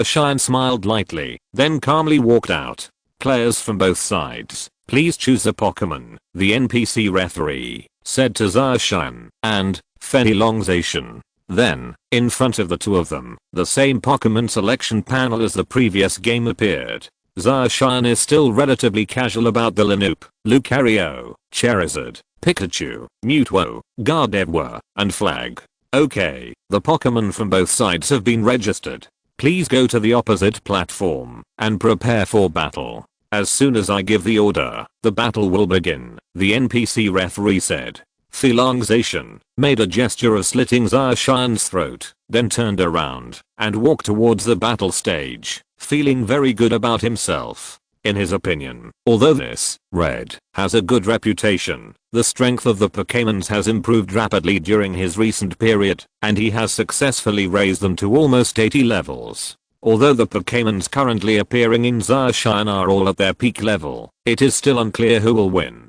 Shine smiled lightly, then calmly walked out. Players from both sides, please choose a Pokémon, the NPC referee said to Shine and Philongzation. Then, in front of the 2 of them, the same Pokémon selection panel as the previous game appeared. Shine is still relatively casual about the Linoop, Lucario, Charizard, Pikachu, Mewtwo, Gardevoir, and Flag. Okay, the Pokémon from both sides have been registered. Please go to the opposite platform and prepare for battle. As soon as I give the order, the battle will begin, the NPC referee said. Philongzation made a gesture of slitting Shine's throat, then turned around and walked towards the battle stage, feeling very good about himself. In his opinion, although this red has a good reputation, the strength of the Pokémons has improved rapidly during his recent period, and he has successfully raised them to almost 80 levels. Although the Pokémons currently appearing in Shine are all at their peak level, it is still unclear who will win.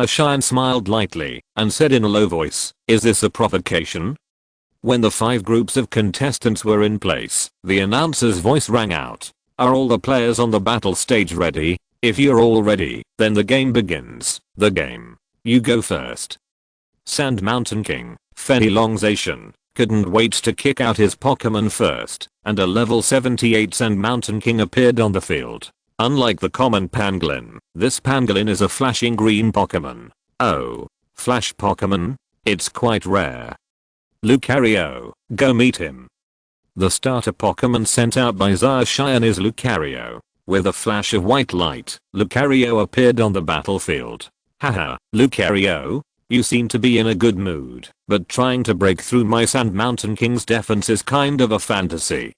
Shine smiled lightly and said in a low voice, "Is this a provocation?" When the 5 groups of contestants were in place, the announcer's voice rang out. Are all the players on the battle stage ready? If you're all ready, then the game begins. The game. You go first. Sand Mountain King, Philongzation, couldn't wait to kick out his Pokémon first, and a level 78 Sand Mountain King appeared on the field. Unlike the common pangolin, this pangolin is a flashing green Pokémon. Oh, flash Pokémon? It's quite rare. Lucario, go meet him. The starter Pokémon sent out by Shine is Lucario. With a flash of white light, Lucario appeared on the battlefield. Haha, Lucario? You seem to be in a good mood, but trying to break through my Sand Mountain King's defense is kind of a fantasy.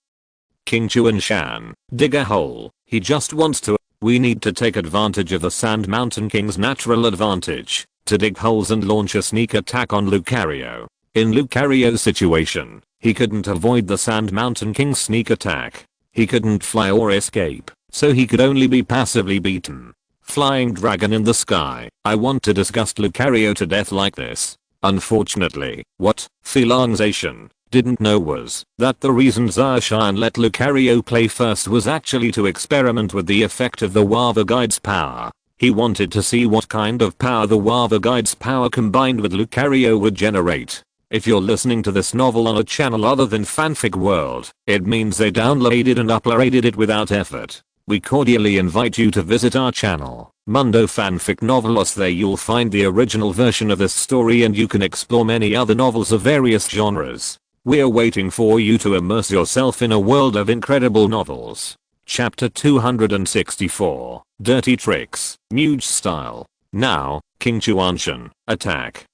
King Chuanshan, dig a hole, he just wants to. We need to take advantage of the Sand Mountain King's natural advantage to dig holes and launch a sneak attack on Lucario. In Lucario's situation, he couldn't avoid the Sand Mountain King's sneak attack. He couldn't fly or escape, so he could only be passively beaten. Flying dragon in the sky. I want to disgust Lucario to death like this. Unfortunately, what Felongzation didn't know was that the reason Zacian let Lucario play first was actually to experiment with the effect of the Wava Guide's power. He wanted to see what kind of power the Wava Guide's power combined with Lucario would generate. If you're listening to this novel on a channel other than Fanfic World, it means they downloaded and uploaded it without effort. We cordially invite you to visit our channel, Mundo Fanfic Novelos. There you'll find the original version of this story and you can explore many other novels of various genres. We're waiting for you to immerse yourself in a world of incredible novels. Chapter 264, Dirty Tricks, Muge Style. Now, King Chuanshan, attack.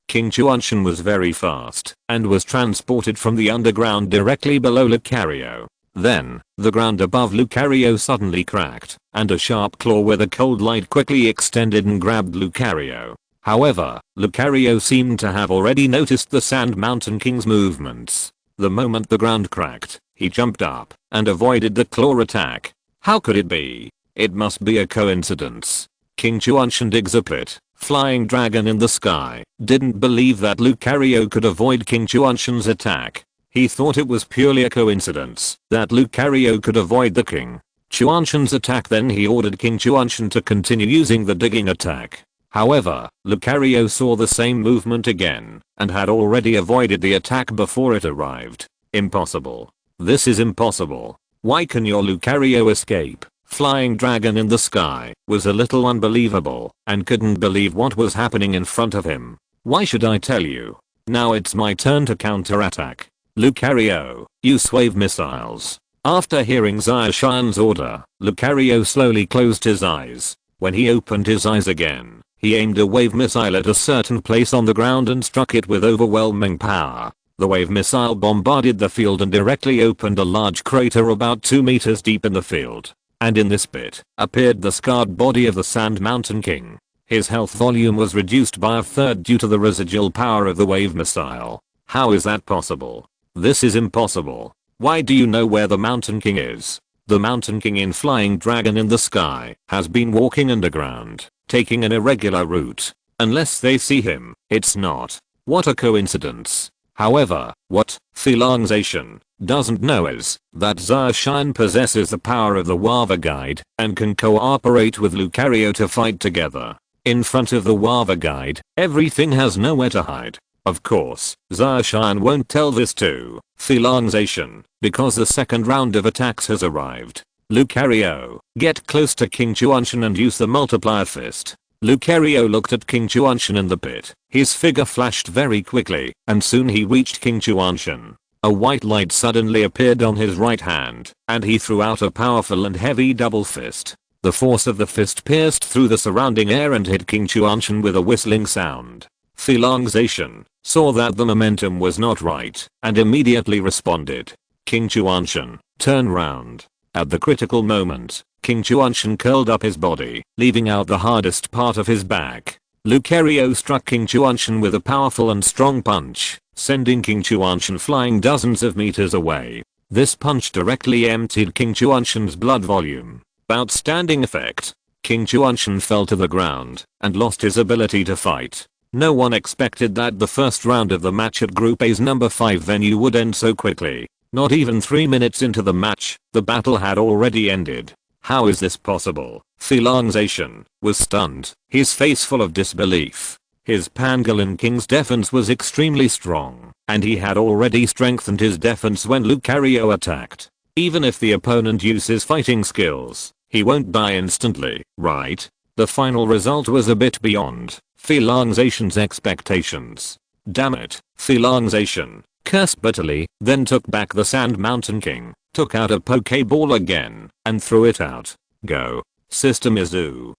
King Chuanshan was very fast and was transported from the underground directly below Lucario. Then, the ground above Lucario suddenly cracked, and a sharp claw with a cold light quickly extended and grabbed Lucario. However, Lucario seemed to have already noticed the Sand Mountain King's movements. The moment the ground cracked, he jumped up and avoided the claw attack. How could it be? It must be a coincidence. King Chuanshan digs a pit. Flying dragon in the sky didn't believe that Lucario could avoid King Chuanshan's attack. He thought it was purely a coincidence that Lucario could avoid the King Chuanshan's attack. Then he ordered King Chuanshan to continue using the digging attack. However, Lucario saw the same movement again and had already avoided the attack before it arrived. Impossible. This is impossible. Why can your Lucario escape? Flying dragon in the sky was a little unbelievable and couldn't believe what was happening in front of him. Why should I tell you? Now it's my turn to counterattack. Lucario, use wave missiles. After hearing Zacian's order, Lucario slowly closed his eyes. When he opened his eyes again, he aimed a wave missile at a certain place on the ground and struck it with overwhelming power. The wave missile bombarded the field and directly opened a large crater about 2 meters deep in the field. And in this pit appeared the scarred body of the Sand Mountain King. His health volume was reduced by a third due to the residual power of the wave missile. How is that possible? This is impossible. Why do you know where the Mountain King is? The Mountain King in Flying Dragon in the Sky has been walking underground, taking an irregular route. Unless they see him, it's not. What a coincidence. However, what Felongzation doesn't know is that Zacian possesses the power of the Wava Guide and can cooperate with Lucario to fight together. In front of the Wava Guide, everything has nowhere to hide. Of course, Zacian won't tell this to Felongzation because the second round of attacks has arrived. Lucario, get close to King Chuanshan and use the multiplier fist. Lucario looked at King Chuanshan in the pit. His figure flashed very quickly, and soon he reached King Chuanshan. A white light suddenly appeared on his right hand, and he threw out a powerful and heavy double fist. The force of the fist pierced through the surrounding air and hit King Chuanshan with a whistling sound. Felongzation saw that the momentum was not right, and immediately responded. King Chuanshan, turn round. At the critical moment, King Chuanshan curled up his body, leaving out the hardest part of his back. Lucario struck King Chuanshan with a powerful and strong punch, sending King Chuanshan flying dozens of meters away. This punch directly emptied King Chuanshan's blood volume. Outstanding effect. King Chuanshan fell to the ground and lost his ability to fight. No one expected that the first round of the match at Group A's number 5 venue would end so quickly. Not even 3 minutes into the match, the battle had already ended. How is this possible? Felongzation was stunned, his face full of disbelief. His Pangolin King's defense was extremely strong, and he had already strengthened his defense when Lucario attacked. Even if the opponent uses fighting skills, he won't die instantly, right? The final result was a bit beyond Felongzation's expectations. Damn it, Felongzation cursed bitterly, then took back the Sand Mountain King, took out a Poké Ball again, and threw it out. Go. System Izu.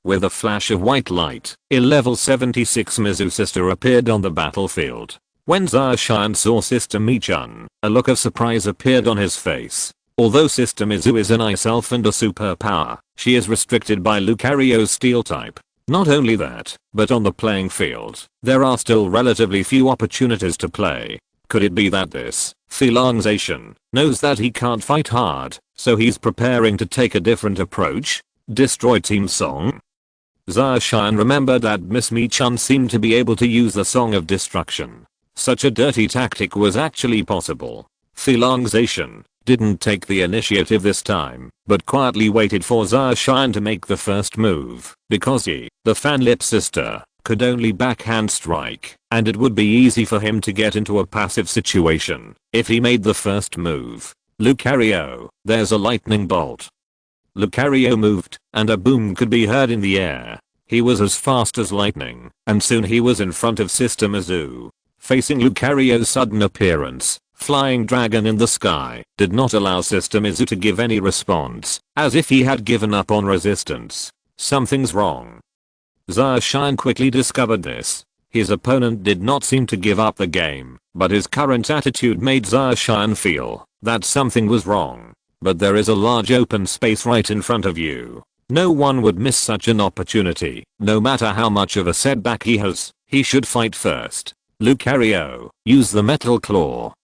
With a flash of white light, a level 76 Mizu sister appeared on the battlefield. When Zacian saw Sister Michun, a look of surprise appeared on his face. Although Sister Mizu is an ice elf and a superpower, she is restricted by Lucario's steel type. Not only that, but on the playing field, there are still relatively few opportunities to play. Could it be that this Zacian knows that he can't fight hard, so he's preparing to take a different approach? Destroy Team Song? Zacian remembered that Miss Michun seemed to be able to use the Song of Destruction. Such a dirty tactic was actually possible. Zacian didn't take the initiative this time, but quietly waited for Zacian to make the first move, because he, the Fanlip sister, could only backhand strike, and it would be easy for him to get into a passive situation if he made the first move. Lucario, there's a lightning bolt. Lucario moved, and a boom could be heard in the air. He was as fast as lightning, and soon he was in front of Sister Mizu. Facing Lucario's sudden appearance, Flying Dragon in the Sky did not allow Sister Mizu to give any response, as if he had given up on resistance. Something's wrong. Zacian quickly discovered this. His opponent did not seem to give up the game, but his current attitude made Zacian feel that something was wrong. But there is a large open space right in front of you. No one would miss such an opportunity. No matter how much of a setback he has, he should fight first. Lucario, use the metal claw.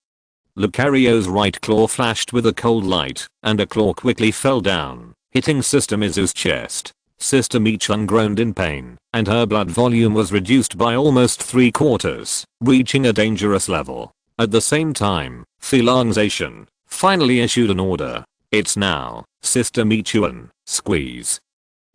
Lucario's right claw flashed with a cold light, and a claw quickly fell down, hitting Sister Mizu's chest. Sister Michun groaned in pain, and her blood volume was reduced by almost 3/4, reaching a dangerous level. At the same time, Zacian finally issued an order. It's now, Sister Michun, squeeze.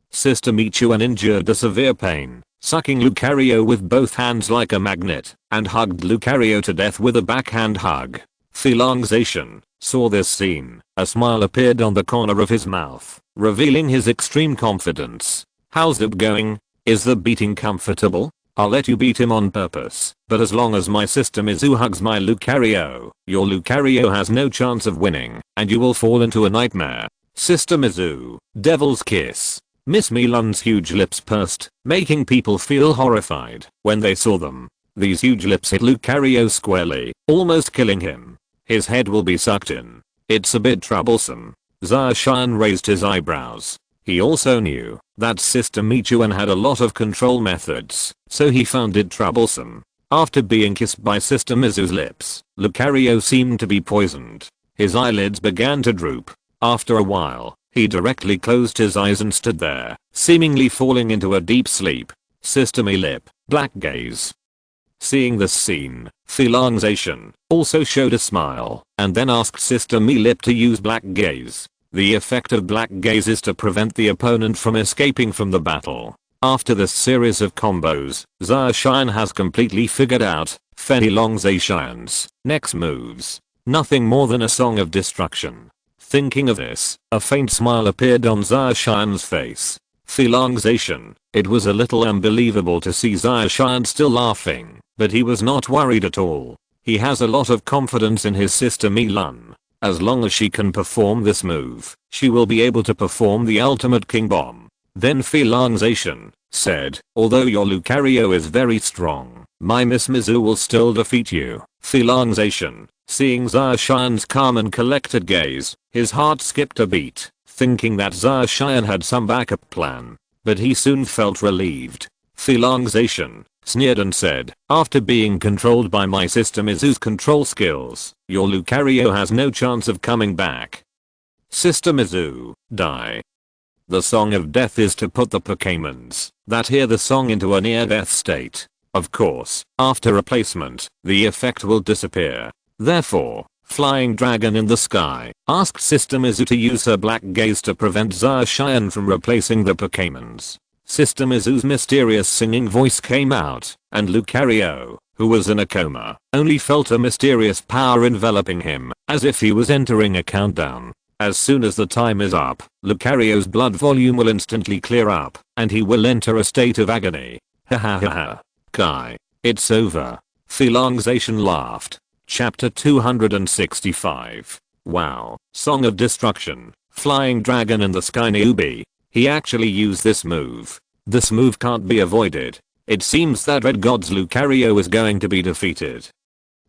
Sister Michun endured a severe pain, sucking Lucario with both hands like a magnet, and hugged Lucario to death with a backhand hug. Zacian saw this scene. A smile appeared on the corner of his mouth, revealing his extreme confidence. How's it going? Is the beating comfortable? I'll let you beat him on purpose, but as long as my Sister Mizu hugs my Lucario, your Lucario has no chance of winning, and you will fall into a nightmare. Sister Mizu, Devil's Kiss. Miss Michun's huge lips pursed, making people feel horrified when they saw them. These huge lips hit Lucario squarely, almost killing him. His head will be sucked in. It's a bit troublesome. Zacian raised his eyebrows. He also knew that Sister Michun had a lot of control methods, so he found it troublesome. After being kissed by Sister Mizu's lips, Lucario seemed to be poisoned. His eyelids began to droop. After a while, he directly closed his eyes and stood there, seemingly falling into a deep sleep. Sister Milip, black gaze. Seeing this scene, Zacian also showed a smile, and then asked Sister Milip to use black gaze. The effect of black gaze is to prevent the opponent from escaping from the battle. After this series of combos, Zacian has completely figured out Zacian's next moves. Nothing more than a Song of Destruction. Thinking of this, a faint smile appeared on Zacian's face. Zacian, it was a little unbelievable to see Zacian still laughing, but he was not worried at all. He has a lot of confidence in his Sister Michun. As long as she can perform this move, she will be able to perform the ultimate King Bomb. Then Zacian said, although your Lucario is very strong, my Miss Mizu will still defeat you. Zacian, seeing Zacian's calm and collected gaze, his heart skipped a beat, thinking that Zacian had some backup plan. But he soon felt relieved. Zacian sneered and said, after being controlled by my Sister Mizu's control skills, your Lucario has no chance of coming back. Sister Mizu, die. The Song of Death is to put the Pokémons that hear the song into a near-death state. Of course, after replacement, the effect will disappear. Therefore, Flying Dragon in the Sky asked Sister Mizu to use her black gaze to prevent Zacian from replacing the Pokémons. Sister Mizu's mysterious singing voice came out, and Lucario, who was in a coma, only felt a mysterious power enveloping him, as if he was entering a countdown. As soon as the time is up, Lucario's blood volume will instantly clear up, and he will enter a state of agony. Ha ha ha ha. Kai. It's over. Zacian laughed. Chapter 265. Wow. Song of Destruction. Flying Dragon in the Sky newbie. He actually used this move. This move can't be avoided. It seems that Red God's Lucario is going to be defeated.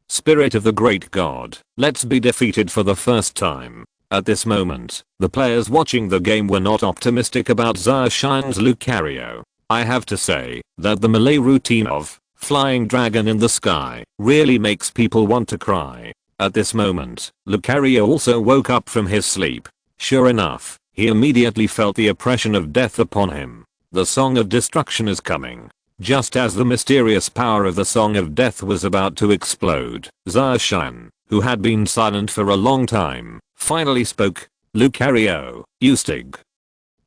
Spirit of the Great God, let's be defeated for the first time. At this moment, the players watching the game were not optimistic about Zacian's Lucario. I have to say that the melee routine of Flying Dragon in the Sky really makes people want to cry. At this moment, Lucario also woke up from his sleep. Sure enough, he immediately felt the oppression of death upon him. The Song of Destruction is coming. Just as the mysterious power of the Song of Death was about to explode, Zacian, who had been silent for a long time, finally spoke. Lucario, you stig.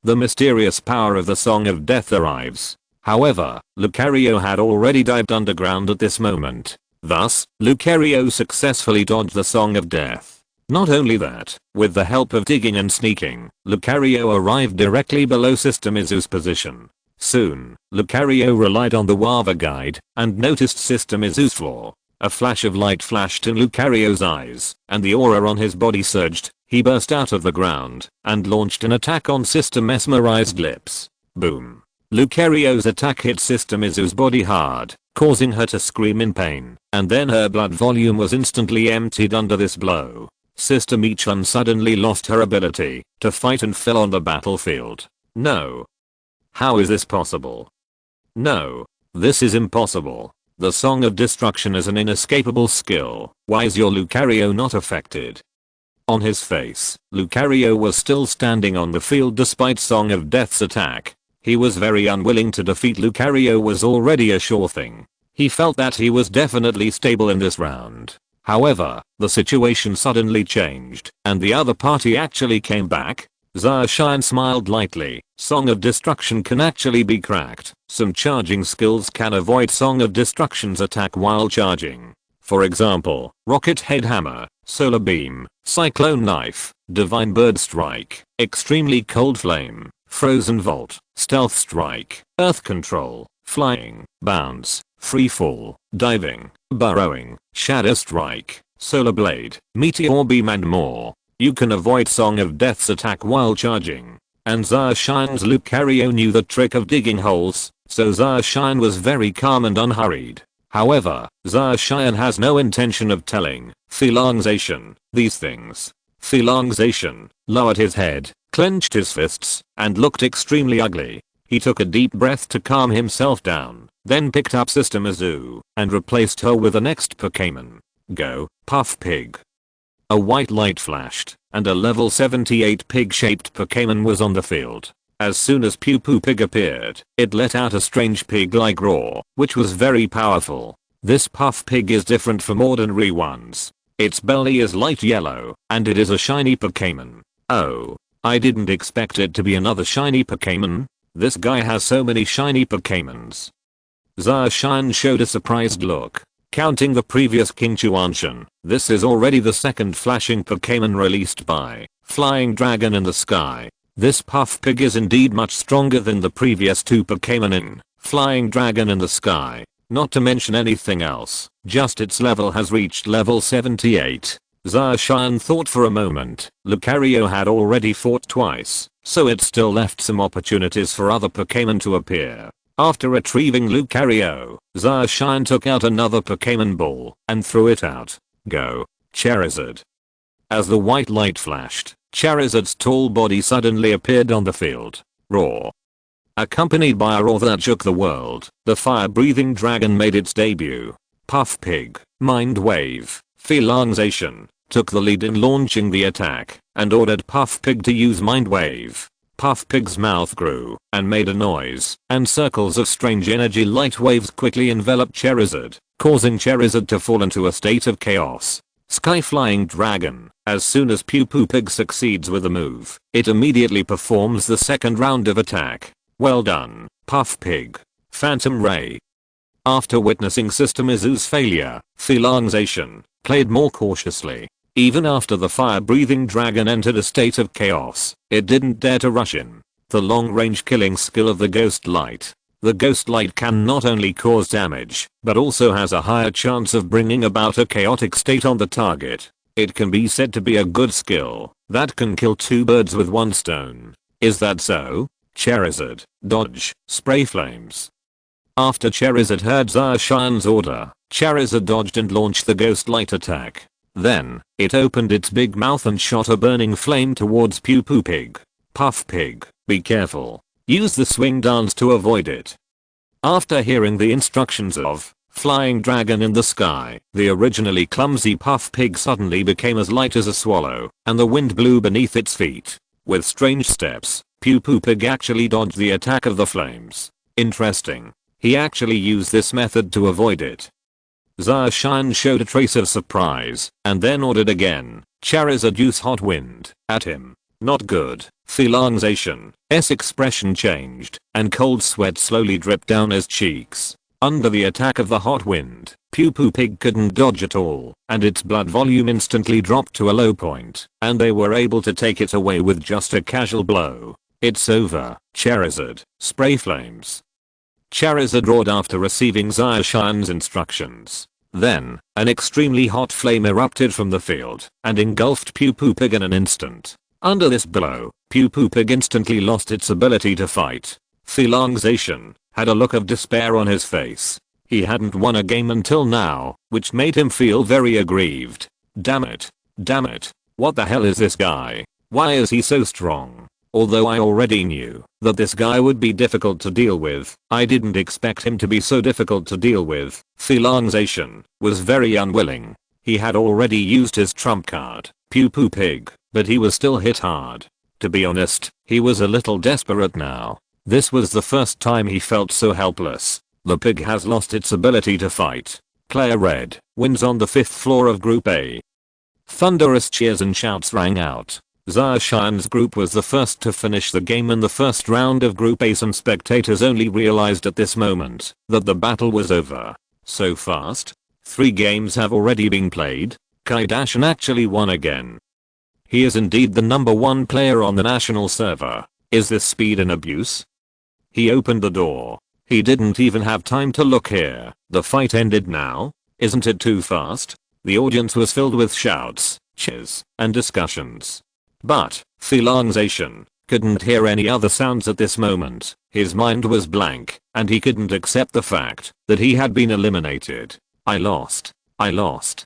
The mysterious power of the Song of Death arrives. However, Lucario had already dived underground at this moment. Thus, Lucario successfully dodged the Song of Death. Not only that, with the help of digging and sneaking, Lucario arrived directly below Sister Mizu's position. Soon, Lucario relied on the Wava guide and noticed Sister Mizu's floor. A flash of light flashed in Lucario's eyes, and the aura on his body surged. He burst out of the ground and launched an attack on Sister Mesmerized Lips. Boom. Lucario's attack hit Sister Mizu's body hard, causing her to scream in pain, and then her blood volume was instantly emptied under this blow. Sister Michun suddenly lost her ability to fight and fell on the battlefield. No. How is this possible? No. This is impossible. The Song of Destruction is an inescapable skill. Why is your Lucario not affected? On his face, Lucario was still standing on the field despite Song of Death's attack. He was very unwilling to defeat Lucario was already a sure thing. He felt that he was definitely stable in this round. However, the situation suddenly changed, and the other party actually came back. Zacian smiled lightly. Song of Destruction can actually be cracked. Some charging skills can avoid Song of Destruction's attack while charging. For example, Rocket Head Hammer, Solar Beam, Cyclone Knife, Divine Bird Strike, Extremely Cold Flame, Frozen Volt, Stealth Strike, Earth Control, Flying, Bounce, Free Fall, Diving, Burrowing, Shadow Strike, Solar Blade, Meteor Beam and more. You can avoid Song of Death's attack while charging. And Zacian's Lucario knew the trick of digging holes, so Zacian was very calm and unhurried. However, Zacian has no intention of telling Zacian these things. Zacian lowered his head, clenched his fists, and looked extremely ugly. He took a deep breath to calm himself down, then picked up Sister Mizu and replaced her with the next Pokémon. Go, Puff Pig. A white light flashed, and a level 78 pig-shaped Pokémon was on the field. As soon as Pew Poo Pig appeared, it let out a strange pig-like roar, which was very powerful. This Puff Pig is different from ordinary ones. Its belly is light yellow, and it is a shiny Pokémon. Oh, I didn't expect it to be another shiny Pokémon. This guy has so many shiny Pokémons. Zacian showed a surprised look. Counting the previous King Chuanshan, this is already the second flashing Pokémon released by Flying Dragon in the Sky. This Puff Pig is indeed much stronger than the previous two Pokémon in Flying Dragon in the Sky. Not to mention anything else, just its level has reached level 78. Zacian thought for a moment. Lucario had already fought twice, so it still left some opportunities for other Pokémon to appear. After retrieving Lucario, Zacian took out another Pokémon ball and threw it out. Go, Charizard. As the white light flashed, Charizard's tall body suddenly appeared on the field. Roar. Accompanied by a roar that shook the world, the fire-breathing dragon made its debut. Puff Pig, Mind Wave, Zacian, took the lead in launching the attack, and ordered Puff Pig to use Mind Wave. Puff Pig's mouth grew and made a noise, and circles of strange energy light waves quickly enveloped Charizard, causing Charizard to fall into a state of chaos. Sky Flying Dragon. As soon as Pew Poo Pig succeeds with a move, it immediately performs the second round of attack. Well done, Puff Pig. Phantom Ray. After witnessing Sister Mizu's failure, Zacian played more cautiously. Even after the fire-breathing dragon entered a state of chaos, it didn't dare to rush in. The long-range killing skill of the Ghost Light. The Ghost Light can not only cause damage, but also has a higher chance of bringing about a chaotic state on the target. It can be said to be a good skill that can kill two birds with one stone. Is that so? Charizard, dodge, spray flames. After Charizard heard Zacian's order, Charizard dodged and launched the Ghost Light attack. Then, it opened its big mouth and shot a burning flame towards Pew Poo Pig. Puff Pig, be careful. Use the swing dance to avoid it. After hearing the instructions of Flying Dragon in the Sky, the originally clumsy Puff Pig suddenly became as light as a swallow, and the wind blew beneath its feet. With strange steps, Pew Poo Pig actually dodged the attack of the flames. Interesting. He actually used this method to avoid it. Zacian showed a trace of surprise, and then ordered again. Charizard use Hot Wind at him. Not good. Zacian's expression changed, and cold sweat slowly dripped down his cheeks. Under the attack of the hot wind, Pew Poo Pig couldn't dodge at all, and its blood volume instantly dropped to a low point, and they were able to take it away with just a casual blow. It's over. Charizard, spray flames. Charizard roared after receiving Zacian's instructions. Then, an extremely hot flame erupted from the field, and engulfed Pew Poo Pig in an instant. Under this blow, Pew Poo Pig instantly lost its ability to fight. Zacian had a look of despair on his face. He hadn't won a game until now, which made him feel very aggrieved. Damn it. Damn it. What the hell is this guy? Why is he so strong? Although I already knew that this guy would be difficult to deal with, I didn't expect him to be so difficult to deal with. Zacian was very unwilling. He had already used his trump card, Pew Poo Pig, but he was still hit hard. To be honest, he was a little desperate now. This was the first time he felt so helpless. The pig has lost its ability to fight. Player Red wins on the 5th floor of Group A. Thunderous cheers and shouts rang out. Zacian's group was the first to finish the game in the first round of Group A. Some spectators only realized at this moment that the battle was over. So fast? 3 games have already been played? Kardashian actually won again. He is indeed the number 1 player on the national server. Is this speed and abuse? He opened the door. He didn't even have time to look here. The fight ended now? Isn't it too fast? The audience was filled with shouts, cheers, and discussions. But, Zacian couldn't hear any other sounds at this moment. His mind was blank, and he couldn't accept the fact that he had been eliminated. I lost. I lost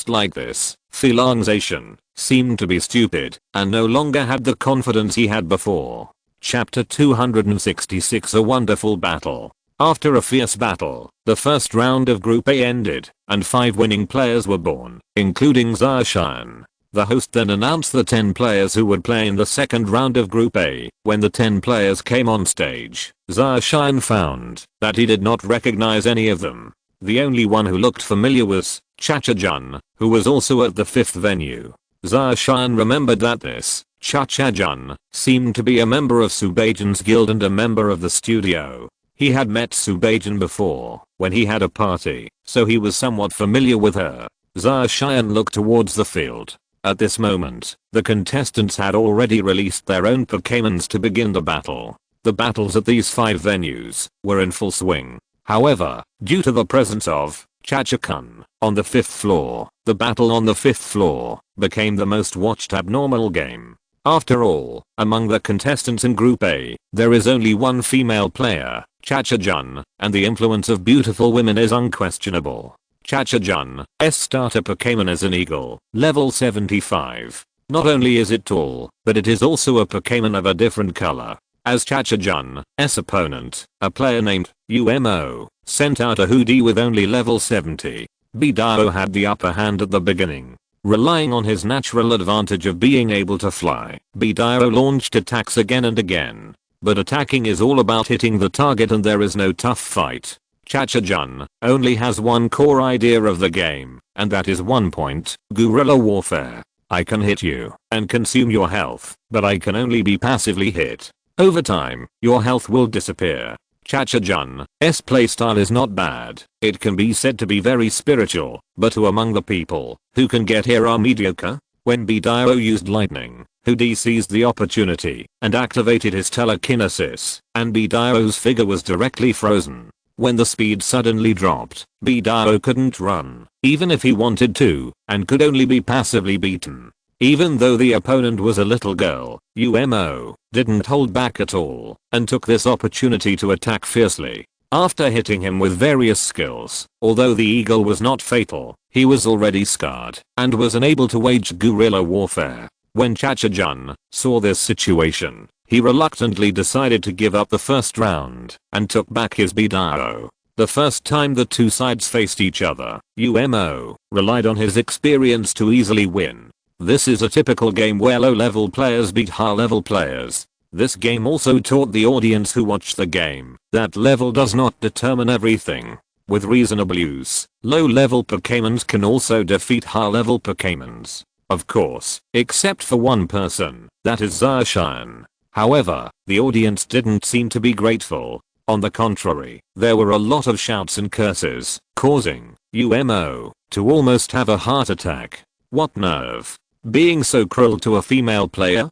like this. Zacian seemed to be stupid, and no longer had the confidence he had before. Chapter 266 A Wonderful Battle. After a fierce battle, the first round of Group A ended, and 5 winning players were born, including Zacian. The host then announced the 10 players who would play in the second round of Group A. When the 10 players came on stage, Zacian found that he did not recognize any of them. The only one who looked familiar was Chacha-jun, who was also at the 5th venue. Zacian remembered that this Chacha-jun seemed to be a member of Subajan's guild and a member of the studio. He had met Subajan before, when he had a party, so he was somewhat familiar with her. Zacian looked towards the field. At this moment, the contestants had already released their own Pokémons to begin the battle. The battles at these 5 venues were in full swing. However, due to the presence of Chacha-kun on the 5th floor, the battle on the 5th floor became the most watched abnormal game. After all, among the contestants in Group A, there is only one female player, Chacha-jun, and the influence of beautiful women is unquestionable. Chacha-jun's starter Pokémon is an eagle, level 75. Not only is it tall, but it is also a Pokémon of a different color. As Chacha-jun's opponent, a player named UMO, sent out a hoodie with only level 70. Bidao had the upper hand at the beginning. Relying on his natural advantage of being able to fly, Bidao launched attacks again and again. But attacking is all about hitting the target and there is no tough fight. Chacha-jun only has one core idea of the game, and that is 1 point, guerrilla warfare. I can hit you and consume your health, but I can only be passively hit. Over time, your health will disappear. Chacha-jun's playstyle is not bad. It can be said to be very spiritual, but who among the people who can get here are mediocre? When Bidao used lightning, Hoodie seized the opportunity and activated his telekinesis, and Bidao's figure was directly frozen. When the speed suddenly dropped, Bidao couldn't run, even if he wanted to, and could only be passively beaten. Even though the opponent was a little girl, UMO didn't hold back at all, and took this opportunity to attack fiercely. After hitting him with various skills, although the eagle was not fatal, he was already scarred and was unable to wage guerrilla warfare. When Chacha-jun saw this situation, he reluctantly decided to give up the first round and took back his Bidao. The first time the two sides faced each other, UMO relied on his experience to easily win. This is a typical game where low-level players beat high-level players. This game also taught the audience who watched the game that level does not determine everything. With reasonable use, low-level Pokémons can also defeat high-level Pokémons. Of course, except for one person, that is Zacian. However, the audience didn't seem to be grateful. On the contrary, there were a lot of shouts and curses, causing UMO to almost have a heart attack. What nerve! Being so cruel to a female player?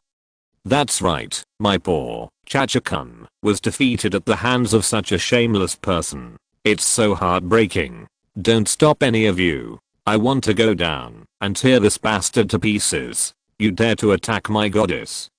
That's right, my poor Chacha-kun was defeated at the hands of such a shameless person. It's so heartbreaking. Don't stop any of you. I want to go down and tear this bastard to pieces. You dare to attack my goddess.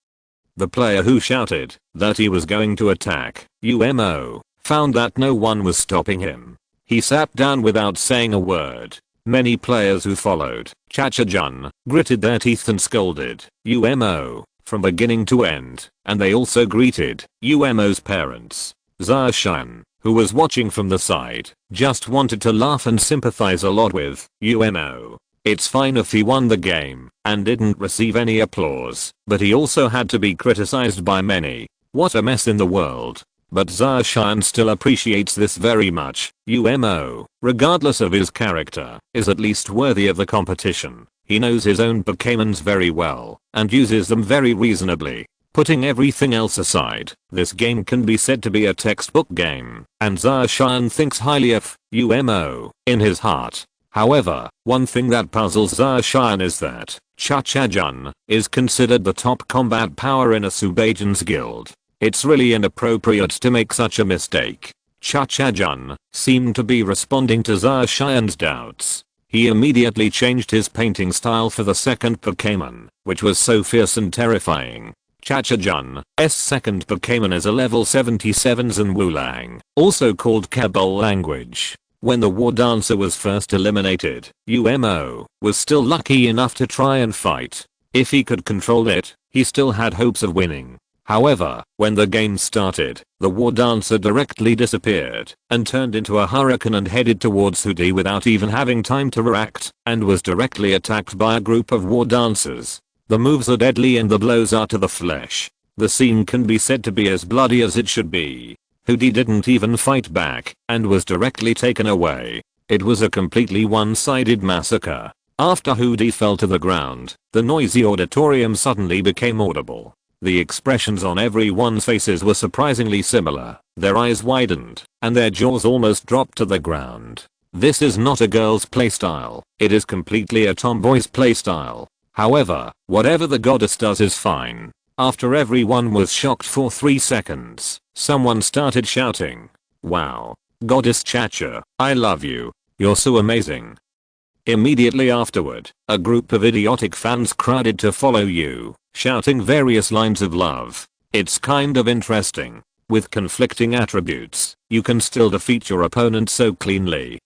The player who shouted that he was going to attack UMO found that no one was stopping him. He sat down without saying a word. Many players who followed Chacha-jun gritted their teeth and scolded UMO from beginning to end, and they also greeted UMO's parents. Zacian, who was watching from the side, just wanted to laugh and sympathize a lot with UMO. It's fine if he won the game and didn't receive any applause, but he also had to be criticized by many. What a mess in the world. But Zacian still appreciates this very much. UMO, regardless of his character, is at least worthy of the competition. He knows his own Pokémons very well and uses them very reasonably. Putting everything else aside, this game can be said to be a textbook game, and Zacian thinks highly of UMO in his heart. However, one thing that puzzles Zacian is that Chacha-jun is considered the top combat power in a Subajan's guild. It's really inappropriate to make such a mistake. Chacha-jun seemed to be responding to Zacian's doubts. He immediately changed his painting style for the second Pokémon, which was so fierce and terrifying. Chacha-jun's second Pokémon is a level 77 Zanwulang, also called Kabul language. When the War Dancer was first eliminated, UMO was still lucky enough to try and fight. If he could control it, he still had hopes of winning. However, when the game started, the War Dancer directly disappeared and turned into a hurricane and headed towards Hudi without even having time to react, and was directly attacked by a group of War Dancers. The moves are deadly and the blows are to the flesh. The scene can be said to be as bloody as it should be. Hudi didn't even fight back and was directly taken away. It was a completely one-sided massacre. After Hudi fell to the ground, the noisy auditorium suddenly became audible. The expressions on everyone's faces were surprisingly similar. Their eyes widened, and their jaws almost dropped to the ground. This is not a girl's playstyle. It is completely a tomboy's playstyle. However, whatever the goddess does is fine. After everyone was shocked for 3 seconds, someone started shouting, "Wow. Goddess Chacha, I love you. You're so amazing." Immediately afterward, a group of idiotic fans crowded to follow you, shouting various lines of love. It's kind of interesting. With conflicting attributes, you can still defeat your opponent so cleanly.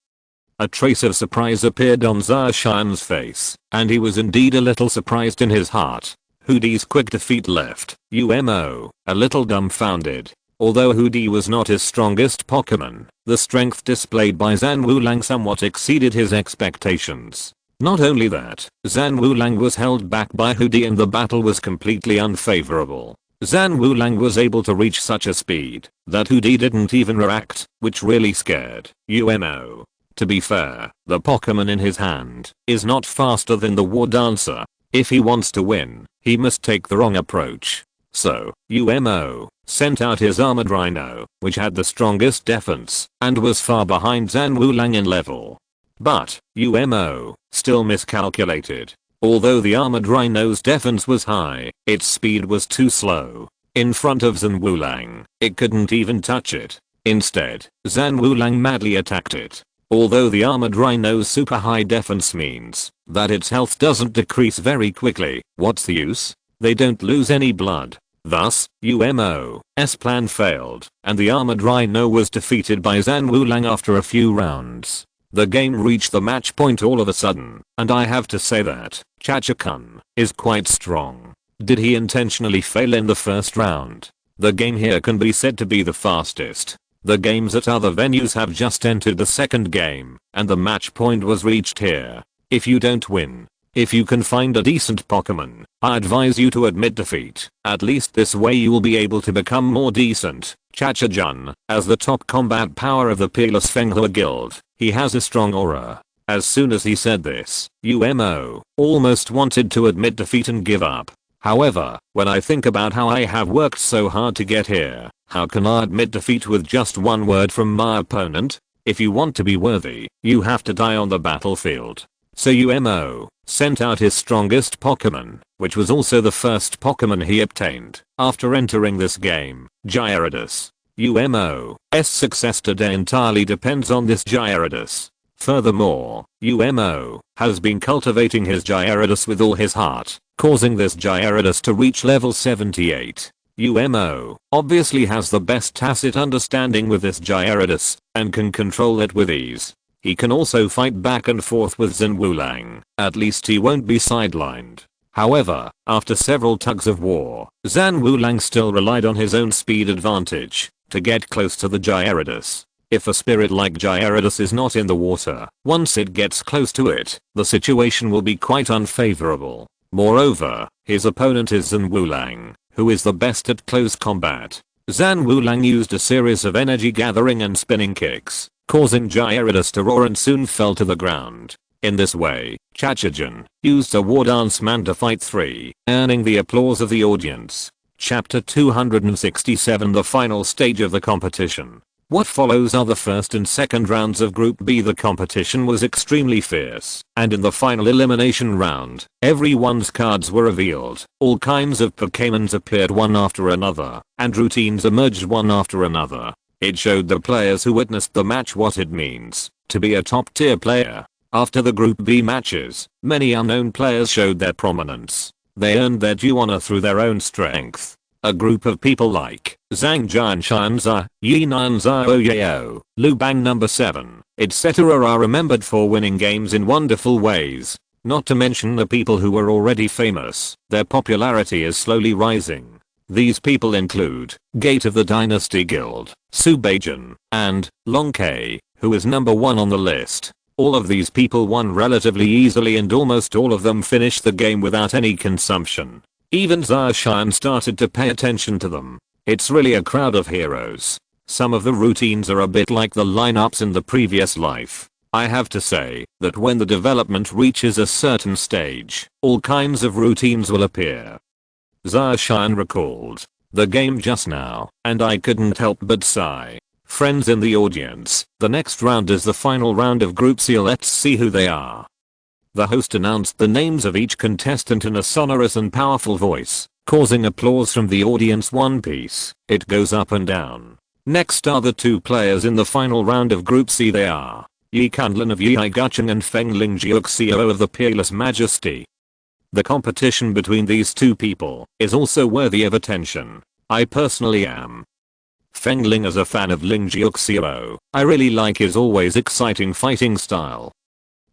A trace of surprise appeared on Zacian's face, and he was indeed a little surprised in his heart. Hudi's quick defeat left UMO a little dumbfounded. Although Hudi was not his strongest Pokémon, the strength displayed by Zanwulang somewhat exceeded his expectations. Not only that, Zanwulang was held back by Hudi and the battle was completely unfavorable. Zanwulang was able to reach such a speed that Hudi didn't even react, which really scared UMO. To be fair, the Pokémon in his hand is not faster than the War Dancer. If he wants to win, he must take the wrong approach. So, UMO sent out his armored rhino, which had the strongest defense and was far behind Zanwulang in level. But, UMO still miscalculated. Although the armored rhino's defense was high, its speed was too slow. In front of Zanwulang, it couldn't even touch it. Instead, Zanwulang madly attacked it. Although the armored rhino's super high defense means that its health doesn't decrease very quickly, what's the use? They don't lose any blood. Thus, UMO's plan failed, and the armored rhino was defeated by Zhan Wulang after a few rounds. The game reached the match point all of a sudden, and I have to say that Chacha-kun is quite strong. Did he intentionally fail in the first round? The game here can be said to be the fastest. The games at other venues have just entered the second game, and the match point was reached here. If you don't win, if you can find a decent Pokemon, I advise you to admit defeat. At least this way you will be able to become more decent. Chacha-jun, as the top combat power of the Peerless Fenghua Guild, he has a strong aura. As soon as he said this, UMO almost wanted to admit defeat and give up. However, when I think about how I have worked so hard to get here, how can I admit defeat with just one word from my opponent? If you want to be worthy, you have to die on the battlefield. So UMO sent out his strongest Pokemon, which was also the first Pokemon he obtained after entering this game, Gyarados. UMO's success today entirely depends on this Gyarados. Furthermore, UMO has been cultivating his Gyarados with all his heart, causing this Gyarados to reach level 78. UMO obviously has the best tacit understanding with this Gyarados and can control it with ease. He can also fight back and forth with Zhan Wulang. At least he won't be sidelined. However, after several tugs of war, Zhan Wulang still relied on his own speed advantage to get close to the Gyarados. If a spirit like Gyarados is not in the water, once it gets close to it, the situation will be quite unfavorable. Moreover, his opponent is Zhan Wulang, who is the best at close combat. Zhan Wulang used a series of energy gathering and spinning kicks, causing Gyarados to roar and soon fell to the ground. In this way, Chacha-jun used a War Dance Man to fight 3, earning the applause of the audience. Chapter 267, the final stage of the competition. What follows are the first and second rounds of Group B. The competition was extremely fierce, and in the final elimination round, everyone's cards were revealed. All kinds of Pokémons appeared one after another, and routines emerged one after another. It showed the players who witnessed the match what it means to be a top tier player. After the Group B matches, many unknown players showed their prominence. They earned their due honor through their own strength. A group of people like Zhang Jianshanza, Yinan Zhao, Lu Bang number 7, etc. are remembered for winning games in wonderful ways. Not to mention the people who were already famous. Their popularity is slowly rising. These people include Gate of the Dynasty Guild, Su Beijun, and Long K, who is number 1 on the list. All of these people won relatively easily and almost all of them finished the game without any consumption. Even Zaoshan started to pay attention to them. It's really a crowd of heroes. Some of the routines are a bit like the lineups in the previous life. I have to say that when the development reaches a certain stage, all kinds of routines will appear. Zaoshan recalled the game just now, and I couldn't help but sigh. Friends in the audience, the next round is the final round of Group C. Let's see who they are. The host announced the names of each contestant in a sonorous and powerful voice, causing applause from the audience. One piece, it goes up and down. Next are the 2 players in the final round of Group C. They are Yi Kunlin of Yi Gucheng and Feng Lingjiuxiao of the Peerless Majesty. The competition between these 2 people is also worthy of attention. I personally am. Feng Ling is a fan of Lingjiuxiao. I really like his always exciting fighting style.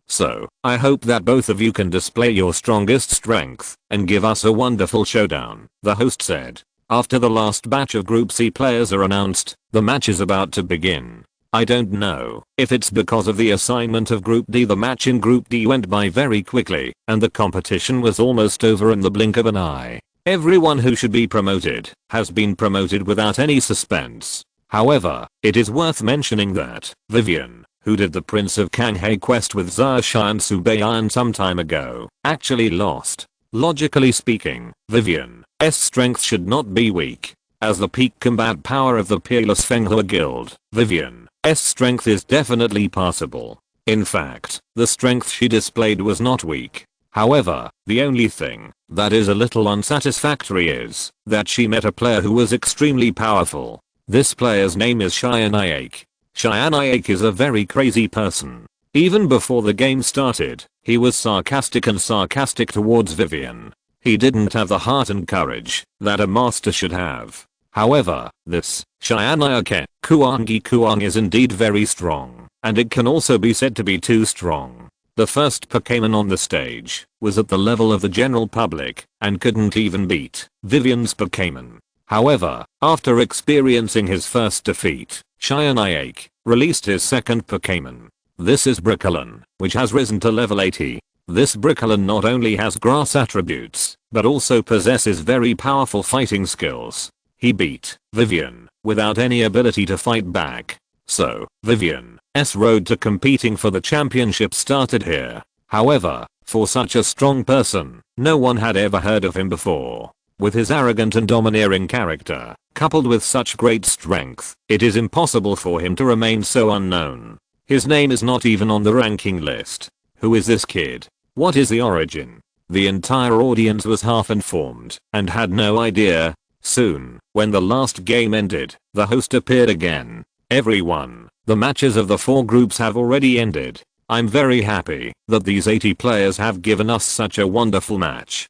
So, I hope that both of you can display your strongest strength and give us a wonderful showdown, the host said. After the last batch of Group C players are announced, the match is about to begin. I don't know if it's because of the assignment of Group D. The match in Group D went by very quickly, and the competition was almost over in the blink of an eye. Everyone who should be promoted has been promoted without any suspense. However, it is worth mentioning that Vivian, who did the Prince of Kanghae quest with Zaoshan Subayan some time ago, actually lost. Logically speaking, Vivian's strength should not be weak. As the peak combat power of the Peerless Fenghua Guild, Vivian's strength is definitely passable. In fact, the strength she displayed was not weak. However, the only thing that is a little unsatisfactory is that she met a player who was extremely powerful. This player's name is Cheyenne Ike. Cheyenne Ike is a very crazy person. Even before the game started, he was sarcastic towards Vivian. He didn't have the heart and courage that a master should have. However, this Shianyake Kuangi Kuang is indeed very strong, and it can also be said to be too strong. The first Pokémon on the stage was at the level of the general public and couldn't even beat Vivian's Pokémon. However, after experiencing his first defeat, Shianyake released his second Pokémon. This is Brickolin, which has risen to level 80. This Brickolin not only has grass attributes, but also possesses very powerful fighting skills. He beat Vivian without any ability to fight back. So, Vivian's road to competing for the championship started here. However, for such a strong person, no one had ever heard of him before. With his arrogant and domineering character, coupled with such great strength, it is impossible for him to remain so unknown. His name is not even on the ranking list. Who is this kid? What is the origin? The entire audience was half informed and had no idea. Soon, when the last game ended, the host appeared again. Everyone, the matches of the 4 groups have already ended. I'm very happy that these 80 players have given us such a wonderful match.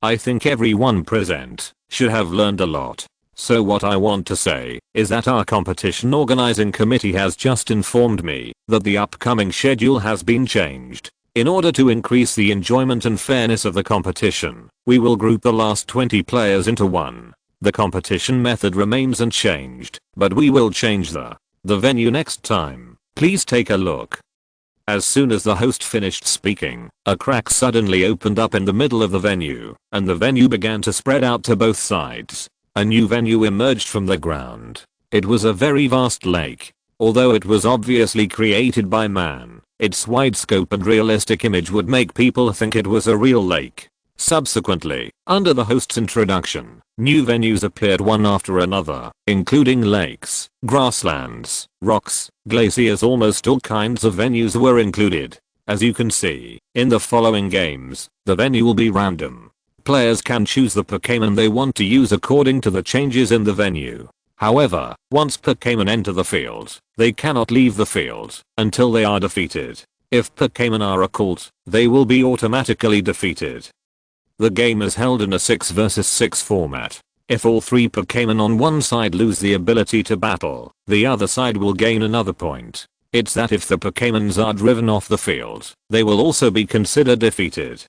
I think everyone present should have learned a lot. So what I want to say is that our competition organizing committee has just informed me that the upcoming schedule has been changed. In order to increase the enjoyment and fairness of the competition, we will group the last 20 players into one. The competition method remains unchanged, but we will change the venue next time. Please take a look. As soon as the host finished speaking, a crack suddenly opened up in the middle of the venue, and the venue began to spread out to both sides. A new venue emerged from the ground. It was a very vast lake. Although it was obviously created by man, its wide scope and realistic image would make people think it was a real lake. Subsequently, under the host's introduction, new venues appeared one after another, including lakes, grasslands, rocks, glaciers. Almost all kinds of venues were included. As you can see, in the following games, the venue will be random. Players can choose the Pokémon they want to use according to the changes in the venue. However, once Pokémon enter the field, they cannot leave the field until they are defeated. If Pokémon are occult, they will be automatically defeated. The game is held in a 6 vs 6 format. If all 3 Pokémon on one side lose the ability to battle, the other side will gain another point. It's that if the Pokémons are driven off the field, they will also be considered defeated.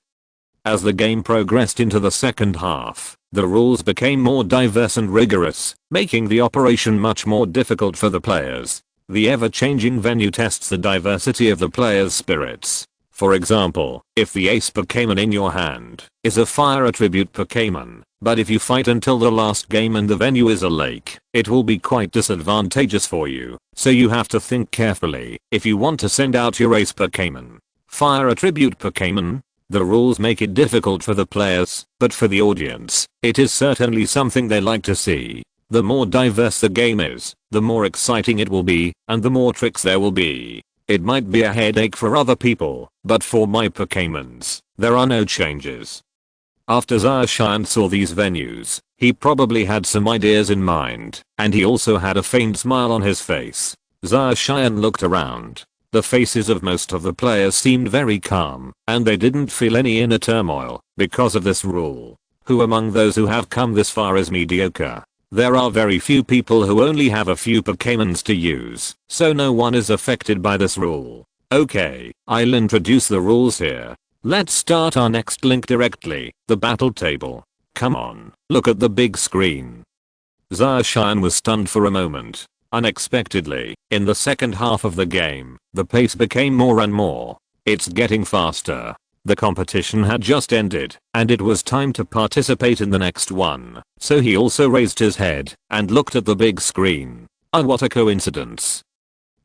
As the game progressed into the second half, the rules became more diverse and rigorous, making the operation much more difficult for the players. The ever-changing venue tests the diversity of the players' spirits. For example, if the ace Pokémon in your hand is a fire attribute Pokémon, but if you fight until the last game and the venue is a lake, it will be quite disadvantageous for you, so you have to think carefully if you want to send out your ace Pokémon. Fire attribute Pokémon? The rules make it difficult for the players, but for the audience, it is certainly something they like to see. The more diverse the game is, the more exciting it will be, and the more tricks there will be. It might be a headache for other people, but for my Pokémons, there are no changes. After Zacian saw these venues, he probably had some ideas in mind, and he also had a faint smile on his face. Zacian looked around. The faces of most of the players seemed very calm, and they didn't feel any inner turmoil because of this rule. Who among those who have come this far is mediocre? There are very few people who only have a few Pokémons to use, so no one is affected by this rule. Okay, I'll introduce the rules here. Let's start our next link directly, the battle table. Come on, look at the big screen. Zacian was stunned for a moment. Unexpectedly, in the second half of the game, the pace became more and more. It's getting faster. The competition had just ended, and it was time to participate in the next one, so he also raised his head and looked at the big screen. And what a coincidence.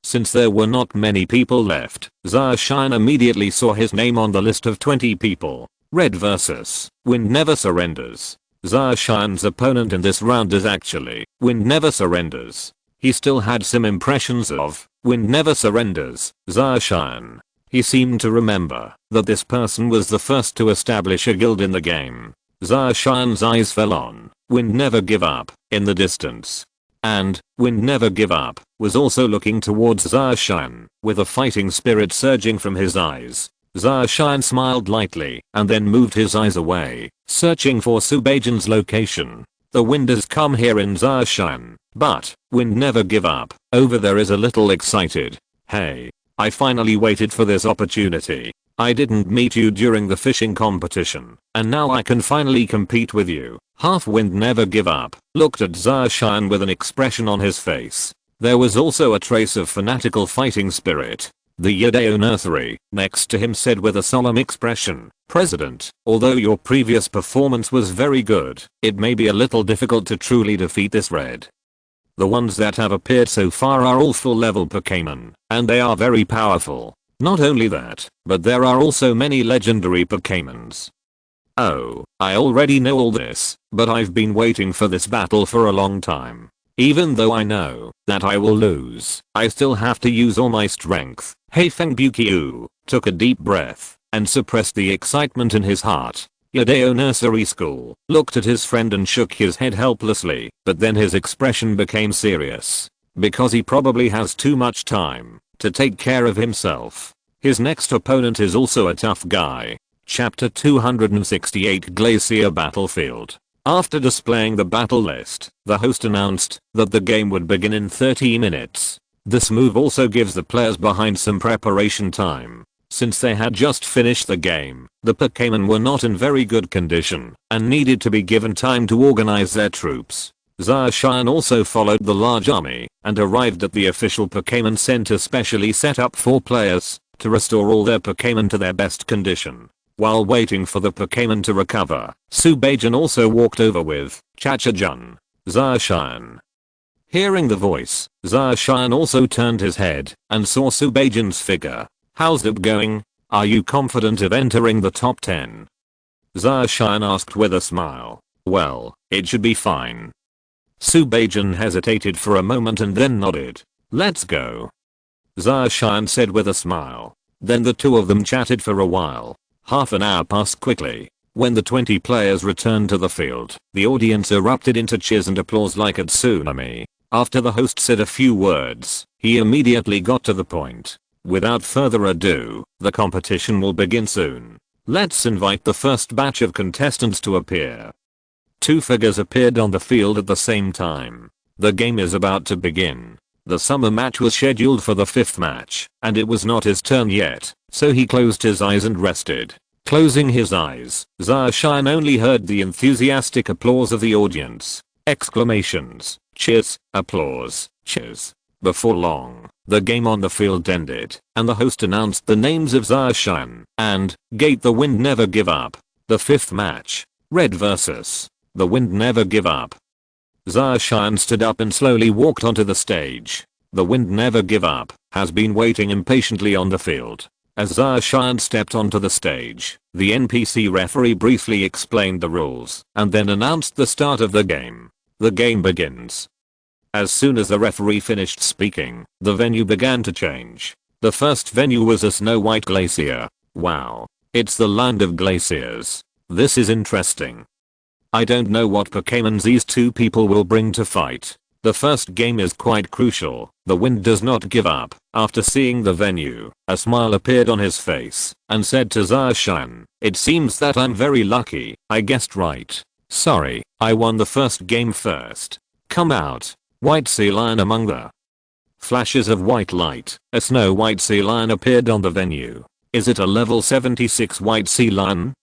Since there were not many people left, Zacian immediately saw his name on the list of 20 people. Red vs. Wind Never Surrenders. Zacian's opponent in this round is actually Wind Never Surrenders. He still had some impressions of Wind Never Surrenders, Zacian. He seemed to remember that this person was the first to establish a guild in the game. Zacian's eyes fell on Wind Never Give Up in the distance. And Wind Never Give Up was also looking towards Zacian with a fighting spirit surging from his eyes. Zarshan smiled lightly and then moved his eyes away, searching for Subajan's location. The wind has come here in Zarshan, but wind never give up. Over there is a little excited. Hey, I finally waited for this opportunity. I didn't meet you during the fishing competition, and now I can finally compete with you. Half wind never give up looked at Zarshan with an expression on his face. There was also a trace of fanatical fighting spirit. The Yadeo nursery next to him said with a solemn expression, "President, although your previous performance was very good, it may be a little difficult to truly defeat this red. The ones that have appeared so far are all full level Pokémon, and they are very powerful. Not only that, but there are also many legendary Pokémons." Oh, I already know all this, but I've been waiting for this battle for a long time. Even though I know that I will lose, I still have to use all my strength. Heifeng Bukyu took a deep breath and suppressed the excitement in his heart. Yadeo Nursery School looked at his friend and shook his head helplessly, but then his expression became serious. Because he probably has too much time to take care of himself. His next opponent is also a tough guy. Chapter 268 Glacier Battlefield. After displaying the battle list, the host announced that the game would begin in 30 minutes. This move also gives the players behind some preparation time. Since they had just finished the game, the Pokémon were not in very good condition and needed to be given time to organize their troops. Zarshan also followed the large army and arrived at the official Pokémon Center specially set up for players to restore all their Pokémon to their best condition. While waiting for the Pokémon to recover, Subajan also walked over with Chachajun. Zarshan. Hearing the voice, Zarshan also turned his head and saw Subajan's figure. "How's it going? Are you confident of entering the top 10? Zarshan asked with a smile. "Well, it should be fine." Subajan hesitated for a moment and then nodded. "Let's go," Zarshan said with a smile. Then the two of them chatted for a while. Half an hour passed quickly. When the 20 players returned to the field, the audience erupted into cheers and applause like a tsunami. After the host said a few words, he immediately got to the point. "Without further ado, the competition will begin soon. Let's invite the first batch of contestants to appear." Two figures appeared on the field at the same time. The game is about to begin. The summer match was scheduled for the 5th match, and it was not his turn yet, so he closed his eyes and rested. Closing his eyes, Zarshan only heard the enthusiastic applause of the audience. Exclamations, cheers, applause, cheers. Before long, the game on the field ended, and the host announced the names of Zarshan and Gate the Wind Never Give Up. The 5th match, Red vs. The Wind Never Give Up. Zarshan stood up and slowly walked onto the stage. The Wind Never Give Up has been waiting impatiently on the field. As Zarshan stepped onto the stage, the NPC referee briefly explained the rules and then announced the start of the game. The game begins. As soon as the referee finished speaking, the venue began to change. The first venue was a snow-white glacier. Wow. It's the land of glaciers. This is interesting. I don't know what Pokémon these two people will bring to fight. The first game is quite crucial. The Wind does not give up. After seeing the venue, a smile appeared on his face and said to Zarshan, "It seems that I'm very lucky. I guessed right. Sorry, I won the first game first. Come out." White sea lion among the flashes of white light, a snow white sea lion appeared on the venue. Is it a level 76 white sea lion?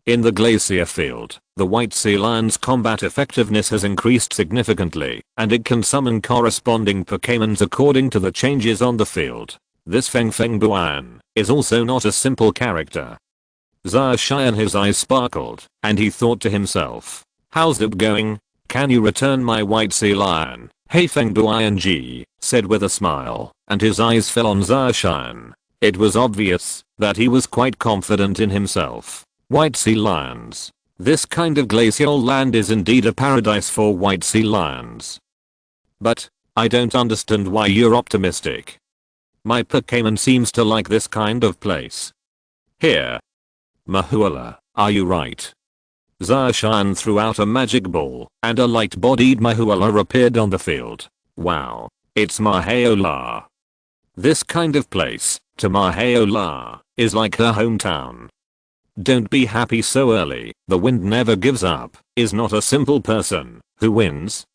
In the glacier field, the white sea lion's combat effectiveness has increased significantly, and it can summon corresponding Pokémons according to the changes on the field. This Feng Feng Buan is also not a simple character. Zarshan, his eyes sparkled, and he thought to himself, "How's it going? Can you return my white sea lion?" Heifeng Buang said with a smile, and his eyes fell on Zarshan. It was obvious that he was quite confident in himself. White sea lions. This kind of glacial land is indeed a paradise for white sea lions. But I don't understand why you're optimistic. My Pokémon seems to like this kind of place. Here. Mahuala, are you right? Zarshan threw out a magic ball, and a light-bodied Mahuala appeared on the field. Wow. It's Mahuala. This kind of place, to Mahuala, is like her hometown. Don't be happy so early. The wind never gives up is not a simple person who wins.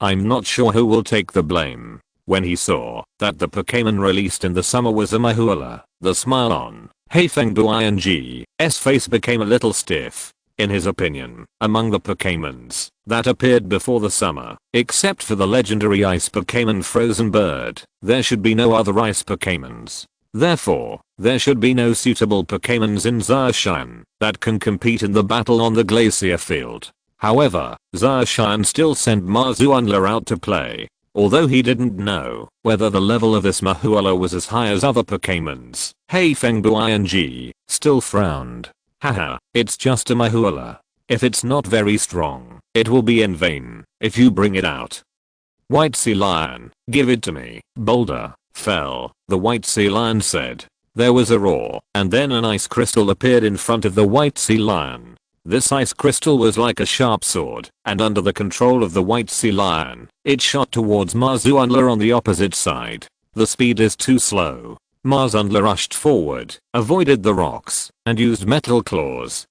I'm not sure who will take the blame. When he saw that the Pokémon released in the summer was a Mahuala, the smile on Hundredfold's face became a little stiff. In his opinion, among the Pokémons that appeared before the summer, except for the legendary ice Pokémon Frozen Bird, there should be no other ice Pokémons. Therefore, there should be no suitable Pokémons in Zacian that can compete in the battle on the glacier field. However, Zacian still sent Mazuanla out to play. Although he didn't know whether the level of this Mahuala was as high as other Pokémons, Hundredfold still frowned. Haha, it's just a Mahuala. If it's not very strong, it will be in vain if you bring it out. White Sea Lion, give it to me. Boulder fell, the White Sea Lion said. There was a roar, and then an ice crystal appeared in front of the White Sea Lion. This ice crystal was like a sharp sword, and under the control of the White Sea Lion, it shot towards Mazuanla on the opposite side. The speed is too slow. Mazuanla rushed forward, avoided the rocks, and used metal claws.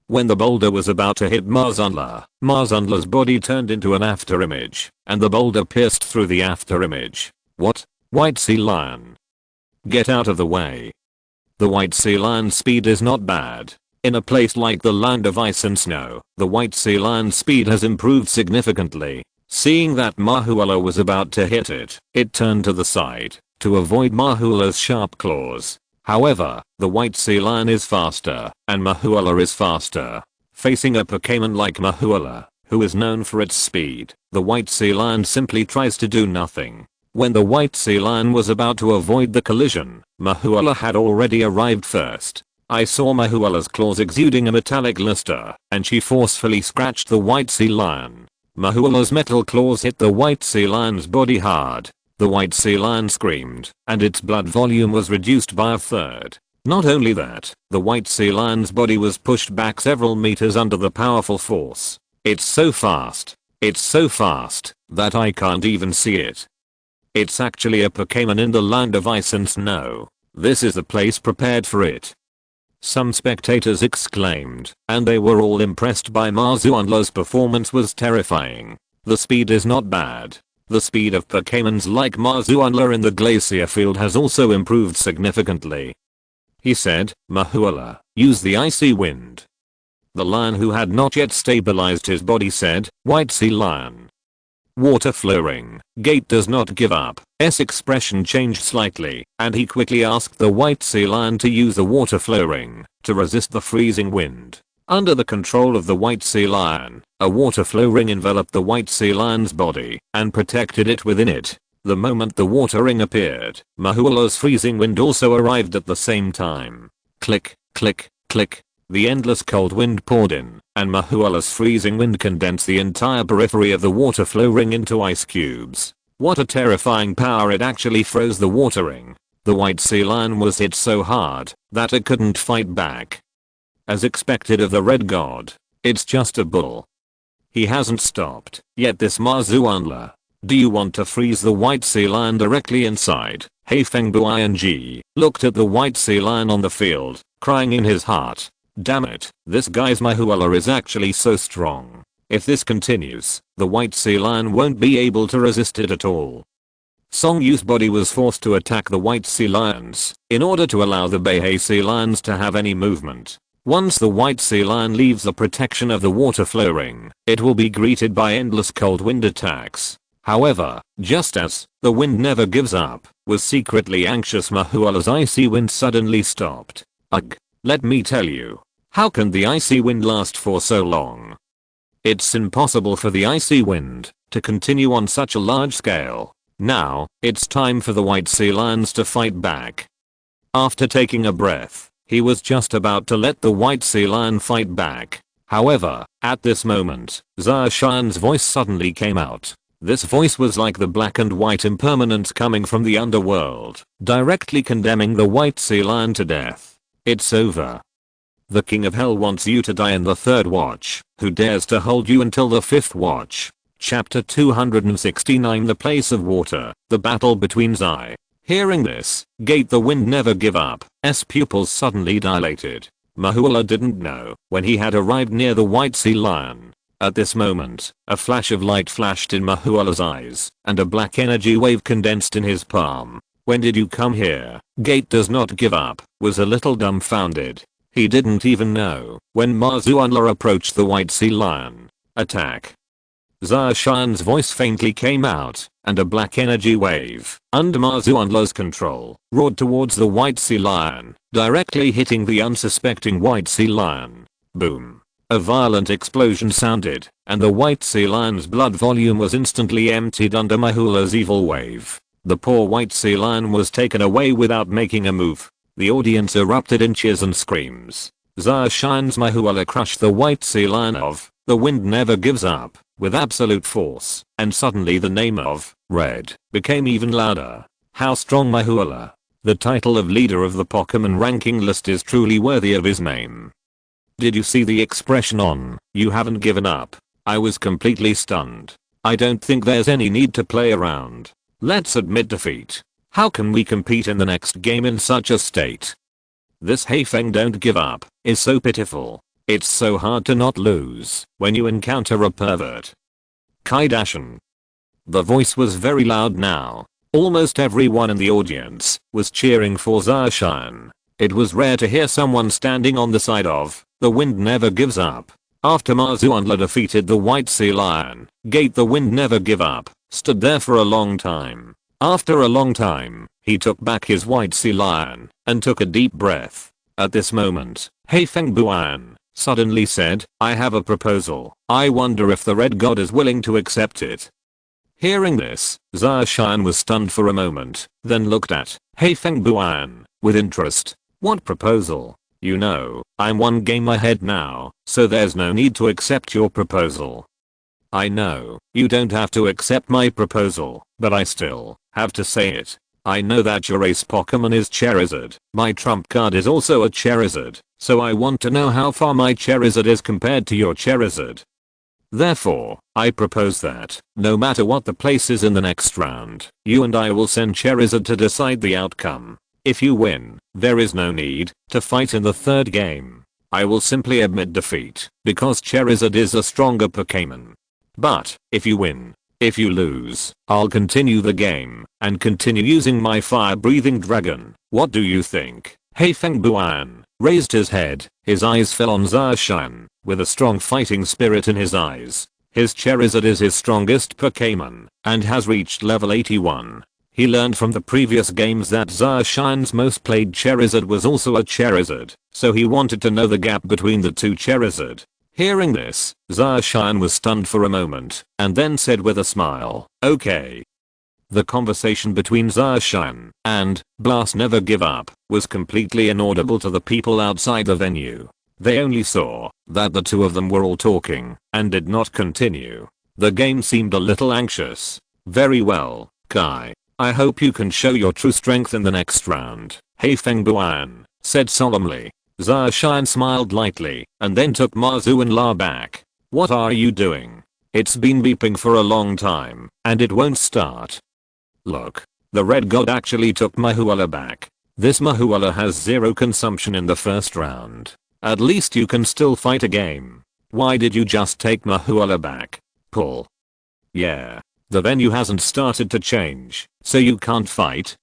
When the boulder was about to hit Mazuanla's body turned into an afterimage, and the boulder pierced through the afterimage. What? White Sea Lion. Get out of the way. The White Sea Lion's speed is not bad. In a place like the land of ice and snow, the White Sea Lion's speed has improved significantly. Seeing that Mahuala was about to hit it, it turned to the side to avoid Mahuala's sharp claws. However, the White Sea Lion is faster, and Mahuala is faster. Facing a Pokémon like Mahuala, who is known for its speed, the White Sea Lion simply tries to do nothing. When the White Sea Lion was about to avoid the collision, Mahuala had already arrived first. I saw Mahuala's claws exuding a metallic luster, and she forcefully scratched the White Sea Lion. Mahuala's metal claws hit the White Sea Lion's body hard. The White Sea Lion screamed, and its blood volume was reduced by a third. Not only that, the White Sea Lion's body was pushed back several meters under the powerful force. It's so fast that I can't even see it. It's actually a Pokémon in the land of ice and snow. This is the place prepared for it. Some spectators exclaimed, and they were all impressed by Mazuanla's performance was terrifying. The speed is not bad. The speed of Pokémons like Mazuanla in the glacier field has also improved significantly. He said, Mahuala, use the icy wind. The lion who had not yet stabilized his body said, White Sea Lion. Water flowing, gate does not give up. Expression changed slightly, and he quickly asked the White Sea Lion to use the water flowing to resist the freezing wind. Under the control of the White Sea Lion, a water flow ring enveloped the White Sea Lion's body and protected it within it. The moment the water ring appeared, Mahuala's freezing wind also arrived at the same time. Click, click, click. The endless cold wind poured in, and Mahuala's freezing wind condensed the entire periphery of the water flow ring into ice cubes. What a terrifying power! It actually froze the water ring. The White Sea Lion was hit so hard that it couldn't fight back. As expected of the Red God, it's just a bull. He hasn't stopped yet, this Mazuanla. Do you want to freeze the White Sea Lion directly inside? Hundredfold looked at the White Sea Lion on the field, crying in his heart. Damn it, this guy's Mahuala is actually so strong. If this continues, the White Sea Lion won't be able to resist it at all. Songyu's body was forced to attack the White Sea Lions in order to allow the Bay Sea Lions to have any movement. Once the White Sea Lion leaves the protection of the water flow ring, it will be greeted by endless cold wind attacks. However, just as the wind never gives up, was secretly anxious, Mahuala's icy wind suddenly stopped. Ugh, let me tell you. How can the icy wind last for so long? It's impossible for the icy wind to continue on such a large scale. Now, it's time for the White Sea Lions to fight back. After taking a breath, he was just about to let the White Sea Lion fight back. However, at this moment, Zacian's voice suddenly came out. This voice was like the black and white impermanence coming from the underworld, directly condemning the White Sea Lion to death. It's over. The King of Hell wants you to die in the third watch. Who dares to hold you until the fifth watch? Chapter 269, The Place of Water. The battle between Zai Hearing this, Gate the Wind Never Give Up's pupils suddenly dilated. Mahuala didn't know when he had arrived near the white sea lion. At this moment, a flash of light flashed in Mahuala's eyes, and a black energy wave condensed in his palm. When did you come here? Gate Does Not Give Up was a little dumbfounded. He didn't even know when Mahuala approached the white sea lion. Attack. Zacian's voice faintly came out, and a black energy wave, under Mahuala's control, roared towards the white sea lion, directly hitting the unsuspecting white sea lion. Boom. A violent explosion sounded, and the white sea lion's blood volume was instantly emptied under Mahuala's evil wave. The poor white sea lion was taken away without making a move. The audience erupted in cheers and screams. Zacian's Mahuala crushed the white sea lion of The Wind Never Gives Up with absolute force, and suddenly the name of Red became even louder. How strong Mahuala! The title of leader of the Pokémon ranking list is truly worthy of his name. Did you see the expression on "You haven't given up"? I was completely stunned. I don't think there's any need to play around. Let's admit defeat. How can we compete in the next game in such a state? This Haifeng Don't Give Up is so pitiful. It's so hard to not lose when you encounter a pervert. Kaidashin. The voice was very loud now. Almost everyone in the audience was cheering for Zacian. It was rare to hear someone standing on the side of The Wind Never Gives Up. After Mahuala defeated the white sea lion, Gate the Wind Never Give Up stood there for a long time. After a long time, he took back his white sea lion and took a deep breath. At this moment, Haifeng Buan suddenly said, "I have a proposal. I wonder if the red god is willing to accept it." Hearing this, Zacian was stunned for a moment, then looked at Haifeng Buan with interest. "What proposal? You know, I'm one game ahead now, so there's no need to accept your proposal." "I know, you don't have to accept my proposal, but I still have to say it. I know that your ace Pokémon is Charizard. My trump card is also a Charizard, so I want to know how far my Charizard is compared to your Charizard. Therefore, I propose that, no matter what the place is in the next round, you and I will send Charizard to decide the outcome. If you win, there is no need to fight in the third game. I will simply admit defeat, because Charizard is a stronger Pokémon. But, if you win, if you lose, I'll continue the game, and continue using my fire-breathing dragon. What do you think?" Haifeng Buan raised his head, his eyes fell on Zacian, with a strong fighting spirit in his eyes. His Charizard is his strongest Pokémon, and has reached level 81. He learned from the previous games that Zacian's most played Charizard was also a Charizard, so he wanted to know the gap between the two Charizard. Hearing this, Zacian was stunned for a moment, and then said with a smile, "Okay." The conversation between Zacian and Blast Never Give Up was completely inaudible to the people outside the venue. They only saw that the two of them were all talking and did not continue. The game seemed a little anxious. "Very well, Kai. I hope you can show your true strength in the next round," Haifeng Buan said solemnly. Zacian smiled lightly and then took Mahuala back. "What are you doing? It's been beeping for a long time and it won't start." Look, the red god actually took Mahuala back. This Mahuala has zero consumption in the first round. At least you can still fight a game. Why did you just take Mahuala back? Pull. Yeah. The venue hasn't started to change, so you can't fight?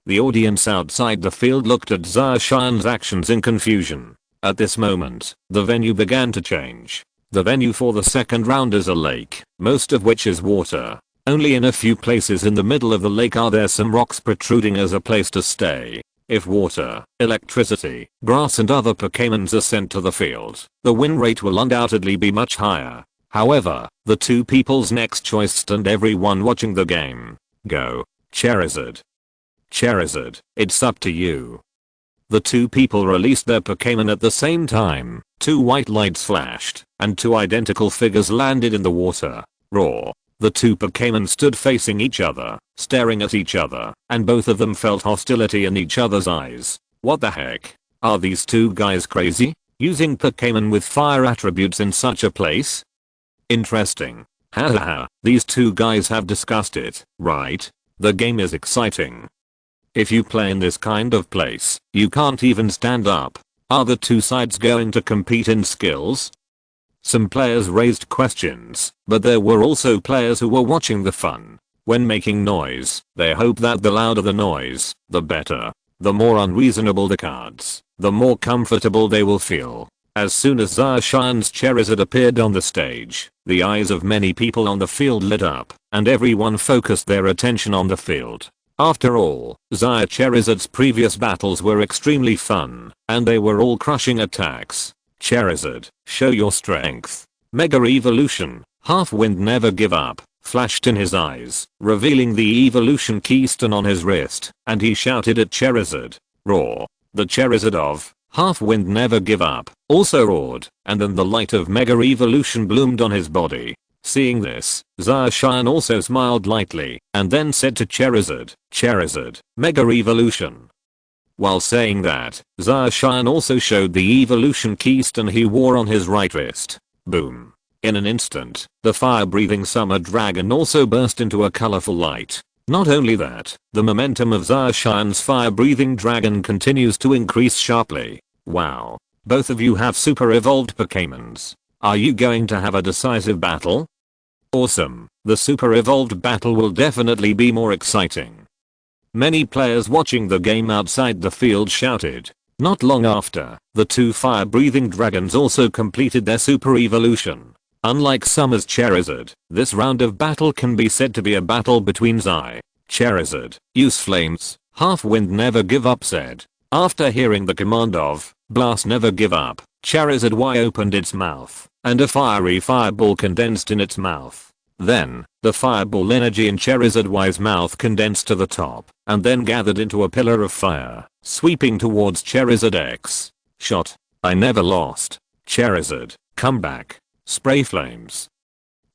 The audience outside the field looked at Zacian's actions in confusion. At this moment, the venue began to change. The venue for the second round is a lake, most of which is water. Only in a few places in the middle of the lake are there some rocks protruding as a place to stay. If water, electricity, grass and other Pokémons are sent to the field, the win rate will undoubtedly be much higher. However, the two people's next choice stunned everyone watching the game. Go, Charizard. Charizard, it's up to you. The two people released their Pokémon at the same time. Two white lights flashed, and two identical figures landed in the water. Roar. The two Pokémon stood facing each other, staring at each other, and both of them felt hostility in each other's eyes. What the heck? Are these two guys crazy? Using Pokémon with fire attributes in such a place? Interesting. Hahaha, these two guys have discussed it, right? The game is exciting. If you play in this kind of place, you can't even stand up. Are the two sides going to compete in skills? Some players raised questions, but there were also players who were watching the fun. When making noise, they hope that the louder the noise, the better. The more unreasonable the cards, the more comfortable they will feel. As soon as Zacian's Charizard appeared on the stage, the eyes of many people on the field lit up, and everyone focused their attention on the field. After all, Charizard's previous battles were extremely fun, and they were all crushing attacks. Charizard, show your strength. Mega Evolution, Half Wind Never Give Up, flashed in his eyes, revealing the evolution keystone on his wrist, and he shouted at Charizard. Roar. The Charizard of Half Wind Never Give Up also roared, and then the light of Mega Evolution bloomed on his body. Seeing this, Zacian also smiled lightly, and then said to Charizard, Charizard, Mega Evolution. While saying that, Zacian also showed the evolution keystone he wore on his right wrist. Boom. In an instant, the fire-breathing summer dragon also burst into a colorful light. Not only that, the momentum of Zacian's fire-breathing dragon continues to increase sharply. Wow. Both of you have super evolved Pokémons. Are you going to have a decisive battle? Awesome. The super evolved battle will definitely be more exciting. Many players watching the game outside the field shouted. Not long after, the two fire-breathing dragons also completed their super evolution. Unlike Summer's Charizard, this round of battle can be said to be a battle between Charizard, use flames, Half Wind Never Give Up said. After hearing the command of Blast Never Give Up, Charizard Y opened its mouth, and a fiery fireball condensed in its mouth. Then, the fireball energy in Charizard Y's mouth condensed to the top, and then gathered into a pillar of fire, sweeping towards Charizard X. Shot. I never lost. Charizard, come back. Spray flames.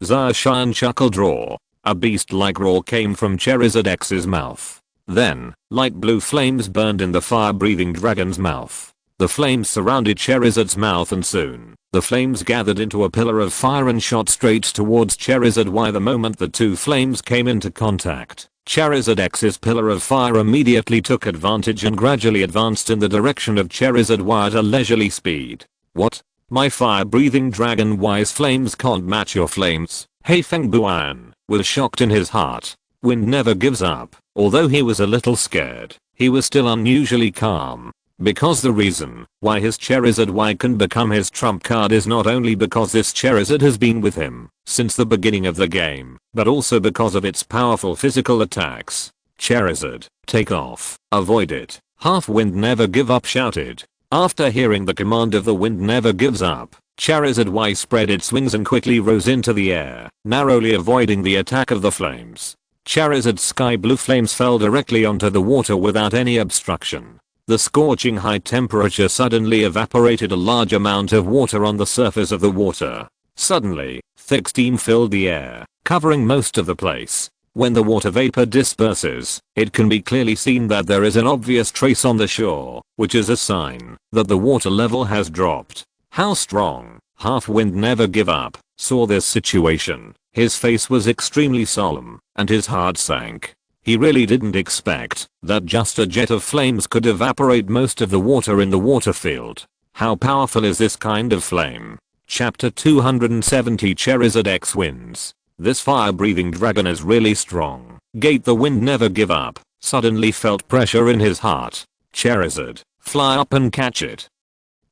Zacian chuckled. Roar. A beast-like roar came from Charizard X's mouth. Then, light blue flames burned in the fire-breathing dragon's mouth. The flames surrounded Charizard's mouth and soon, the flames gathered into a pillar of fire and shot straight towards Charizard Y. The moment the two flames came into contact, Charizard X's pillar of fire immediately took advantage and gradually advanced in the direction of Charizard Y at a leisurely speed. What? My fire-breathing dragon Y's flames can't match your flames. Feng Buan was shocked in his heart. Wind never gives up. Although he was a little scared, he was still unusually calm. Because the reason why his Charizard Y can become his trump card is not only because this Charizard has been with him since the beginning of the game, but also because of its powerful physical attacks. Charizard, take off. Avoid it. Half Wind Never Give Up shouted. After hearing the command of the Wind Never Gives Up, Charizard Y spread its wings and quickly rose into the air, narrowly avoiding the attack of the flames. Charizard's sky blue flames fell directly onto the water without any obstruction. The scorching high temperature suddenly evaporated a large amount of water on the surface of the water. Suddenly, thick steam filled the air, covering most of the place. When the water vapor disperses, it can be clearly seen that there is an obvious trace on the shore, which is a sign that the water level has dropped. How strong? Half Wind Never Give Up saw this situation. His face was extremely solemn, and his heart sank. He really didn't expect that just a jet of flames could evaporate most of the water in the water field. How powerful is this kind of flame? Chapter 270 Charizard X wins. This fire-breathing dragon is really strong. Gate the Wind Never Give Up suddenly felt pressure in his heart. Charizard, fly up and catch it.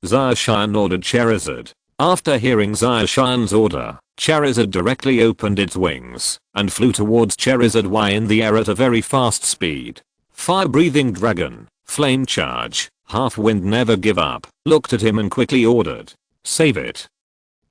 Zacian ordered Charizard. After hearing Zacian's order, Charizard directly opened its wings and flew towards Charizard Y in the air at a very fast speed. Fire-breathing dragon, flame charge. Half Wind Never Give Up looked at him and quickly ordered, save it.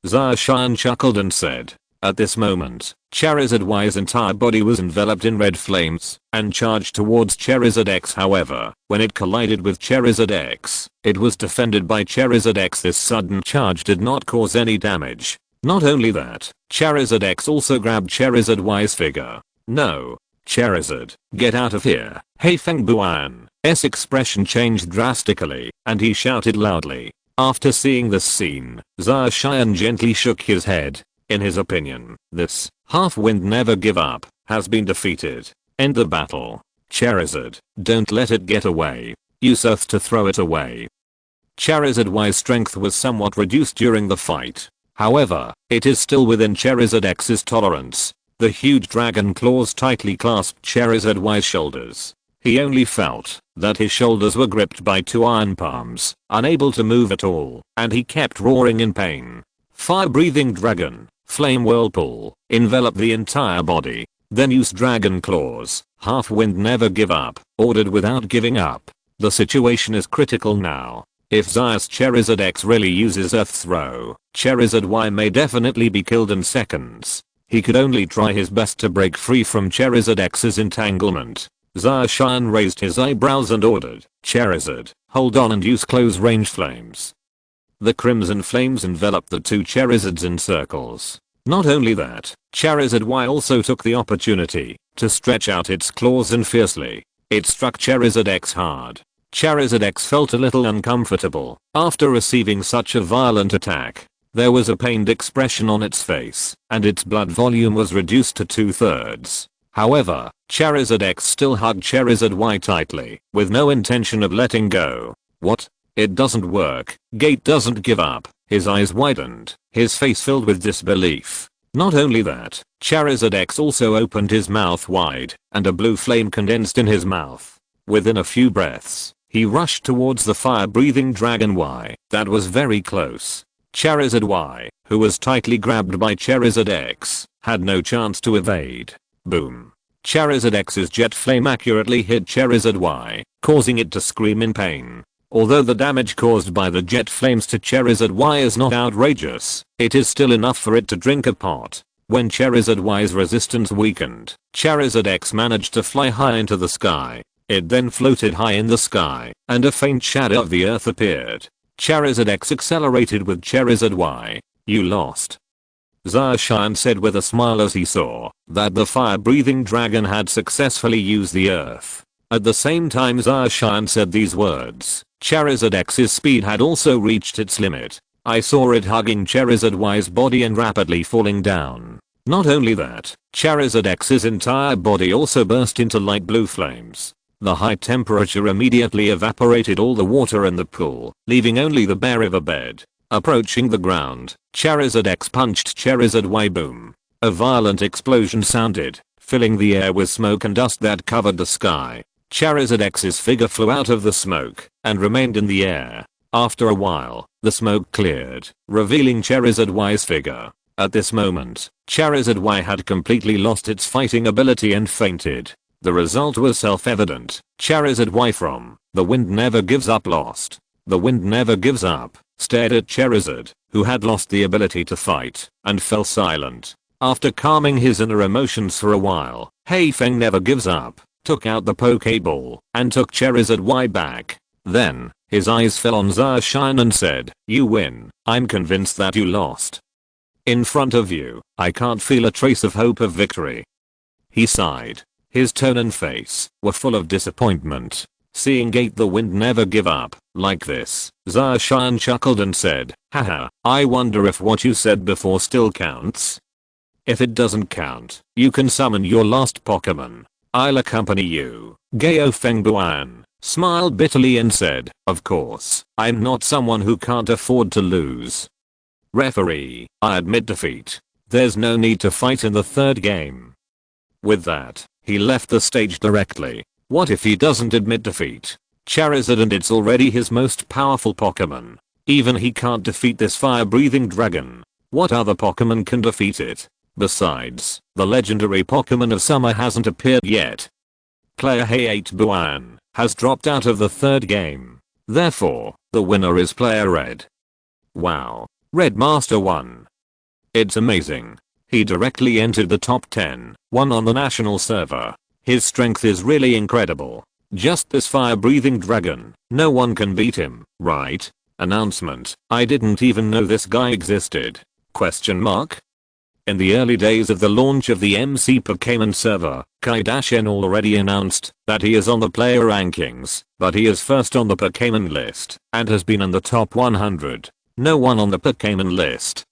Zacian chuckled and said. At this moment, Charizard Y's entire body was enveloped in red flames and charged towards Charizard X. However, when it collided with Charizard X, it was defended by Charizard X. This sudden charge did not cause any damage. Not only that, Charizard X also grabbed Charizard Y's figure. No. Charizard, get out of here. Feng Buan's expression changed drastically, and he shouted loudly. After seeing this scene, Zacian gently shook his head. In his opinion, this Half Wind Never Give Up has been defeated. End the battle. Charizard, don't let it get away. Use Earth to throw it away. Charizard Y's strength was somewhat reduced during the fight. However, it is still within Charizard X's tolerance. The huge dragon claws tightly clasped Charizard Y's shoulders. He only felt that his shoulders were gripped by two iron palms, unable to move at all, and he kept roaring in pain. Fire-breathing dragon, flame whirlpool, enveloped the entire body. Then use dragon claws. Half wind never give up, ordered without giving up. The situation is critical now. If Zaya's Charizard X really uses Earth Throw, Charizard Y may definitely be killed in seconds. He could only try his best to break free from Charizard X's entanglement. Zacian raised his eyebrows and ordered, Charizard, hold on and use close range flames. The crimson flames enveloped the two Charizards in circles. Not only that, Charizard Y also took the opportunity to stretch out its claws and fiercely. It struck Charizard X hard. Charizard X felt a little uncomfortable after receiving such a violent attack. There was a pained expression on its face, and its blood volume was reduced to 2/3. However, Charizard X still hugged Charizard Y tightly, with no intention of letting go. What? It doesn't work. Gate doesn't give up. His eyes widened, his face filled with disbelief. Not only that, Charizard X also opened his mouth wide, and a blue flame condensed in his mouth. Within a few breaths, he rushed towards the fire-breathing Dragon Y. That was very close. Charizard Y, who was tightly grabbed by Charizard X, had no chance to evade. Boom. Charizard X's jet flame accurately hit Charizard Y, causing it to scream in pain. Although the damage caused by the jet flames to Charizard Y is not outrageous, it is still enough for it to drink a pot. When Charizard Y's resistance weakened, Charizard X managed to fly high into the sky. It then floated high in the sky, and a faint shadow of the earth appeared. Charizard X accelerated with Charizard Y. You lost. Zacian said with a smile as he saw that the fire-breathing dragon had successfully used the earth. At the same time Zacian said these words, Charizard X's speed had also reached its limit. I saw it hugging Charizard Y's body and rapidly falling down. Not only that, Charizard X's entire body also burst into light blue flames. The high temperature immediately evaporated all the water in the pool, leaving only the bare riverbed. Approaching the ground, Charizard X punched Charizard Y. Boom. A violent explosion sounded, filling the air with smoke and dust that covered the sky. Charizard X's figure flew out of the smoke and remained in the air. After a while, the smoke cleared, revealing Charizard Y's figure. At this moment, Charizard Y had completely lost its fighting ability and fainted. The result was self-evident. Charizard Y from The Wind Never Gives Up lost. The Wind Never Gives Up stared at Charizard, who had lost the ability to fight, and fell silent. After calming his inner emotions for a while, Feng Never Gives Up took out the Poké Ball and took Charizard Y back. Then, his eyes fell on Zacian and said, You win. I'm convinced that you lost. In front of you, I can't feel a trace of hope of victory. He sighed. His tone and face were full of disappointment. Seeing Gate the Wind Never Give Up like this, Zacian chuckled and said, Haha, I wonder if what you said before still counts. If it doesn't count, you can summon your last Pokemon. I'll accompany you. Gao Fengbuan smiled bitterly and said, Of course, I'm not someone who can't afford to lose. Referee, I admit defeat. There's no need to fight in the third game. With that, he left the stage directly. What if he doesn't admit defeat? Charizard and it's already his most powerful Pokemon. Even he can't defeat this fire-breathing dragon. What other Pokemon can defeat it? Besides, the legendary Pokemon of summer hasn't appeared yet. Player Hay8 Buan has dropped out of the third game. Therefore, the winner is player Red. Wow. Red Master won. It's amazing. He directly entered the top 10, won on the national server. His strength is really incredible. Just this fire-breathing dragon, no one can beat him, right? Announcement, I didn't even know this guy existed. Question mark? In the early days of the launch of the MC Pokémon server, Kaidashen already announced that he is on the player rankings, but he is first on the Pokémon list, and has been in the top 100. No one on the Pokémon list.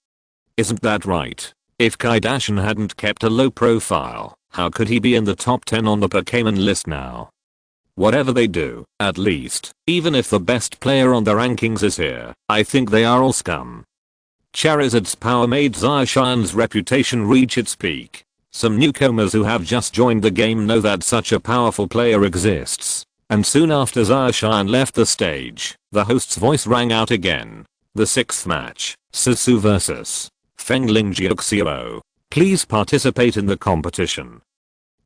Isn't that right? If Kaidashen hadn't kept a low profile, How could he be in the top 10 on the Pokémon list now? Whatever they do, at least, even if the best player on the rankings is here, I think they are all scum. Charizard's power made Zacian's reputation reach its peak. Some newcomers who have just joined the game know that such a powerful player exists. And soon after Zacian left the stage, the host's voice rang out again. The 6th match, Susu vs. Fengling Jiuxiao. Please participate in the competition.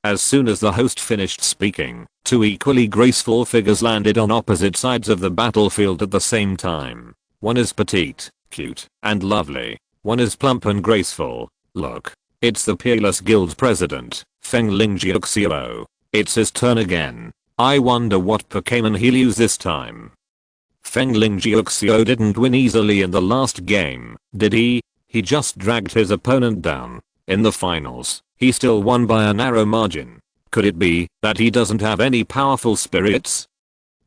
As soon as the host finished speaking, 2 equally graceful figures landed on opposite sides of the battlefield at the same time. One is petite, cute, and lovely. One is plump and graceful. Look, it's the Peerless Guild president, Fengling Jiuxiao. It's his turn again. I wonder what Pokémon he'll use this time. Fengling Jiuxiao didn't win easily in the last game, did he? He just dragged his opponent down. In the finals, he still won by a narrow margin. Could it be that he doesn't have any powerful spirits?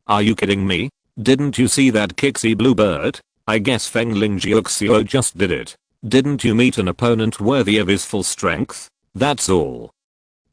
Are you kidding me? Didn't you see that Kixie Bluebird? I guess Fengling Jiuxiao just did it. Didn't you meet an opponent worthy of his full strength? That's all.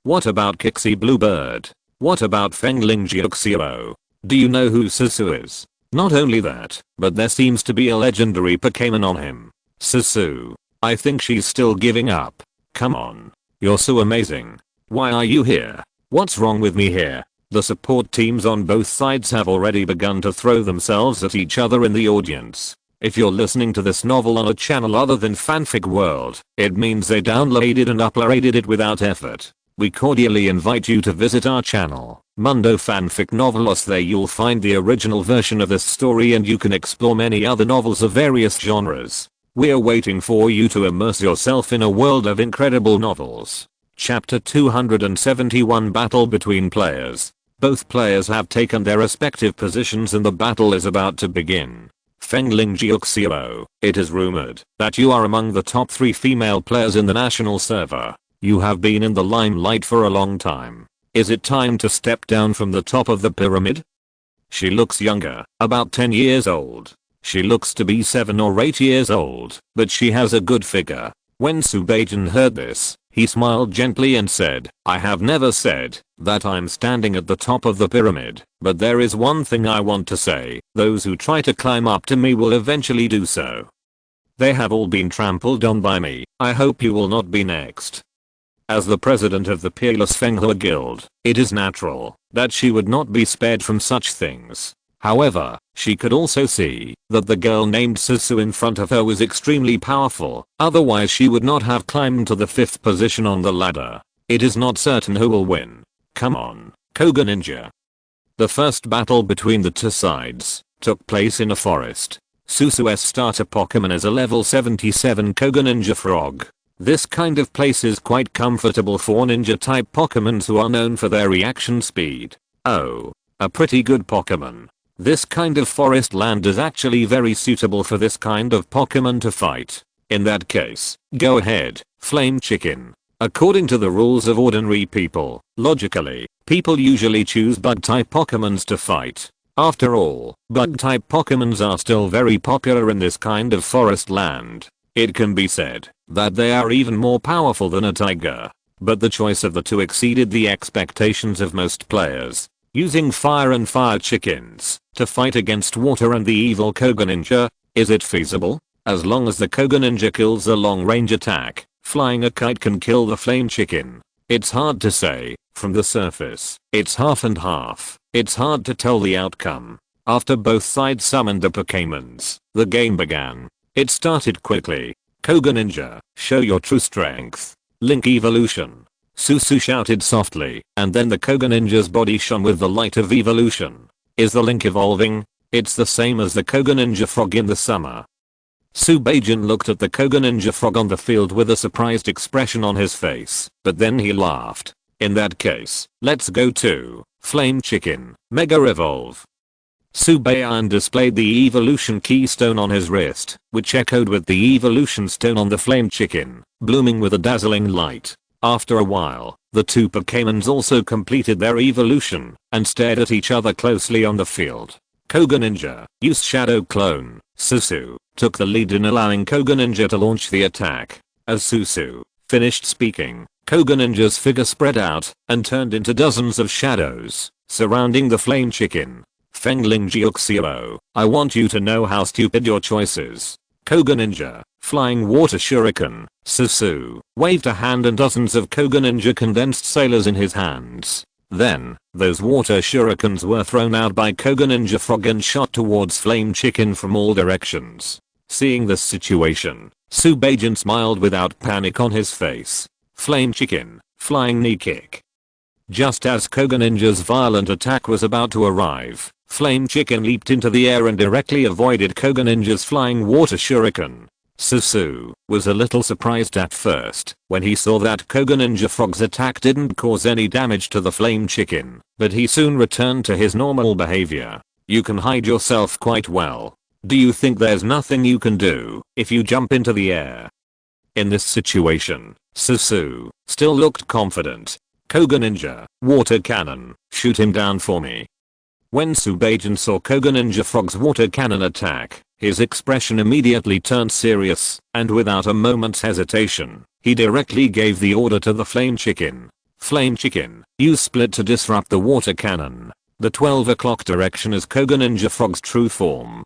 What about Kixie Bluebird? What about Fengling Jiuxiao? Do you know who Susu is? Not only that, but there seems to be a legendary Pokémon on him. Susu. I think she's still giving up. Come on. You're so amazing. Why are you here? What's wrong with me here? The support teams on both sides have already begun to throw themselves at each other in the audience. If you're listening to this novel on a channel other than Fanfic World, it means they downloaded and uploaded it without effort. We cordially invite you to visit our channel, Mundo Fanfic Novelos. There you'll find the original version of this story and you can explore many other novels of various genres. We're waiting for you to immerse yourself in a world of incredible novels. Chapter 271 Battle between players. Both players have taken their respective positions and the battle is about to begin. Fengling Jiuxiao, it is rumored that you are among the top 3 female players in the national server. You have been in the limelight for a long time. Is it time to step down from the top of the pyramid? She looks younger, about 10 years old. She looks to be 7 or 8 years old, but she has a good figure. When Subajan heard this, he smiled gently and said, I have never said that I'm standing at the top of the pyramid, but there is one thing I want to say. Those who try to climb up to me will eventually do so. They have all been trampled on by me. I hope you will not be next. As the president of the Peerless Fenghua Guild, it is natural that she would not be spared from such things. However, she could also see that the girl named Susu in front of her was extremely powerful, otherwise she would not have climbed to the 5th position on the ladder. It is not certain who will win. Come on, Koga Ninja. The first battle between the two sides took place in a forest. Susu's starter Pokémon is a level 77 Koga Ninja Frog. This kind of place is quite comfortable for ninja type Pokémons who are known for their reaction speed. Oh, a pretty good Pokémon. This kind of forest land is actually very suitable for this kind of Pokémon to fight. In that case, go ahead, Flame Chicken. According to the rules of ordinary people, logically, people usually choose bug-type Pokémons to fight. After all, bug-type Pokémons are still very popular in this kind of forest land. It can be said that they are even more powerful than a tiger. But the choice of the two exceeded the expectations of most players. Using fire and fire chickens to fight against water and the evil Koga Ninja, is it feasible? As long as the Koga Ninja kills a long range attack, flying a kite can kill the flame chicken. It's hard to say. From the surface, it's half and half. It's hard to tell the outcome. After both sides summoned the Pokémons, the game began. It started quickly. Koga Ninja, show your true strength. Link evolution. Susu shouted softly, and then the Koga Ninja's body shone with the light of evolution. Is the Link evolving? It's the same as the Koga Ninja Frog in the summer. Subajan looked at the Koga Ninja Frog on the field with a surprised expression on his face, but then he laughed. In that case, let's go to Flame Chicken, Mega Evolve. Subajan displayed the evolution keystone on his wrist, which echoed with the evolution stone on the Flame Chicken, blooming with a dazzling light. After a while, the two Pokémons also completed their evolution and stared at each other closely on the field. Koga Ninja, use Shadow Clone. Susu took the lead in allowing Koga Ninja to launch the attack. As Susu finished speaking, Koga Ninja's figure spread out and turned into dozens of shadows surrounding the flame chicken. Fengling Jiuxiao, I want you to know how stupid your choice is. Koga Ninja, flying water shuriken. Susu waved a hand and dozens of Koga Ninja condensed sailors in his hands. Then, those water shurikens were thrown out by Koga Ninja Frog and shot towards Flame Chicken from all directions. Seeing this situation, Subajan smiled without panic on his face. Flame Chicken, flying knee kick. Just as Koga Ninja's violent attack was about to arrive, Flame Chicken leaped into the air and directly avoided Koga Ninja's flying water shuriken. Susu was a little surprised at first when he saw that Koga Ninja Frog's attack didn't cause any damage to the Flame Chicken, but he soon returned to his normal behavior. You can hide yourself quite well. Do you think there's nothing you can do if you jump into the air? In this situation, Susu still looked confident. Koga Ninja, water cannon, shoot him down for me. When Subajan saw Koga Ninja Frog's water cannon attack, his expression immediately turned serious, and without a moment's hesitation, he directly gave the order to the Flame Chicken. Flame Chicken, use split to disrupt the water cannon. The 12 o'clock direction is Koga Ninja Frog's true form.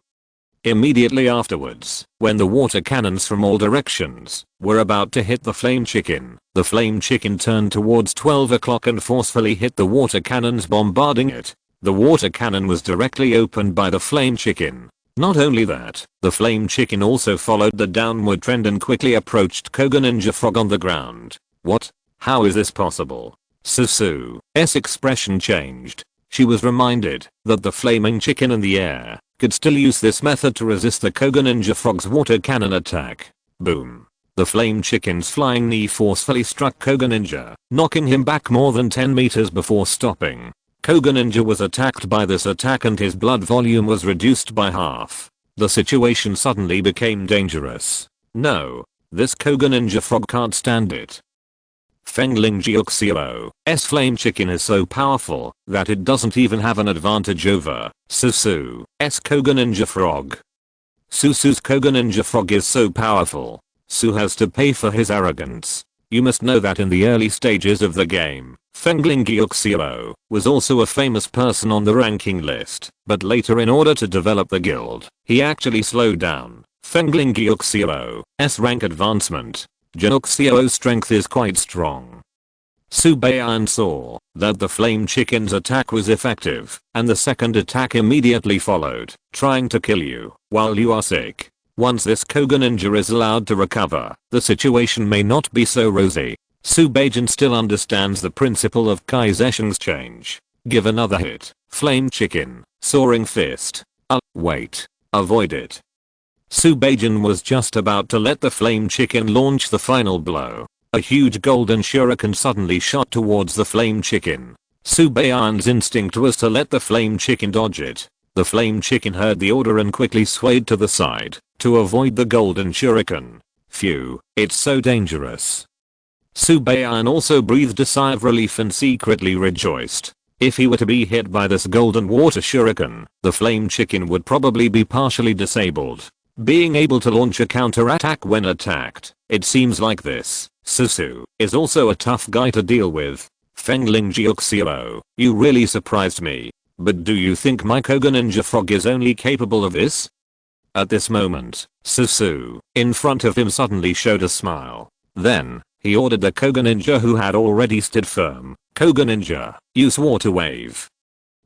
Immediately afterwards, when the water cannons from all directions were about to hit the Flame Chicken turned towards 12 o'clock and forcefully hit the water cannons, bombarding it. The water cannon was directly opened by the Flame Chicken. Not only that, the Flame Chicken also followed the downward trend and quickly approached Koga Ninja Frog on the ground. What? How is this possible? Susu's expression changed. She was reminded that the flaming chicken in the air could still use this method to resist the Koga Ninja Frog's water cannon attack. Boom. The Flame Chicken's flying knee forcefully struck Koga Ninja, knocking him back more than 10 meters before stopping. Koga Ninja was attacked by this attack and his blood volume was reduced by half. The situation suddenly became dangerous. No, this Koga Ninja Frog can't stand it. Fengling Jiuxiao's Flame Chicken is so powerful that it doesn't even have an advantage over Susu's Koga Ninja Frog. Susu's Koga Ninja Frog is so powerful. Su has to pay for his arrogance. You must know that in the early stages of the game, Fengling Jiuxiao was also a famous person on the ranking list, but later in order to develop the guild, he actually slowed down Fengling Jiuxiao's rank advancement. Jiuxiao's strength is quite strong. Subayan saw that the Flame Chicken's attack was effective, and the second attack immediately followed, trying to kill you while you are sick. Once this Koga Ninja is allowed to recover, the situation may not be so rosy. Subajan still understands the principle of Kaizeshing's change. Give another hit. Flame Chicken, soaring fist. Wait. Avoid it. Subajan was just about to let the Flame Chicken launch the final blow. A huge golden shuriken suddenly shot towards the Flame Chicken. Subayan's instinct was to let the Flame Chicken dodge it. The Flame Chicken heard the order and quickly swayed to the side to avoid the golden shuriken. Phew, it's so dangerous. Subayan also breathed a sigh of relief and secretly rejoiced. If he were to be hit by this golden water shuriken, the Flame Chicken would probably be partially disabled. Being able to launch a counter-attack when attacked, it seems like this. Susu is also a tough guy to deal with. Fengling Jiuxiao, you really surprised me. But do you think my Koga Ninja Frog is only capable of this? At this moment, Susu, in front of him suddenly showed a smile. Then, he ordered the Koga Ninja who had already stood firm. Koga Ninja, use water wave.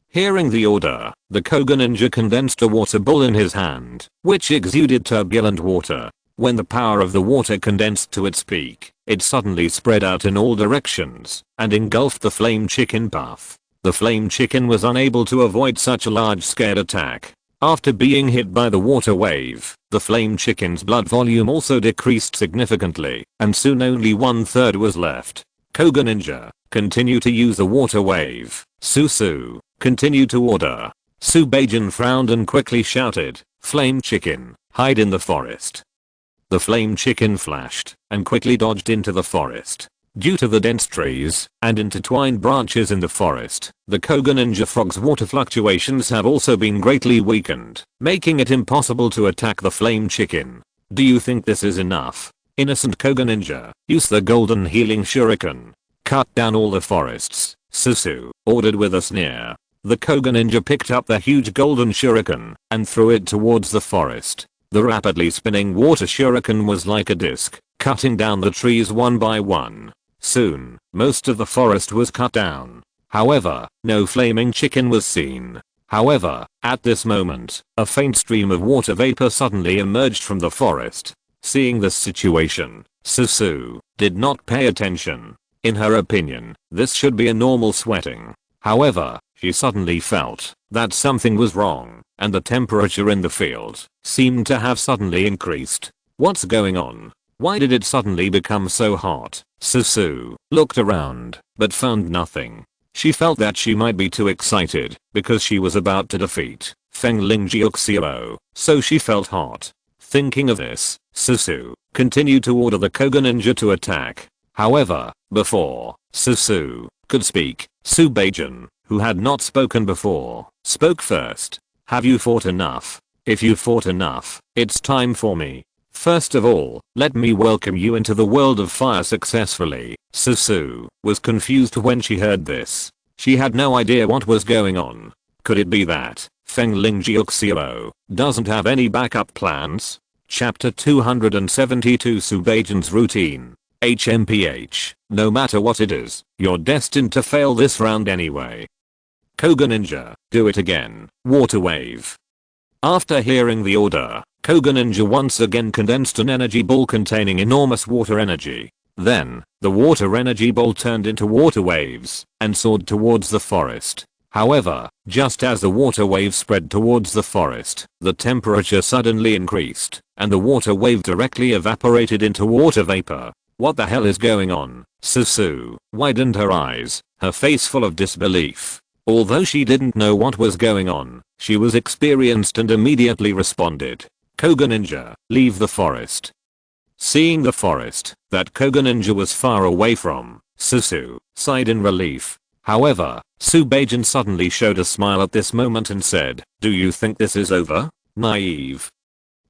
Hearing the order, the Koga Ninja condensed a water ball in his hand, which exuded turbulent water. When the power of the water condensed to its peak, it suddenly spread out in all directions and engulfed the Flame Chicken path. The Flame Chicken was unable to avoid such a large-scale attack. After being hit by the water wave, the Flame Chicken's blood volume also decreased significantly, and soon only 1/3 was left. Koga Ninja, continue to use the water wave. Susu, continue to order. Subajan frowned and quickly shouted, Flame Chicken, hide in the forest. The Flame Chicken flashed and quickly dodged into the forest. Due to the dense trees and intertwined branches in the forest, the Koga Ninja Frog's water fluctuations have also been greatly weakened, making it impossible to attack the Flame Chicken. Do you think this is enough? Innocent Koga Ninja, use the golden healing shuriken. Cut down all the forests, Susu ordered with a sneer. The Koga Ninja picked up the huge golden shuriken and threw it towards the forest. The rapidly spinning water shuriken was like a disc, cutting down the trees one by one. Soon, most of the forest was cut down. However, no flaming chicken was seen. However, at this moment, a faint stream of water vapor suddenly emerged from the forest. Seeing this situation, Susu did not pay attention. In her opinion, this should be a normal sweating. However, she suddenly felt that something was wrong, and the temperature in the field seemed to have suddenly increased. What's going on? Why did it suddenly become so hot? Susu looked around, but found nothing. She felt that she might be too excited because she was about to defeat Fengling Jiuxiao, so she felt hot. Thinking of this, Susu continued to order the Koga Ninja to attack. However, before Susu could speak, Subaijin, who had not spoken before, spoke first. Have you fought enough? If you fought enough, it's time for me. First of all, let me welcome you into the world of fire successfully. Susu was confused when she heard this. She had no idea what was going on. Could it be that Fengling Jiuxiao doesn't have any backup plans? Chapter 272 Subaijin's Routine. HMPH, no matter what it is, you're destined to fail this round anyway. Koga Ninja, do it again. Water wave. After hearing the order, Koga Ninja once again condensed an energy ball containing enormous water energy. Then, the water energy ball turned into water waves and soared towards the forest. However, just as the water wave spread towards the forest, the temperature suddenly increased, and the water wave directly evaporated into water vapor. What the hell is going on? Susu widened her eyes, her face full of disbelief. Although she didn't know what was going on, she was experienced and immediately responded. Koga Ninja, leave the forest. Seeing the forest that Koga Ninja was far away from, Susu sighed in relief. However, Subaijin suddenly showed a smile at this moment and said, do you think this is over? Naive.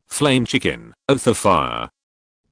Flame Chicken, Oath of Fire.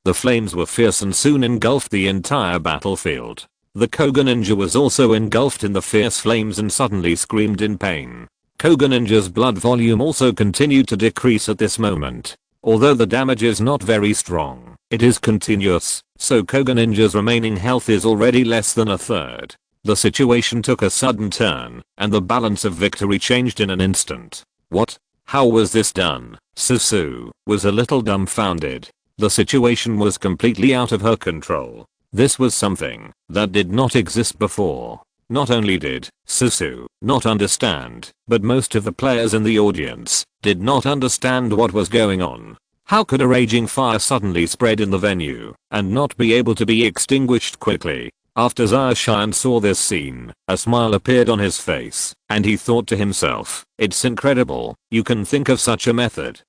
The flames were fierce and soon engulfed the entire battlefield. The Koga Ninja was also engulfed in the fierce flames and suddenly screamed in pain. Koga Ninja's blood volume also continued to decrease at this moment. Although the damage is not very strong, it is continuous, so Koga Ninja's remaining health is already less than a third. The situation took a sudden turn, and the balance of victory changed in an instant. What? How was this done? Susu was a little dumbfounded. The situation was completely out of her control. This was something that did not exist before. Not only did Susu not understand, but most of the players in the audience did not understand what was going on. How could a raging fire suddenly spread in the venue and not be able to be extinguished quickly? After Zaoshan saw this scene, a smile appeared on his face, and he thought to himself, it's incredible, you can think of such a method.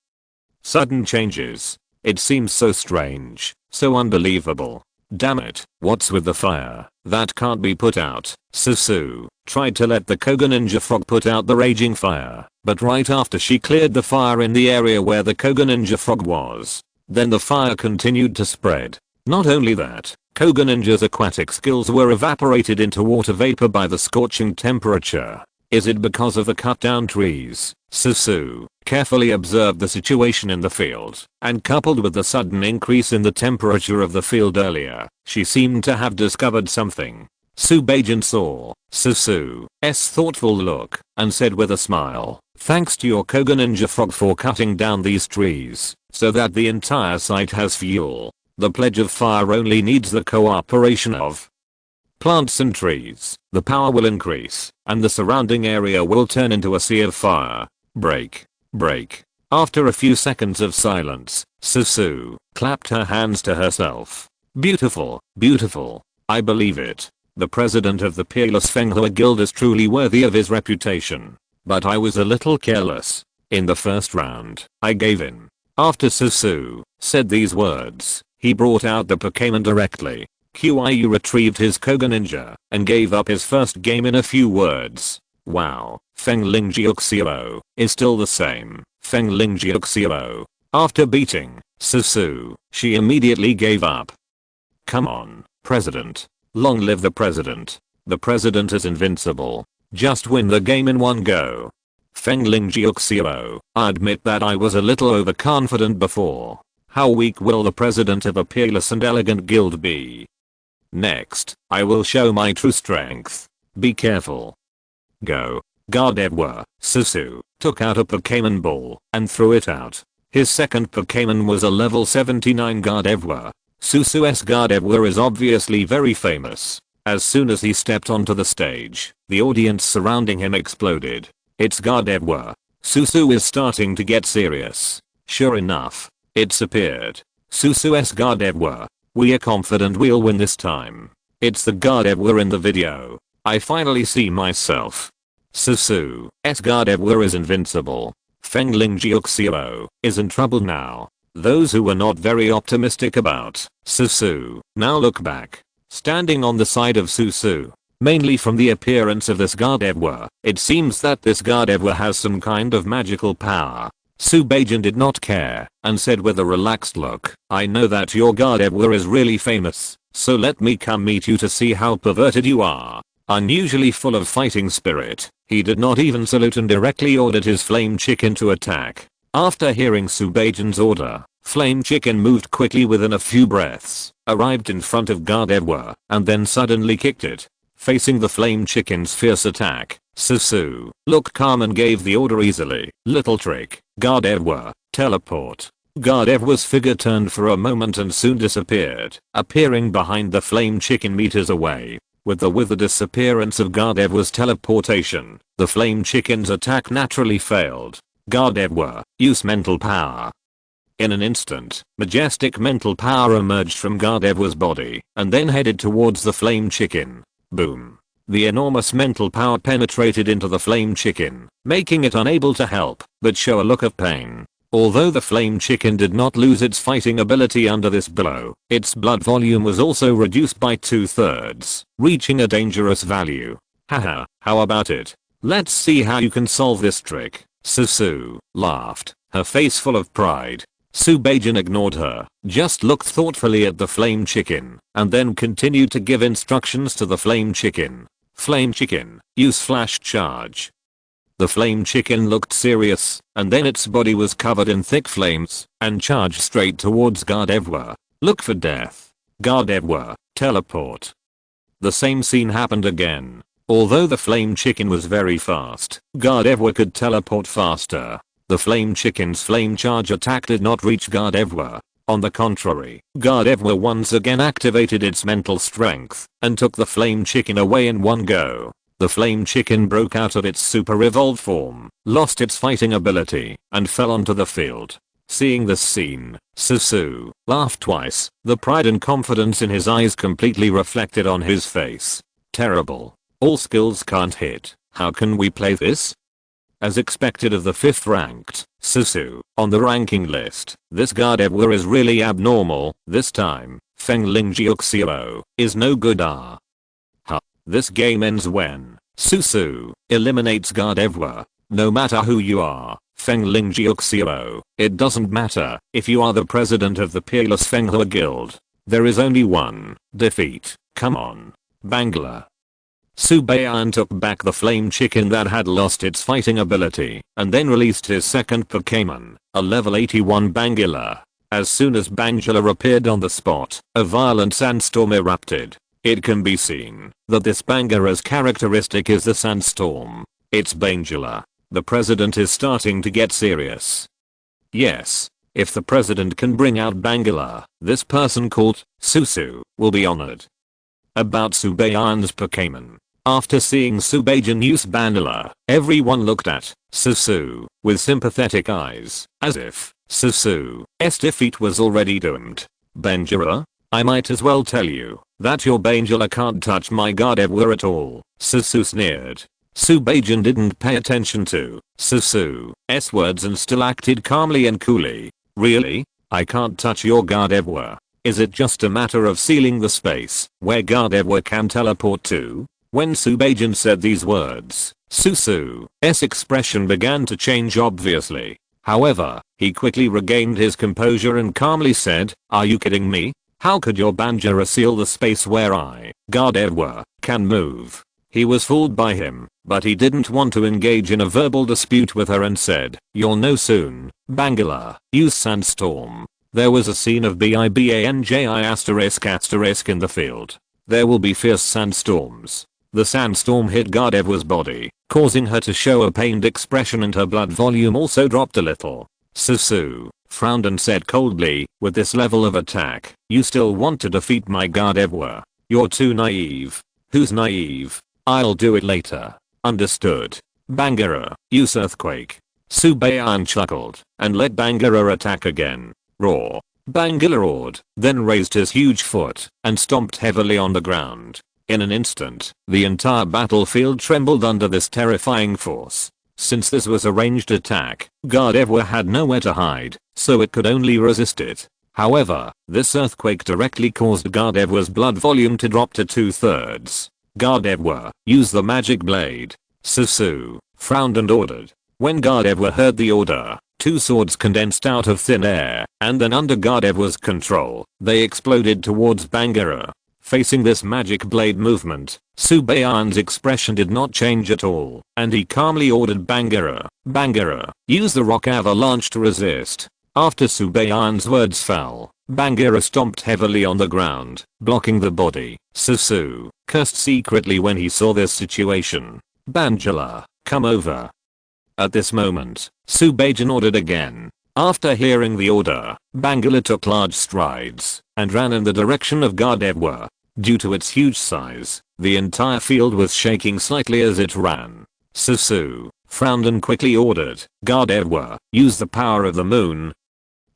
Sudden changes. It seems so strange, so unbelievable. Damn it, what's with the fire that can't be put out? Susu tried to let the Koga Ninja Frog put out the raging fire, but right after she cleared the fire in the area where the Koga Ninja Frog was, then the fire continued to spread. Not only that, Koga Ninja's aquatic skills were evaporated into water vapor by the scorching temperature. Is it because of the cut down trees? Susu carefully observed the situation in the field, and coupled with the sudden increase in the temperature of the field earlier, she seemed to have discovered something. Subaijin saw Susu's thoughtful look and said with a smile, thanks to your Koga Ninja Frog for cutting down these trees so that the entire site has fuel. The pledge of fire only needs the cooperation of plants and trees. The power will increase, and the surrounding area will turn into a sea of fire. Break. Break. After a few seconds of silence, Susu clapped her hands to herself. Beautiful, beautiful. I believe it. The president of the Peerless Fenghua Guild is truly worthy of his reputation. But I was a little careless. In the first round, I gave in. After Susu said these words, he brought out the Pokémon directly. Qiyu retrieved his Koga Ninja and gave up his first game in a few words. Wow, Fengling Jiuxiao is still the same. Fengling Jiuxiao. After beating Susu. She immediately gave up. Come on, President. Long live the President. The President is invincible. Just win the game in one go. Fengling Jiuxiao. I admit that I was a little overconfident before. How weak will the President of a peerless and elegant guild be? Next, I will show my true strength. Be careful. Go. Gardevoir. Susu took out a Pokémon ball and threw it out. His second Pokémon was a level 79 Gardevoir. Susu's Gardevoir is obviously very famous. As soon as he stepped onto the stage, the audience surrounding him exploded. It's Gardevoir. Susu is starting to get serious. Sure enough, it's appeared. Susu's Gardevoir. We are confident we'll win this time. It's the Gardevoir in the video. I finally see myself. Susu's Gardevoir is invincible. Fengling Jiuxiao is in trouble now. Those who were not very optimistic about Susu now look back. Standing on the side of Susu, mainly from the appearance of this Gardevoir, it seems that this Gardevoir has some kind of magical power. Subajan did not care and said with a relaxed look, I know that your Gardevoir is really famous, so let me come meet you to see how perverted you are. Unusually full of fighting spirit, he did not even salute and directly ordered his Flame Chicken to attack. After hearing Subajan's order, Flame Chicken moved quickly within a few breaths, arrived in front of Gardevoir, and then suddenly kicked it. Facing the Flame Chicken's fierce attack, Susu looked calm and gave the order easily. Little trick. Gardevoir, teleport. Gardevoir's figure turned for a moment and soon disappeared, appearing behind the Flame Chicken meters away. With the disappearance of Gardevoir's teleportation, the Flame Chicken's attack naturally failed. Gardevoir, use mental power. In an instant, majestic mental power emerged from Gardevoir's body and then headed towards the Flame Chicken. Boom. The enormous mental power penetrated into the Flame Chicken, making it unable to help but show a look of pain. Although the Flame Chicken did not lose its fighting ability under this blow, its blood volume was also reduced by 2/3, reaching a dangerous value. Haha, how about it? Let's see how you can solve this trick. Susu laughed, her face full of pride. Subajan ignored her, just looked thoughtfully at the Flame Chicken, and then continued to give instructions to the Flame Chicken. Flame Chicken, use Flash Charge. The Flame Chicken looked serious, and then its body was covered in thick flames, and charged straight towards Gardevoir. Look for death. Gardevoir, teleport. The same scene happened again. Although the Flame Chicken was very fast, Gardevoir could teleport faster. The Flame Chicken's Flame Charge attack did not reach Gardevoir. On the contrary, Gardevoir once again activated its mental strength and took the Flame Chicken away in one go. The Flame Chicken broke out of its super evolved form, lost its fighting ability, and fell onto the field. Seeing this scene, Susu laughed twice, the pride and confidence in his eyes completely reflected on his face. Terrible. All skills can't hit. How can we play this? As expected of the 5th ranked, Susu, on the ranking list, this Gardevoir is really abnormal. This time, Fengling Jiuxiao is no good. This game ends when Susu eliminates Gardevoir. No matter who you are, Fengling Jiuxiao, it doesn't matter if you are the president of the Peerless Fenghua Guild. There is only one defeat. Come on. Bangla. Subayan took back the Flame Chicken that had lost its fighting ability and then released his second Pokémon, a level 81 Bangula. As soon as Bangula appeared on the spot, a violent sandstorm erupted. It can be seen that this Bangula's characteristic is the sandstorm. It's Bangula. The president is starting to get serious. Yes, if the president can bring out Bangula, this person called Susu will be honored. About Subayan's Pokémon. After seeing Subajan use Bangula, everyone looked at Susu with sympathetic eyes, as if Susu's defeat was already doomed. Bangula? I might as well tell you that your Bangula can't touch my Gardevoir at all. Susu sneered. Subajan didn't pay attention to Susu's words and still acted calmly and coolly. Really? I can't touch your Gardevoir. Is it just a matter of sealing the space where Gardevoir can teleport to? When Subajan said these words, Susu's expression began to change obviously. However, he quickly regained his composure and calmly said, "Are you kidding me? How could your Banjara seal the space where I, Gardevoir, can move?" He was fooled by him, but he didn't want to engage in a verbal dispute with her and said, "You'll know soon, Bangala, use Sandstorm." There was a scene of BIBANJI*** in the field. There will be fierce sandstorms. The sandstorm hit Gardevoir's body, causing her to show a pained expression and her blood volume also dropped a little. Susu frowned and said coldly, "With this level of attack, you still want to defeat my Gardevoir? You're too naive." "Who's naive? I'll do it later." "Understood. Bangara, use Earthquake." Subayan chuckled and let Bangara attack again. Roar. Bangala roared, then raised his huge foot and stomped heavily on the ground. In an instant, the entire battlefield trembled under this terrifying force. Since this was a ranged attack, Gardevoir had nowhere to hide, so it could only resist it. However, this earthquake directly caused Gardevoir's blood volume to drop to 2/3. "Gardevoir, use the magic blade." Susu frowned and ordered. When Gardevoir heard the order, two swords condensed out of thin air, and then under Gardevoir's control, they exploded towards Bangara. Facing this magic blade movement, Subayan's expression did not change at all, and he calmly ordered Bangara, "Bangara, use the rock avalanche to resist." After Subayan's words fell, Bangara stomped heavily on the ground, blocking the body. Susu cursed secretly when he saw this situation. "Bangala, come over." At this moment, Subajan ordered again. After hearing the order, Bangala took large strides and ran in the direction of Gardevoir. Due to its huge size, the entire field was shaking slightly as it ran. Susu frowned and quickly ordered, "Gardevoir, use the power of the moon."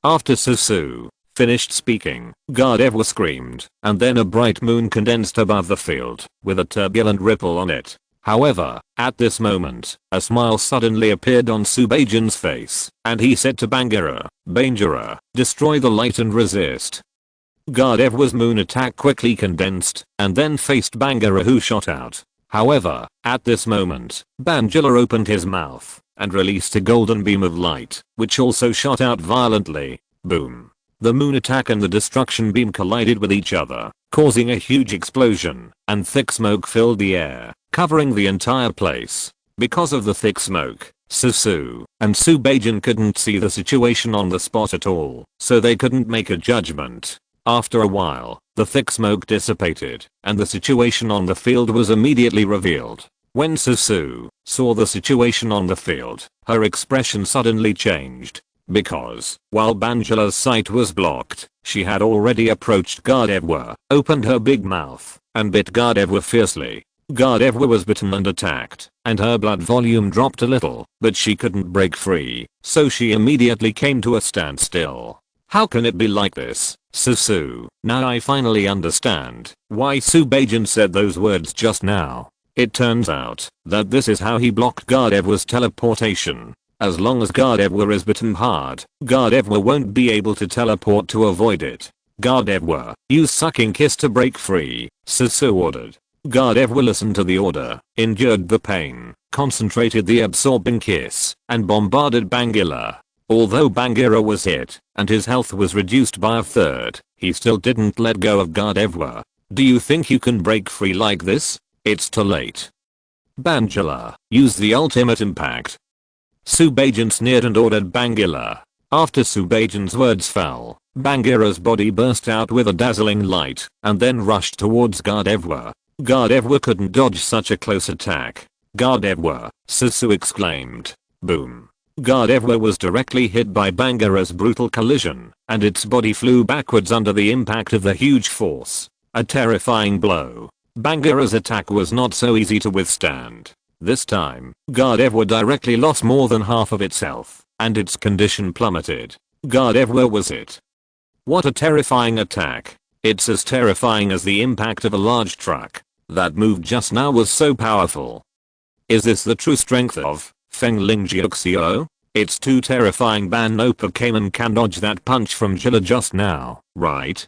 After Susu finished speaking, Gardevoir screamed, and then a bright moon condensed above the field, with a turbulent ripple on it. However, at this moment, a smile suddenly appeared on Subajan's face, and he said to Bangara, "Bangara, destroy the light and resist." Gardevoir's moon attack quickly condensed, and then faced Bangara who shot out. However, at this moment, Bangala opened his mouth, and released a golden beam of light, which also shot out violently. Boom. The moon attack and the destruction beam collided with each other, causing a huge explosion, and thick smoke filled the air, covering the entire place. Because of the thick smoke, Susu and Subajan couldn't see the situation on the spot at all, so they couldn't make a judgment. After a while, the thick smoke dissipated, and the situation on the field was immediately revealed. When Susu saw the situation on the field, her expression suddenly changed. Because, while Bangala's sight was blocked, she had already approached Gardevoir, opened her big mouth, and bit Gardevoir fiercely. Gardevoir was bitten and attacked, and her blood volume dropped a little, but she couldn't break free, so she immediately came to a standstill. How can it be like this, Susu? Now I finally understand why Subajan said those words just now. It turns out that this is how he blocked Gardevoir's teleportation. As long as Gardevoir is bitten hard, Gardevoir won't be able to teleport to avoid it. Gardevoir, use Sucking Kiss to break free, Susu ordered. Gardevoir listened to the order, endured the pain, concentrated the absorbing kiss, and bombarded Bangala. Although Bangara was hit, and his health was reduced by 1/3, he still didn't let go of Gardevoir. Do you think you can break free like this? It's too late. Bangala, use the ultimate impact. Subajan sneered and ordered Bangala. After Subajan's words fell, Bangara's body burst out with a dazzling light, and then rushed towards Gardevoir. Gardevoir couldn't dodge such a close attack. Gardevoir, Susu exclaimed. Boom. Gardevoir was directly hit by Bangara's brutal collision, and its body flew backwards under the impact of the huge force. A terrifying blow. Bangara's attack was not so easy to withstand. This time, Gardevoir directly lost more than half of its health, and its condition plummeted. Gardevoir was it. What a terrifying attack. It's as terrifying as the impact of a large truck. That move just now was so powerful. Is this the true strength of Fengling Jiuxiu? It's too terrifying. No Pokémon can dodge that punch from Jilla just now, right?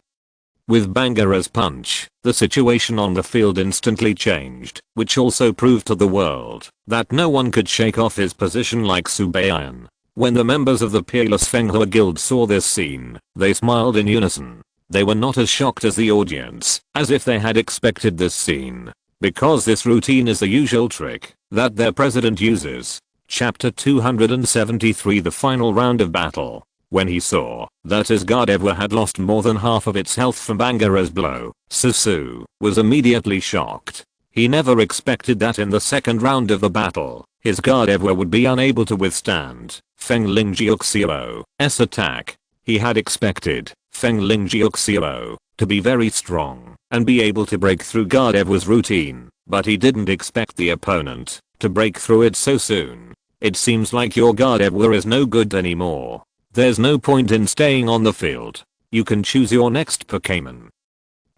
With Bangara's punch, the situation on the field instantly changed, which also proved to the world that no one could shake off his position like Subayan. When the members of the peerless Fenghua Guild saw this scene, they smiled in unison. They were not as shocked as the audience, as if they had expected this scene. Because this routine is the usual trick that their president uses. Chapter 273, the final round of battle. When he saw that his Gardevoir had lost more than half of its health from Bangara's blow, Susu was immediately shocked. He never expected that in the second round of the battle, his Gardevoir would be unable to withstand Fengling Jiuxiuo's attack. He had expected Fengling Jiuxiuo to be very strong and be able to break through Gardevoir's routine, but he didn't expect the opponent to break through it so soon. It seems like your Gardevoir is no good anymore. There's no point in staying on the field. You can choose your next Pokémon.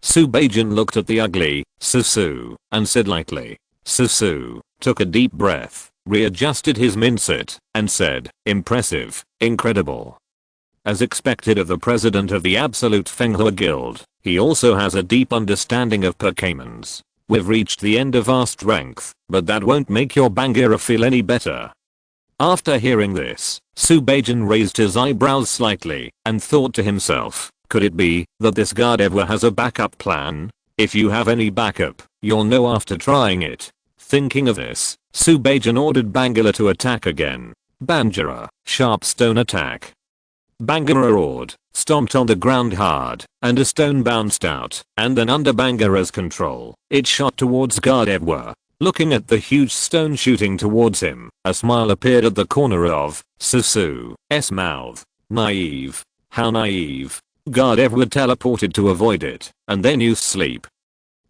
Subaijin looked at the ugly Susu and said lightly. Susu took a deep breath, readjusted his mindset, and said, impressive, incredible. As expected of the president of the Absolute Fenghua Guild, he also has a deep understanding of Pokémons. We've reached the end of our strength, but that won't make your Bangara feel any better. After hearing this, Subaijin raised his eyebrows slightly and thought to himself, could it be that this Gardevoir has a backup plan? If you have any backup, you'll know after trying it. Thinking of this, Subaijin ordered Bangala to attack again. Bangara, sharp stone attack. Bangara roared, stomped on the ground hard, and a stone bounced out, and then under Bangara's control, it shot towards Gardevoir. Looking at the huge stone shooting towards him, a smile appeared at the corner of Susu's mouth. Naive. How naive. Gardevoir teleported to avoid it, and then used sleep.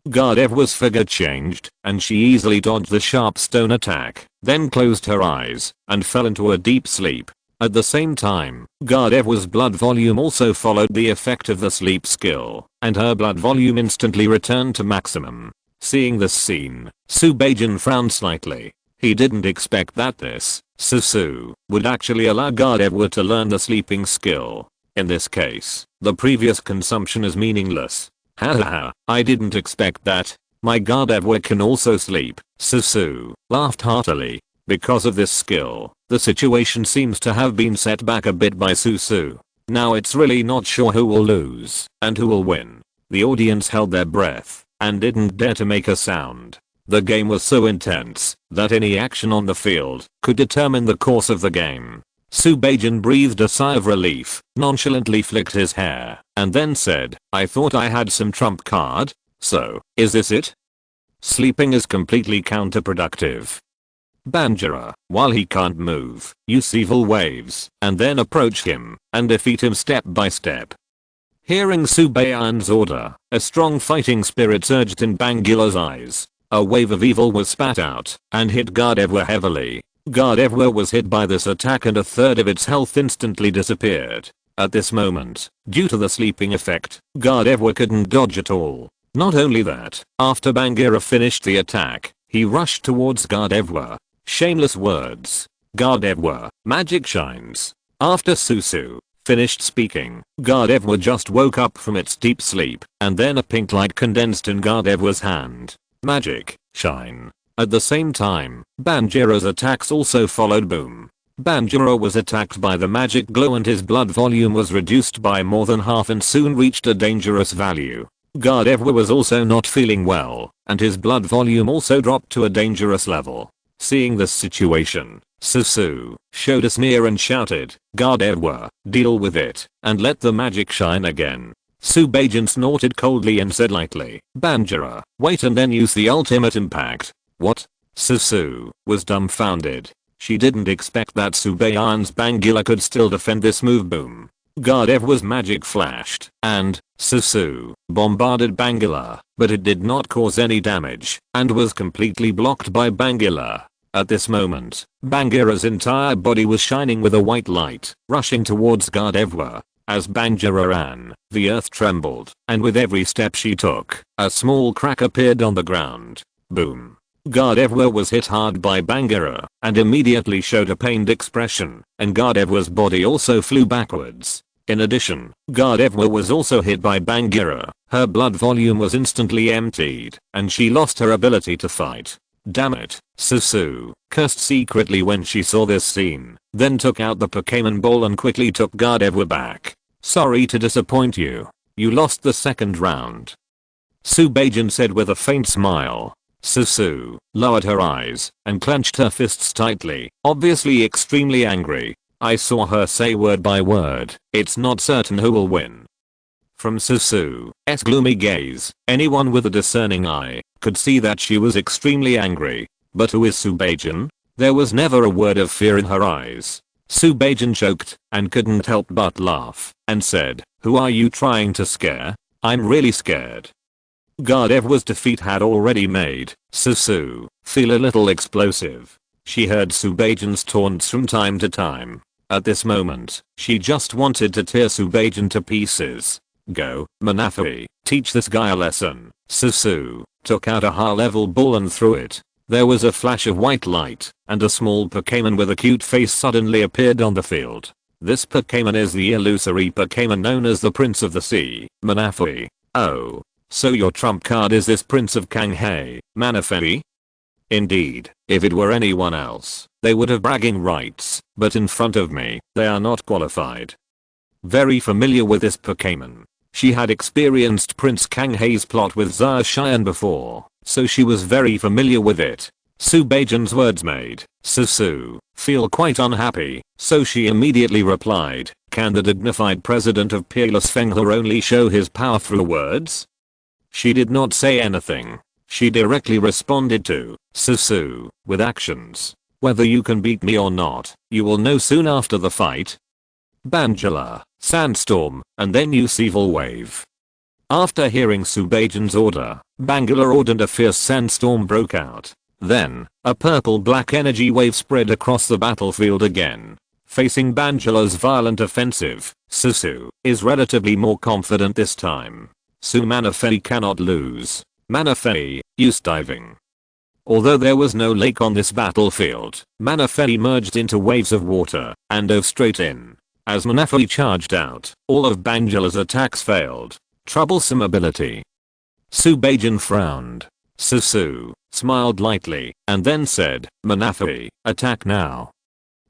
Gardevoir's figure changed, and she easily dodged the sharp stone attack, then closed her eyes, and fell into a deep sleep. At the same time, Gardevoir's blood volume also followed the effect of the sleep skill, and her blood volume instantly returned to maximum. Seeing this scene, Subaijin frowned slightly. He didn't expect that this Susu would actually allow Gardevoir to learn the sleeping skill. In this case, the previous consumption is meaningless. Hahaha, I didn't expect that. My Gardevoir can also sleep. Susu laughed heartily. Because of this skill, the situation seems to have been set back a bit by Susu. Now it's really not sure who will lose and who will win. The audience held their breath and didn't dare to make a sound. The game was so intense that any action on the field could determine the course of the game. Subaijin breathed a sigh of relief, nonchalantly flicked his hair, and then said, I thought I had some trump card. So, is this it? Sleeping is completely counterproductive. Bangara, while he can't move, use evil waves, and then approach him, and defeat him step by step. Hearing Subaijin's order, a strong fighting spirit surged in Bangala's eyes. A wave of evil was spat out, and hit Gardevoir heavily. Gardevoir was hit by this attack and a third of its health instantly disappeared. At this moment, due to the sleeping effect, Gardevoir couldn't dodge at all. Not only that, after Bangara finished the attack, he rushed towards Gardevoir. Shameless words. Gardevoir, magic shines. After Susu finished speaking, Gardevoir just woke up from its deep sleep, and then a pink light condensed in Gardevoir's hand. Magic shine. At the same time, Bangara's attacks also followed. Boom. Bangara was attacked by the magic glow and his blood volume was reduced by more than half and soon reached a dangerous value. Gardevoir was also not feeling well, and his blood volume also dropped to a dangerous level. Seeing this situation, Susu showed a sneer and shouted, Gardevoir, deal with it, and let the magic shine again. Subaijin snorted coldly and said lightly, Bangara, wait and then use the ultimate impact. What? Susu was dumbfounded. She didn't expect that Subaijin's Bangala could still defend this move. Boom. Gardevoir's magic flashed, and Susu bombarded Bangala, but it did not cause any damage, and was completely blocked by Bangala. At this moment, Bangara's entire body was shining with a white light, rushing towards Gardevoir. As Bangara ran, the earth trembled, and with every step she took, a small crack appeared on the ground. Boom. Gardevoir was hit hard by Bangara, and immediately showed a pained expression, and Gardevoir's body also flew backwards. In addition, Gardevoir was also hit by Bangara. Her blood volume was instantly emptied, and she lost her ability to fight. Damn it, Susu cursed secretly when she saw this scene, then took out the Pokémon ball and quickly took Gardevoir back. Sorry to disappoint you. You lost the second round. Subajan said with a faint smile. Susu lowered her eyes and clenched her fists tightly, obviously extremely angry. I saw her say word by word, it's not certain who will win. From Susu's gloomy gaze, anyone with a discerning eye could see that she was extremely angry. But who is Subajan? There was never a word of fear in her eyes. Subajan choked and couldn't help but laugh and said, who are you trying to scare? I'm really scared. Gardevoir's defeat had already made Susu feel a little explosive. She heard Subajan's taunts from time to time. At this moment, she just wanted to tear Subajan to pieces. Go, Manaphy, teach this guy a lesson. Susu took out a high-level ball and threw it. There was a flash of white light, and a small Pokémon with a cute face suddenly appeared on the field. This Pokémon is the illusory Pokémon known as the Prince of the Sea, Manaphy. Oh. So your trump card is this Prince of Kanghei, Manaphy? Indeed, if it were anyone else, they would have bragging rights, but in front of me, they are not qualified. Very familiar with this Pokémon. She had experienced Prince Kanghei's plot with Zacian before, so she was very familiar with it. Subajan's words made Susu feel quite unhappy, so she immediately replied, can the dignified president of Peerless Fenghe only show his power through words? She did not say anything. She directly responded to Susu with actions. Whether you can beat me or not, you will know soon after the fight. Bangela, Sandstorm, and then use Evil Wave. After hearing Subajan's order, Bangela ordered a fierce sandstorm broke out. Then, a purple-black energy wave spread across the battlefield again. Facing Bangela's violent offensive, Susu is relatively more confident this time. Manaphy cannot lose. Manaphy used diving. Although there was no lake on this battlefield, Manaphy merged into waves of water and dove straight in. As Manaphy charged out, all of Bangela's attacks failed. Troublesome ability. Subajan frowned. Susu smiled lightly and then said, Manaphy, attack now.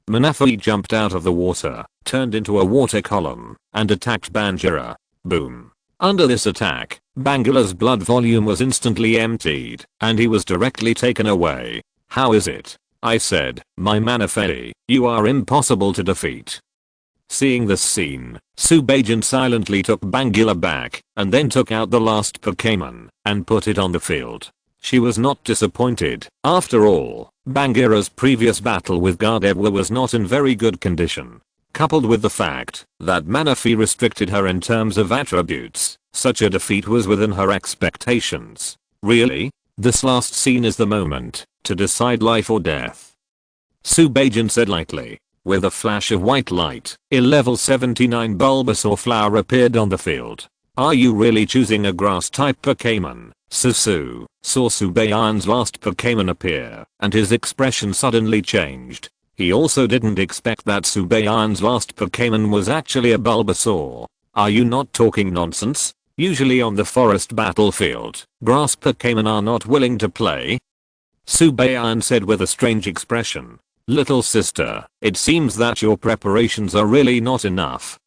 Manaphy jumped out of the water, turned into a water column, and attacked Bangela. Boom. Under this attack, Bangela's blood volume was instantly emptied, and he was directly taken away. How is it? I said, my Manaphy, you are impossible to defeat. Seeing this scene, Subajan silently took Bangela back, and then took out the last Pokémon, and put it on the field. She was not disappointed. After all, Bangela's previous battle with Gardevoir was not in very good condition. Coupled with the fact that Manaphy restricted her in terms of attributes, such a defeat was within her expectations. Really? This last scene is the moment to decide life or death. Subajan said lightly. With a flash of white light, a level 79 Bulbasaur flower appeared on the field. Are you really choosing a grass-type Pokémon? Susu saw Subajan's last Pokémon appear, and his expression suddenly changed. He also didn't expect that Subajan's last Pokémon was actually a Bulbasaur. Are you not talking nonsense? Usually on the forest battlefield, grass Pokémon are not willing to play. Subajan said with a strange expression. Little sister, it seems that your preparations are really not enough.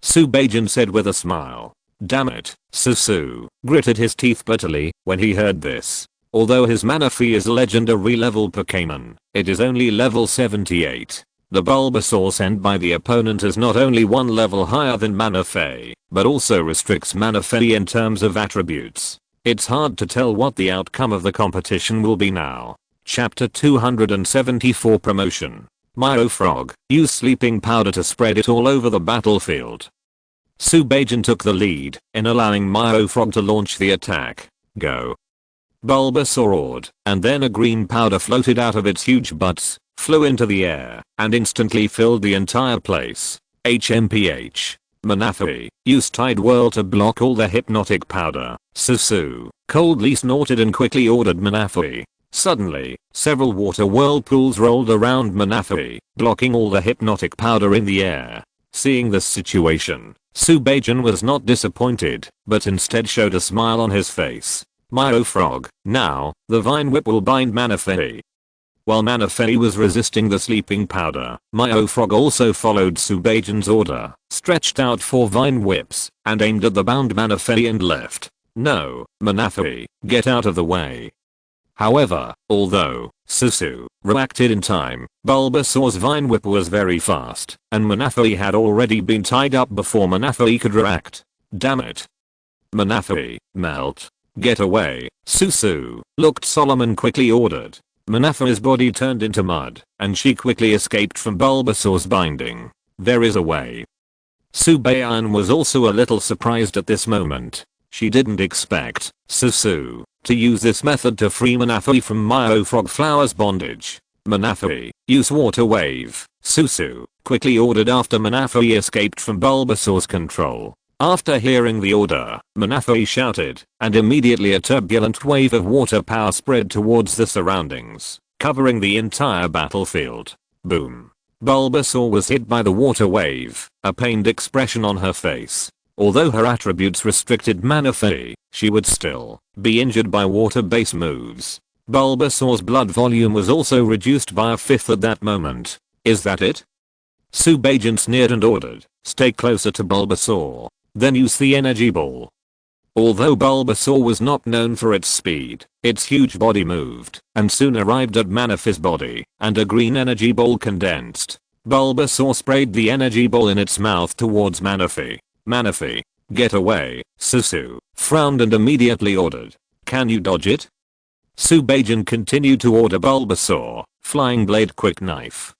Subajan said with a smile. Damn it, Susu gritted his teeth bitterly when he heard this. Although his Manaphy is legendary level Pokémon, it is only level 78. The Bulbasaur sent by the opponent is not only one level higher than Manaphy, but also restricts Manaphy in terms of attributes. It's hard to tell what the outcome of the competition will be now. Chapter 274 Promotion. Myofrog, use sleeping powder to spread it all over the battlefield. Subajan took the lead in allowing Myofrog to launch the attack. Go. Bulbasaur roared, and then a green powder floated out of its huge butts, flew into the air, and instantly filled the entire place. HMPH. Manaphy, use Tide Whirl to block all the hypnotic powder. Susu coldly snorted and quickly ordered Manaphy. Suddenly, several water whirlpools rolled around Manaphy, blocking all the hypnotic powder in the air. Seeing this situation, Subajan was not disappointed, but instead showed a smile on his face. Myo Frog, now, the Vine Whip will bind Manaphy. While Manaphy was resisting the sleeping powder, Myo Frog also followed Subajan's order, stretched out 4 Vine Whips, and aimed at the bound Manaphy and left. No, Manaphy, get out of the way. However, although Susu reacted in time, Bulbasaur's Vine Whip was very fast, and Manaphy had already been tied up before Manaphy could react. Damn it. Manaphy, melt. Get away, Susu, looked solemn and quickly ordered. Manaphy's body turned into mud, and she quickly escaped from Bulbasaur's binding. There is a way. Subayan was also a little surprised at this moment. She didn't expect Susu to use this method to free Manaphy from Myo Frog Flower's bondage. Manaphy, use Water Wave, Susu quickly ordered after Manaphy escaped from Bulbasaur's control. After hearing the order, Manaphy shouted, and immediately a turbulent wave of water power spread towards the surroundings, covering the entire battlefield. Boom. Bulbasaur was hit by the water wave, a pained expression on her face. Although her attributes restricted Manaphy, she would still be injured by water-based moves. Bulbasaur's blood volume was also reduced by a fifth at that moment. Is that it? Subajan sneered and ordered, stay closer to Bulbasaur. Then use the energy ball. Although Bulbasaur was not known for its speed, its huge body moved, and soon arrived at Manaphy's body, and a green energy ball condensed. Bulbasaur sprayed the energy ball in its mouth towards Manaphy. Manaphy, get away, Susu, frowned and immediately ordered, can you dodge it? Subajan continued to order Bulbasaur, flying blade quick knife.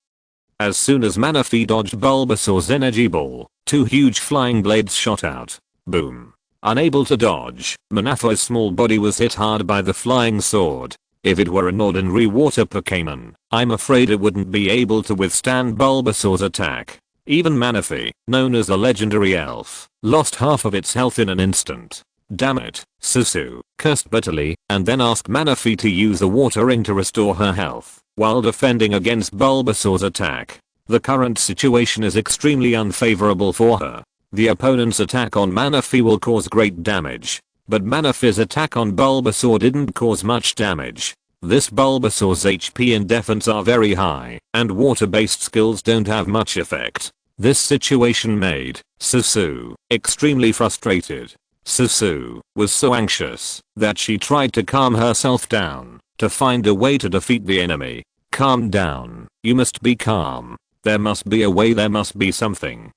As soon as Manaphy dodged Bulbasaur's energy ball, 2 huge flying blades shot out. Boom. Unable to dodge, Manaphy's small body was hit hard by the flying sword. If it were an ordinary water Pokémon, I'm afraid it wouldn't be able to withstand Bulbasaur's attack. Even Manaphy, known as a legendary elf, lost half of its health in an instant. Damn it, Susu cursed bitterly, and then asked Manaphy to use a water ring to restore her health, while defending against Bulbasaur's attack. The current situation is extremely unfavorable for her. The opponent's attack on Manaphy will cause great damage, but Manaphy's attack on Bulbasaur didn't cause much damage. This Bulbasaur's HP and defense are very high, and water-based skills don't have much effect. This situation made Susu extremely frustrated. Susu was so anxious that she tried to calm herself down to find a way to defeat the enemy. Calm down, you must be calm. There must be a way, there must be something.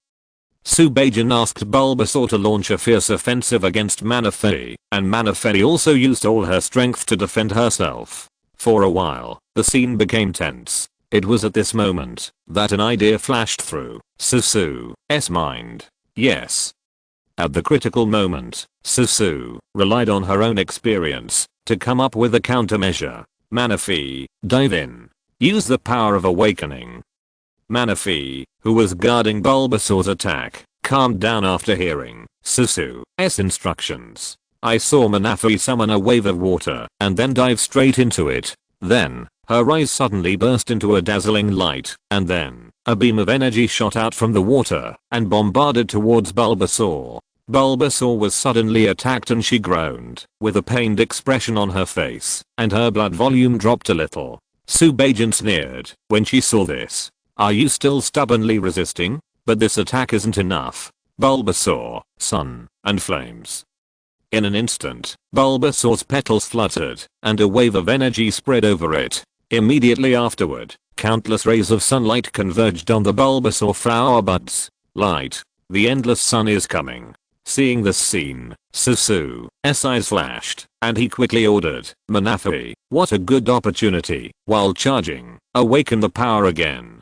Subajan asked Bulbasaur to launch a fierce offensive against Manaphy, and Manaphy also used all her strength to defend herself. For a while, the scene became tense. It was at this moment that an idea flashed through Susu's mind. Yes. At the critical moment, Susu relied on her own experience to come up with a countermeasure. Manaphy, dive in. Use the power of awakening. Manaphy, who was guarding Bulbasaur's attack, calmed down after hearing Susu's instructions. I saw Manaphy summon a wave of water and then dive straight into it. Then, her eyes suddenly burst into a dazzling light, and then, a beam of energy shot out from the water and bombarded towards Bulbasaur. Bulbasaur was suddenly attacked and she groaned, with a pained expression on her face, and her blood volume dropped a little. Subajan sneered when she saw this. Are you still stubbornly resisting? But this attack isn't enough. Bulbasaur, sun, and flames. In an instant, Bulbasaur's petals fluttered, and a wave of energy spread over it. Immediately afterward, countless rays of sunlight converged on the Bulbasaur flower buds. Light, the endless sun is coming. Seeing this scene, Susu's eyes flashed, and he quickly ordered, Manaphy, what a good opportunity, while charging, awaken the power again.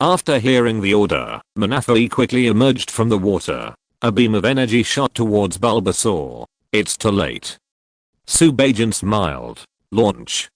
After hearing the order, Manaphy quickly emerged from the water. A beam of energy shot towards Bulbasaur. It's too late. Subajan smiled. Launch.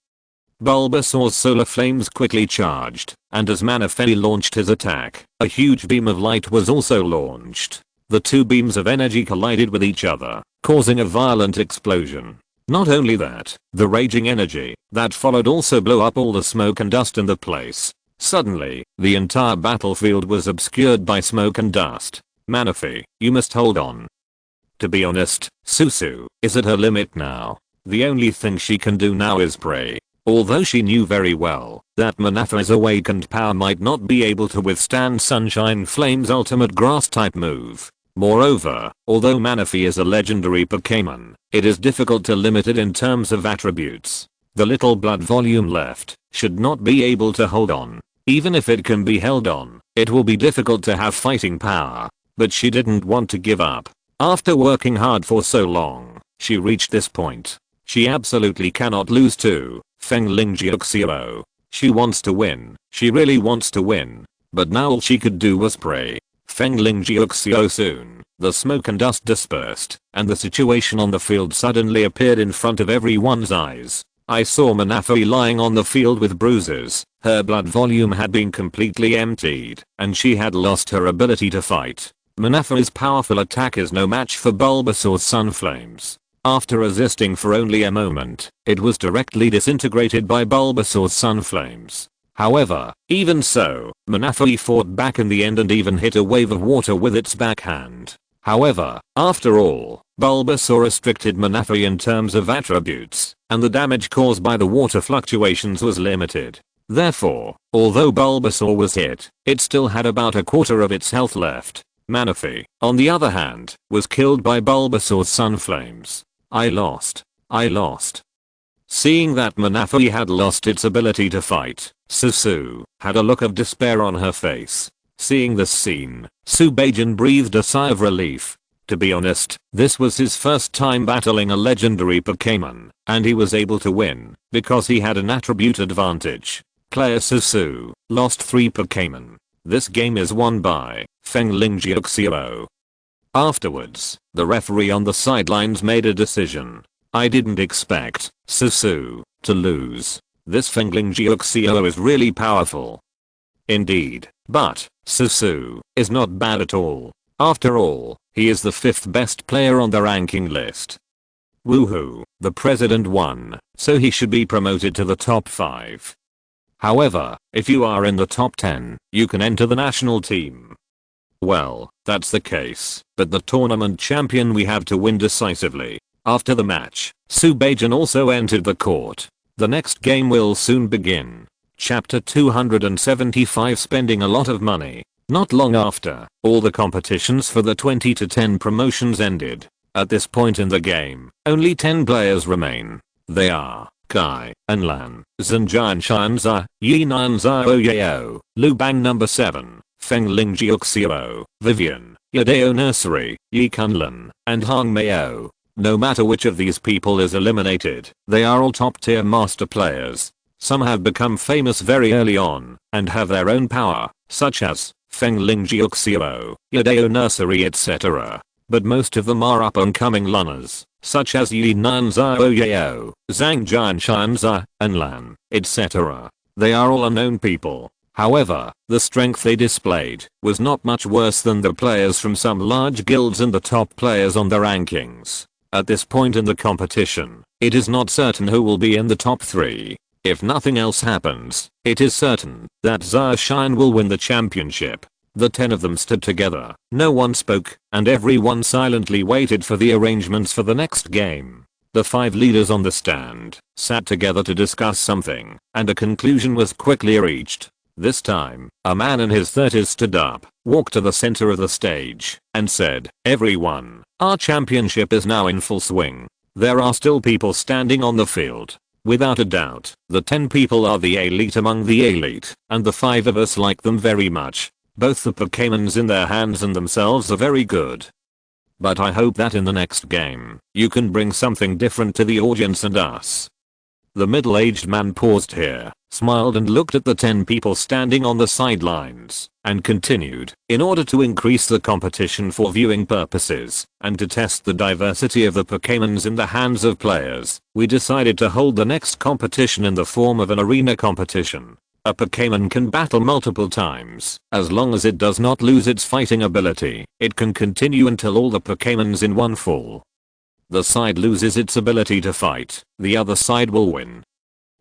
Bulbasaur's solar flames quickly charged, and as Manaphy launched his attack, a huge beam of light was also launched. The 2 beams of energy collided with each other, causing a violent explosion. Not only that, the raging energy that followed also blew up all the smoke and dust in the place. Suddenly, the entire battlefield was obscured by smoke and dust. Manaphy, you must hold on. To be honest, Susu is at her limit now. The only thing she can do now is pray. Although she knew very well that Manafa's awakened power might not be able to withstand Sunshine Flame's ultimate grass type move. Moreover, although Manaphy is a legendary Pokémon, it is difficult to limit it in terms of attributes. The little blood volume left should not be able to hold on. Even if it can be held on, it will be difficult to have fighting power. But she didn't want to give up. After working hard for so long, she reached this point. She absolutely cannot lose to Fengling Jiuxiao. She wants to win. She really wants to win. But now all she could do was pray. Fengling Jiuxiao soon. The smoke and dust dispersed, and the situation on the field suddenly appeared in front of everyone's eyes. I saw Manaphy lying on the field with bruises. Her blood volume had been completely emptied, and she had lost her ability to fight. Manaphy's powerful attack is no match for Bulbasaur's Sunflames. After resisting for only a moment, it was directly disintegrated by Bulbasaur's Sunflames. However, even so, Manaphy fought back in the end and even hit a wave of water with its backhand. However, after all, Bulbasaur restricted Manaphy in terms of attributes, and the damage caused by the water fluctuations was limited. Therefore, although Bulbasaur was hit, it still had about a quarter of its health left. Manaphy, on the other hand, was killed by Bulbasaur's Sunflames. I lost. Seeing that Manaphy had lost its ability to fight, Susu had a look of despair on her face. Seeing this scene, Subajan breathed a sigh of relief. To be honest, this was his first time battling a legendary Pokémon, and he was able to win, because he had an attribute advantage. Player Susu lost 3 Pokémon. This game is won by Fengling Jiuxiao. Afterwards, the referee on the sidelines made a decision. I didn't expect Susu to lose. This Fengling Jiuxiao is really powerful. Indeed, but Susu is not bad at all. After all, he is the 5th best player on the ranking list. Woohoo, the president won, so he should be promoted to the top 5. However, if you are in the top 10, you can enter the national team. Well, that's the case, but the tournament champion we have to win decisively. After the match, Subajan also entered the court. The next game will soon begin. Chapter 275 Spending a lot of money. Not long after, all the competitions for the 20 to 10 promotions ended. At this point in the game, only 10 players remain. They are Kai, Enlan, Zanjian Shanza, Yinan Zhao Lubang number 7, Fengling Jiuxiao, Vivian, Yadeo Nursery, Yi Kunlun, and Hong Meo. No matter which of these people is eliminated, they are all top tier master players. Some have become famous very early on, and have their own power, such as Fengling Jiuxiao, Yadeo Nursery etc. But most of them are up and coming learners, such as Yinan Zhao, Zhangjian Shanza, Enlan, etc. They are all unknown people. However, the strength they displayed was not much worse than the players from some large guilds and the top players on the rankings. At this point in the competition, it is not certain who will be in the top 3. If nothing else happens, it is certain that Zaoshine will win the championship. The 10 of them stood together, no one spoke, and everyone silently waited for the arrangements for the next game. The 5 leaders on the stand sat together to discuss something, and a conclusion was quickly reached. This time, a man in his 30s stood up, walked to the center of the stage, and said, "Everyone, our championship is now in full swing. There are still people standing on the field. Without a doubt, the 10 people are the elite among the elite, and the 5 of us like them very much. Both the Pokémons in their hands and themselves are very good. But I hope that in the next game, you can bring something different to the audience and us." The middle-aged man paused here, smiled and looked at the 10 people standing on the sidelines, and continued, "In order to increase the competition for viewing purposes, and to test the diversity of the Pokémons in the hands of players, we decided to hold the next competition in the form of an arena competition. A Pokémon can battle multiple times. As long as it does not lose its fighting ability, it can continue until all the Pokémons in one fall. The side loses its ability to fight, the other side will win."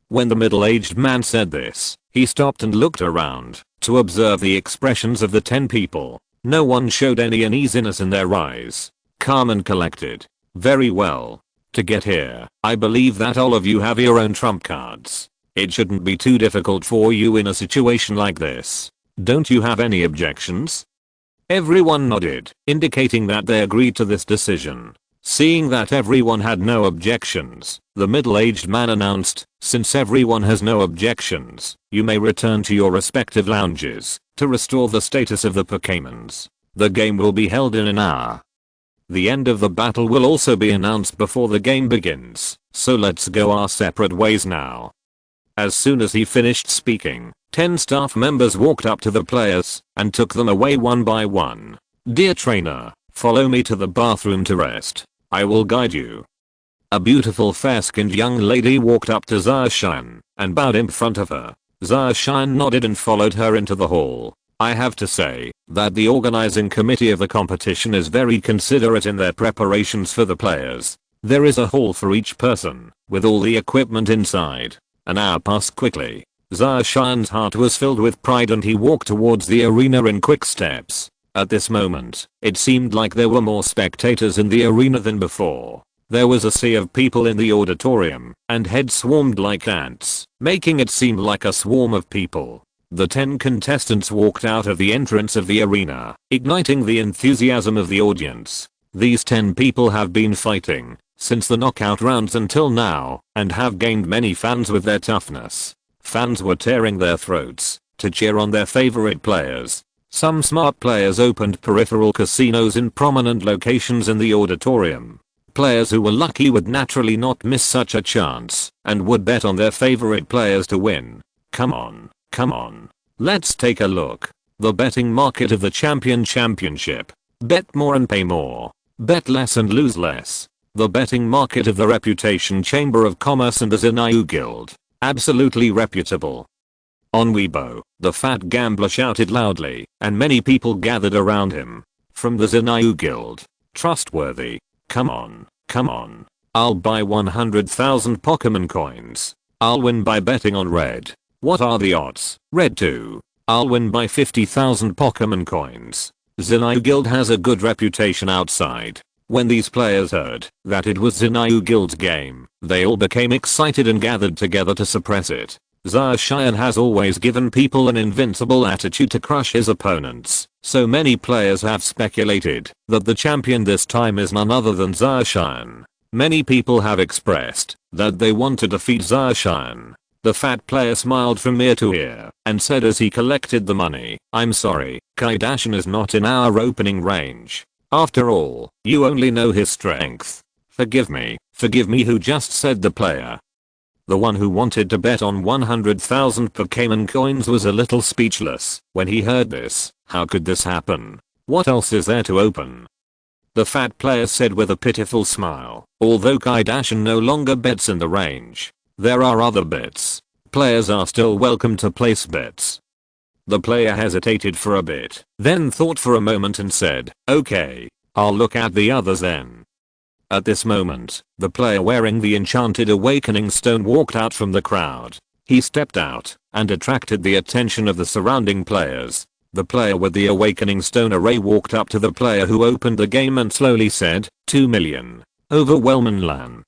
When the middle-aged man said this, he stopped and looked around to observe the expressions of the 10 people. No one showed any uneasiness in their eyes. Calm and collected. "Very well. to get here. I believe that all of you have your own trump cards. It shouldn't be too difficult for you in a situation like this. Don't you have any objections? Everyone nodded, indicating that they agreed to this decision. Seeing that everyone had no objections, the middle-aged man announced, "Since everyone has no objections, you may return to your respective lounges to restore the status of the Pokémons. The game will be held in an hour. The end of the battle will also be announced before the game begins, so let's go our separate ways now." As soon as he finished speaking, 10 staff members walked up to the players and took them away one by one. "Dear trainer, follow me to the bathroom to rest. I will guide you." A beautiful fair-skinned young lady walked up to Zarshan and bowed in front of her. Zarshan nodded and followed her into the hall. I have to say that the organizing committee of the competition is very considerate in their preparations for the players. There is a hall for each person, with all the equipment inside. An hour passed quickly. Zarshan's heart was filled with pride and he walked towards the arena in quick steps. At this moment, it seemed like there were more spectators in the arena than before. There was a sea of people in the auditorium, and heads swarmed like ants, making it seem like a swarm of people. The 10 contestants walked out of the entrance of the arena, igniting the enthusiasm of the audience. These 10 people have been fighting since the knockout rounds until now, and have gained many fans with their toughness. Fans were tearing their throats to cheer on their favorite players. Some smart players opened peripheral casinos in prominent locations in the auditorium. Players who were lucky would naturally not miss such a chance, and would bet on their favorite players to win. Come on. Let's take a look. The betting market of the championship. Bet more and pay more. Bet less and lose less. The betting market of the Reputation Chamber of Commerce and the Xinayu Guild. Absolutely reputable. On Weibo, the fat gambler shouted loudly, and many people gathered around him. From the Xinayu Guild. Trustworthy. Come on. I'll buy 100,000 Pokemon coins. I'll win by betting on red. What are the odds? Red 2. I'll win by 50,000 Pokemon coins. Xinayu Guild has a good reputation outside. When these players heard that it was Xinayu Guild's game, they all became excited and gathered together to suppress it. Zarshan has always given people an invincible attitude to crush his opponents, so many players have speculated that the champion this time is none other than Zarshan. Many people have expressed that they want to defeat Zarshan. The fat player smiled from ear to ear and said as he collected the money, "I'm sorry, Kaidashin is not in our opening range. After all, you only know his strength. Forgive me, who just said the player." The one who wanted to bet on 100,000 Pokémon coins was a little speechless when he heard this. How could this happen? What else is there to open? The fat player said with a pitiful smile, "Although Kaidashin no longer bets in the range, there are other bets. Players are still welcome to place bets." The player hesitated for a bit, then thought for a moment and said, "Okay, I'll look at the others then." At this moment, the player wearing the enchanted awakening stone walked out from the crowd. He stepped out and attracted the attention of the surrounding players. The player with the awakening stone array walked up to the player who opened the game and slowly said, 2 million. Overwhelming lan.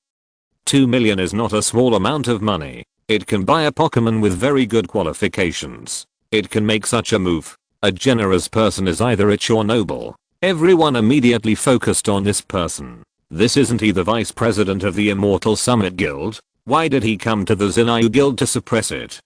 2 million is not a small amount of money. It can buy a Pokemon with very good qualifications. It can make such a move. A generous person is either rich or noble. Everyone immediately focused on this person. This isn't he the vice president of the Immortal Summit Guild? Why did he come to the Xinayu Guild to suppress it?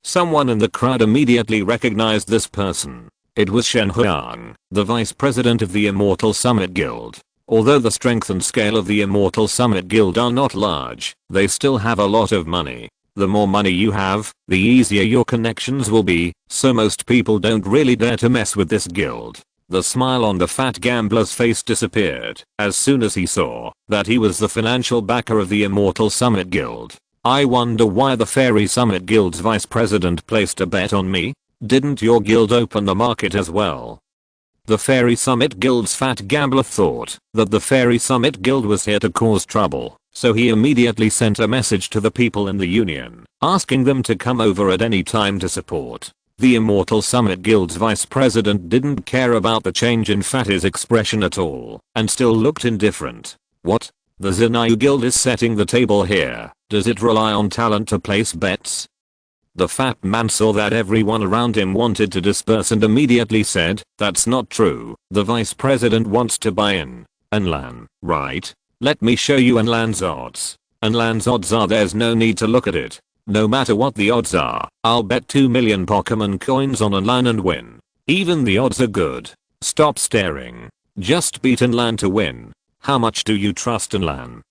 Someone in the crowd immediately recognized this person. It was Shen Huang, the vice president of the Immortal Summit Guild. Although the strength and scale of the Immortal Summit Guild are not large, they still have a lot of money. The more money you have, the easier your connections will be, so most people don't really dare to mess with this guild. The smile on the fat gambler's face disappeared as soon as he saw that he was the financial backer of the Immortal Summit Guild. I wonder why the Fairy Summit Guild's vice president placed a bet on me? Didn't your guild open the market as well? The Fairy Summit Guild's fat gambler thought that the Fairy Summit Guild was here to cause trouble, so he immediately sent a message to the people in the union, asking them to come over at any time to support. The Immortal Summit Guild's vice president didn't care about the change in Fatty's expression at all, and still looked indifferent. What? The Xanayu Guild is setting the table here. Does it rely on talent to place bets? The fat man saw that everyone around him wanted to disperse and immediately said, "That's not true. The vice president wants to buy in. Enlan, right? Let me show you Enlan's odds. Enlan's odds are there's no need to look at it. No matter what the odds are, I'll bet 2 million Pokemon coins on Enlan and win. Even the odds are good. Stop staring. Just beat Enlan to win. How much do you trust Enlan?"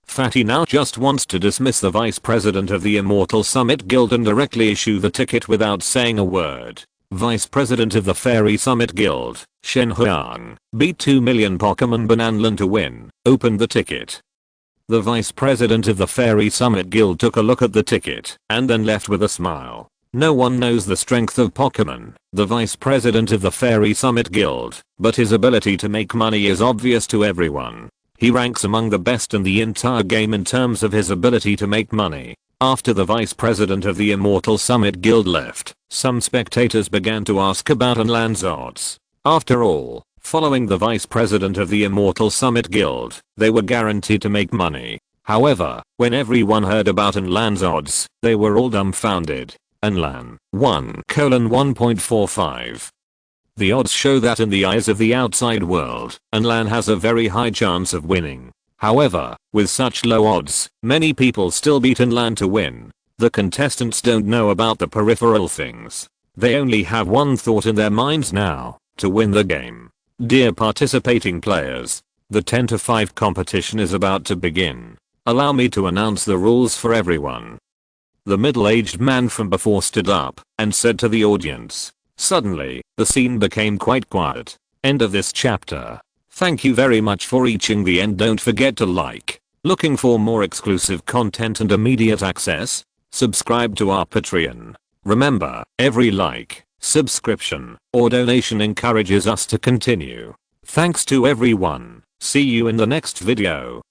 Fatty now just wants to dismiss the vice president of the Immortal Summit Guild and directly issue the ticket without saying a word. Vice president of the Fairy Summit Guild, Shen Huang, beat 2 million Pokemon Bananlan to win, opened the ticket. The vice president of the Fairy Summit Guild took a look at the ticket and then left with a smile. No one knows the strength of Pokemon, the vice president of the Fairy Summit Guild, but his ability to make money is obvious to everyone. He ranks among the best in the entire game in terms of his ability to make money. After the vice president of the Immortal Summit Guild left, some spectators began to ask about Enlan's odds. After all, following the vice president of the Immortal Summit Guild, they were guaranteed to make money. However, when everyone heard about Enlan's odds, they were all dumbfounded. Enlan 1:1.45. The odds show that in the eyes of the outside world, Enlan has a very high chance of winning. However, with such low odds, many people still beat Enlan to win. The contestants don't know about the peripheral things. They only have one thought in their minds now, to win the game. Dear participating players, the 10 to 5 competition is about to begin. Allow me to announce the rules for everyone. The middle-aged man from before stood up and said to the audience. Suddenly, the scene became quite quiet. End of this chapter. Thank you very much for reaching the end. Don't forget to like. Looking for more exclusive content and immediate access? Subscribe to our Patreon. Remember, every like, subscription, or donation encourages us to continue. Thanks to everyone. See you in the next video.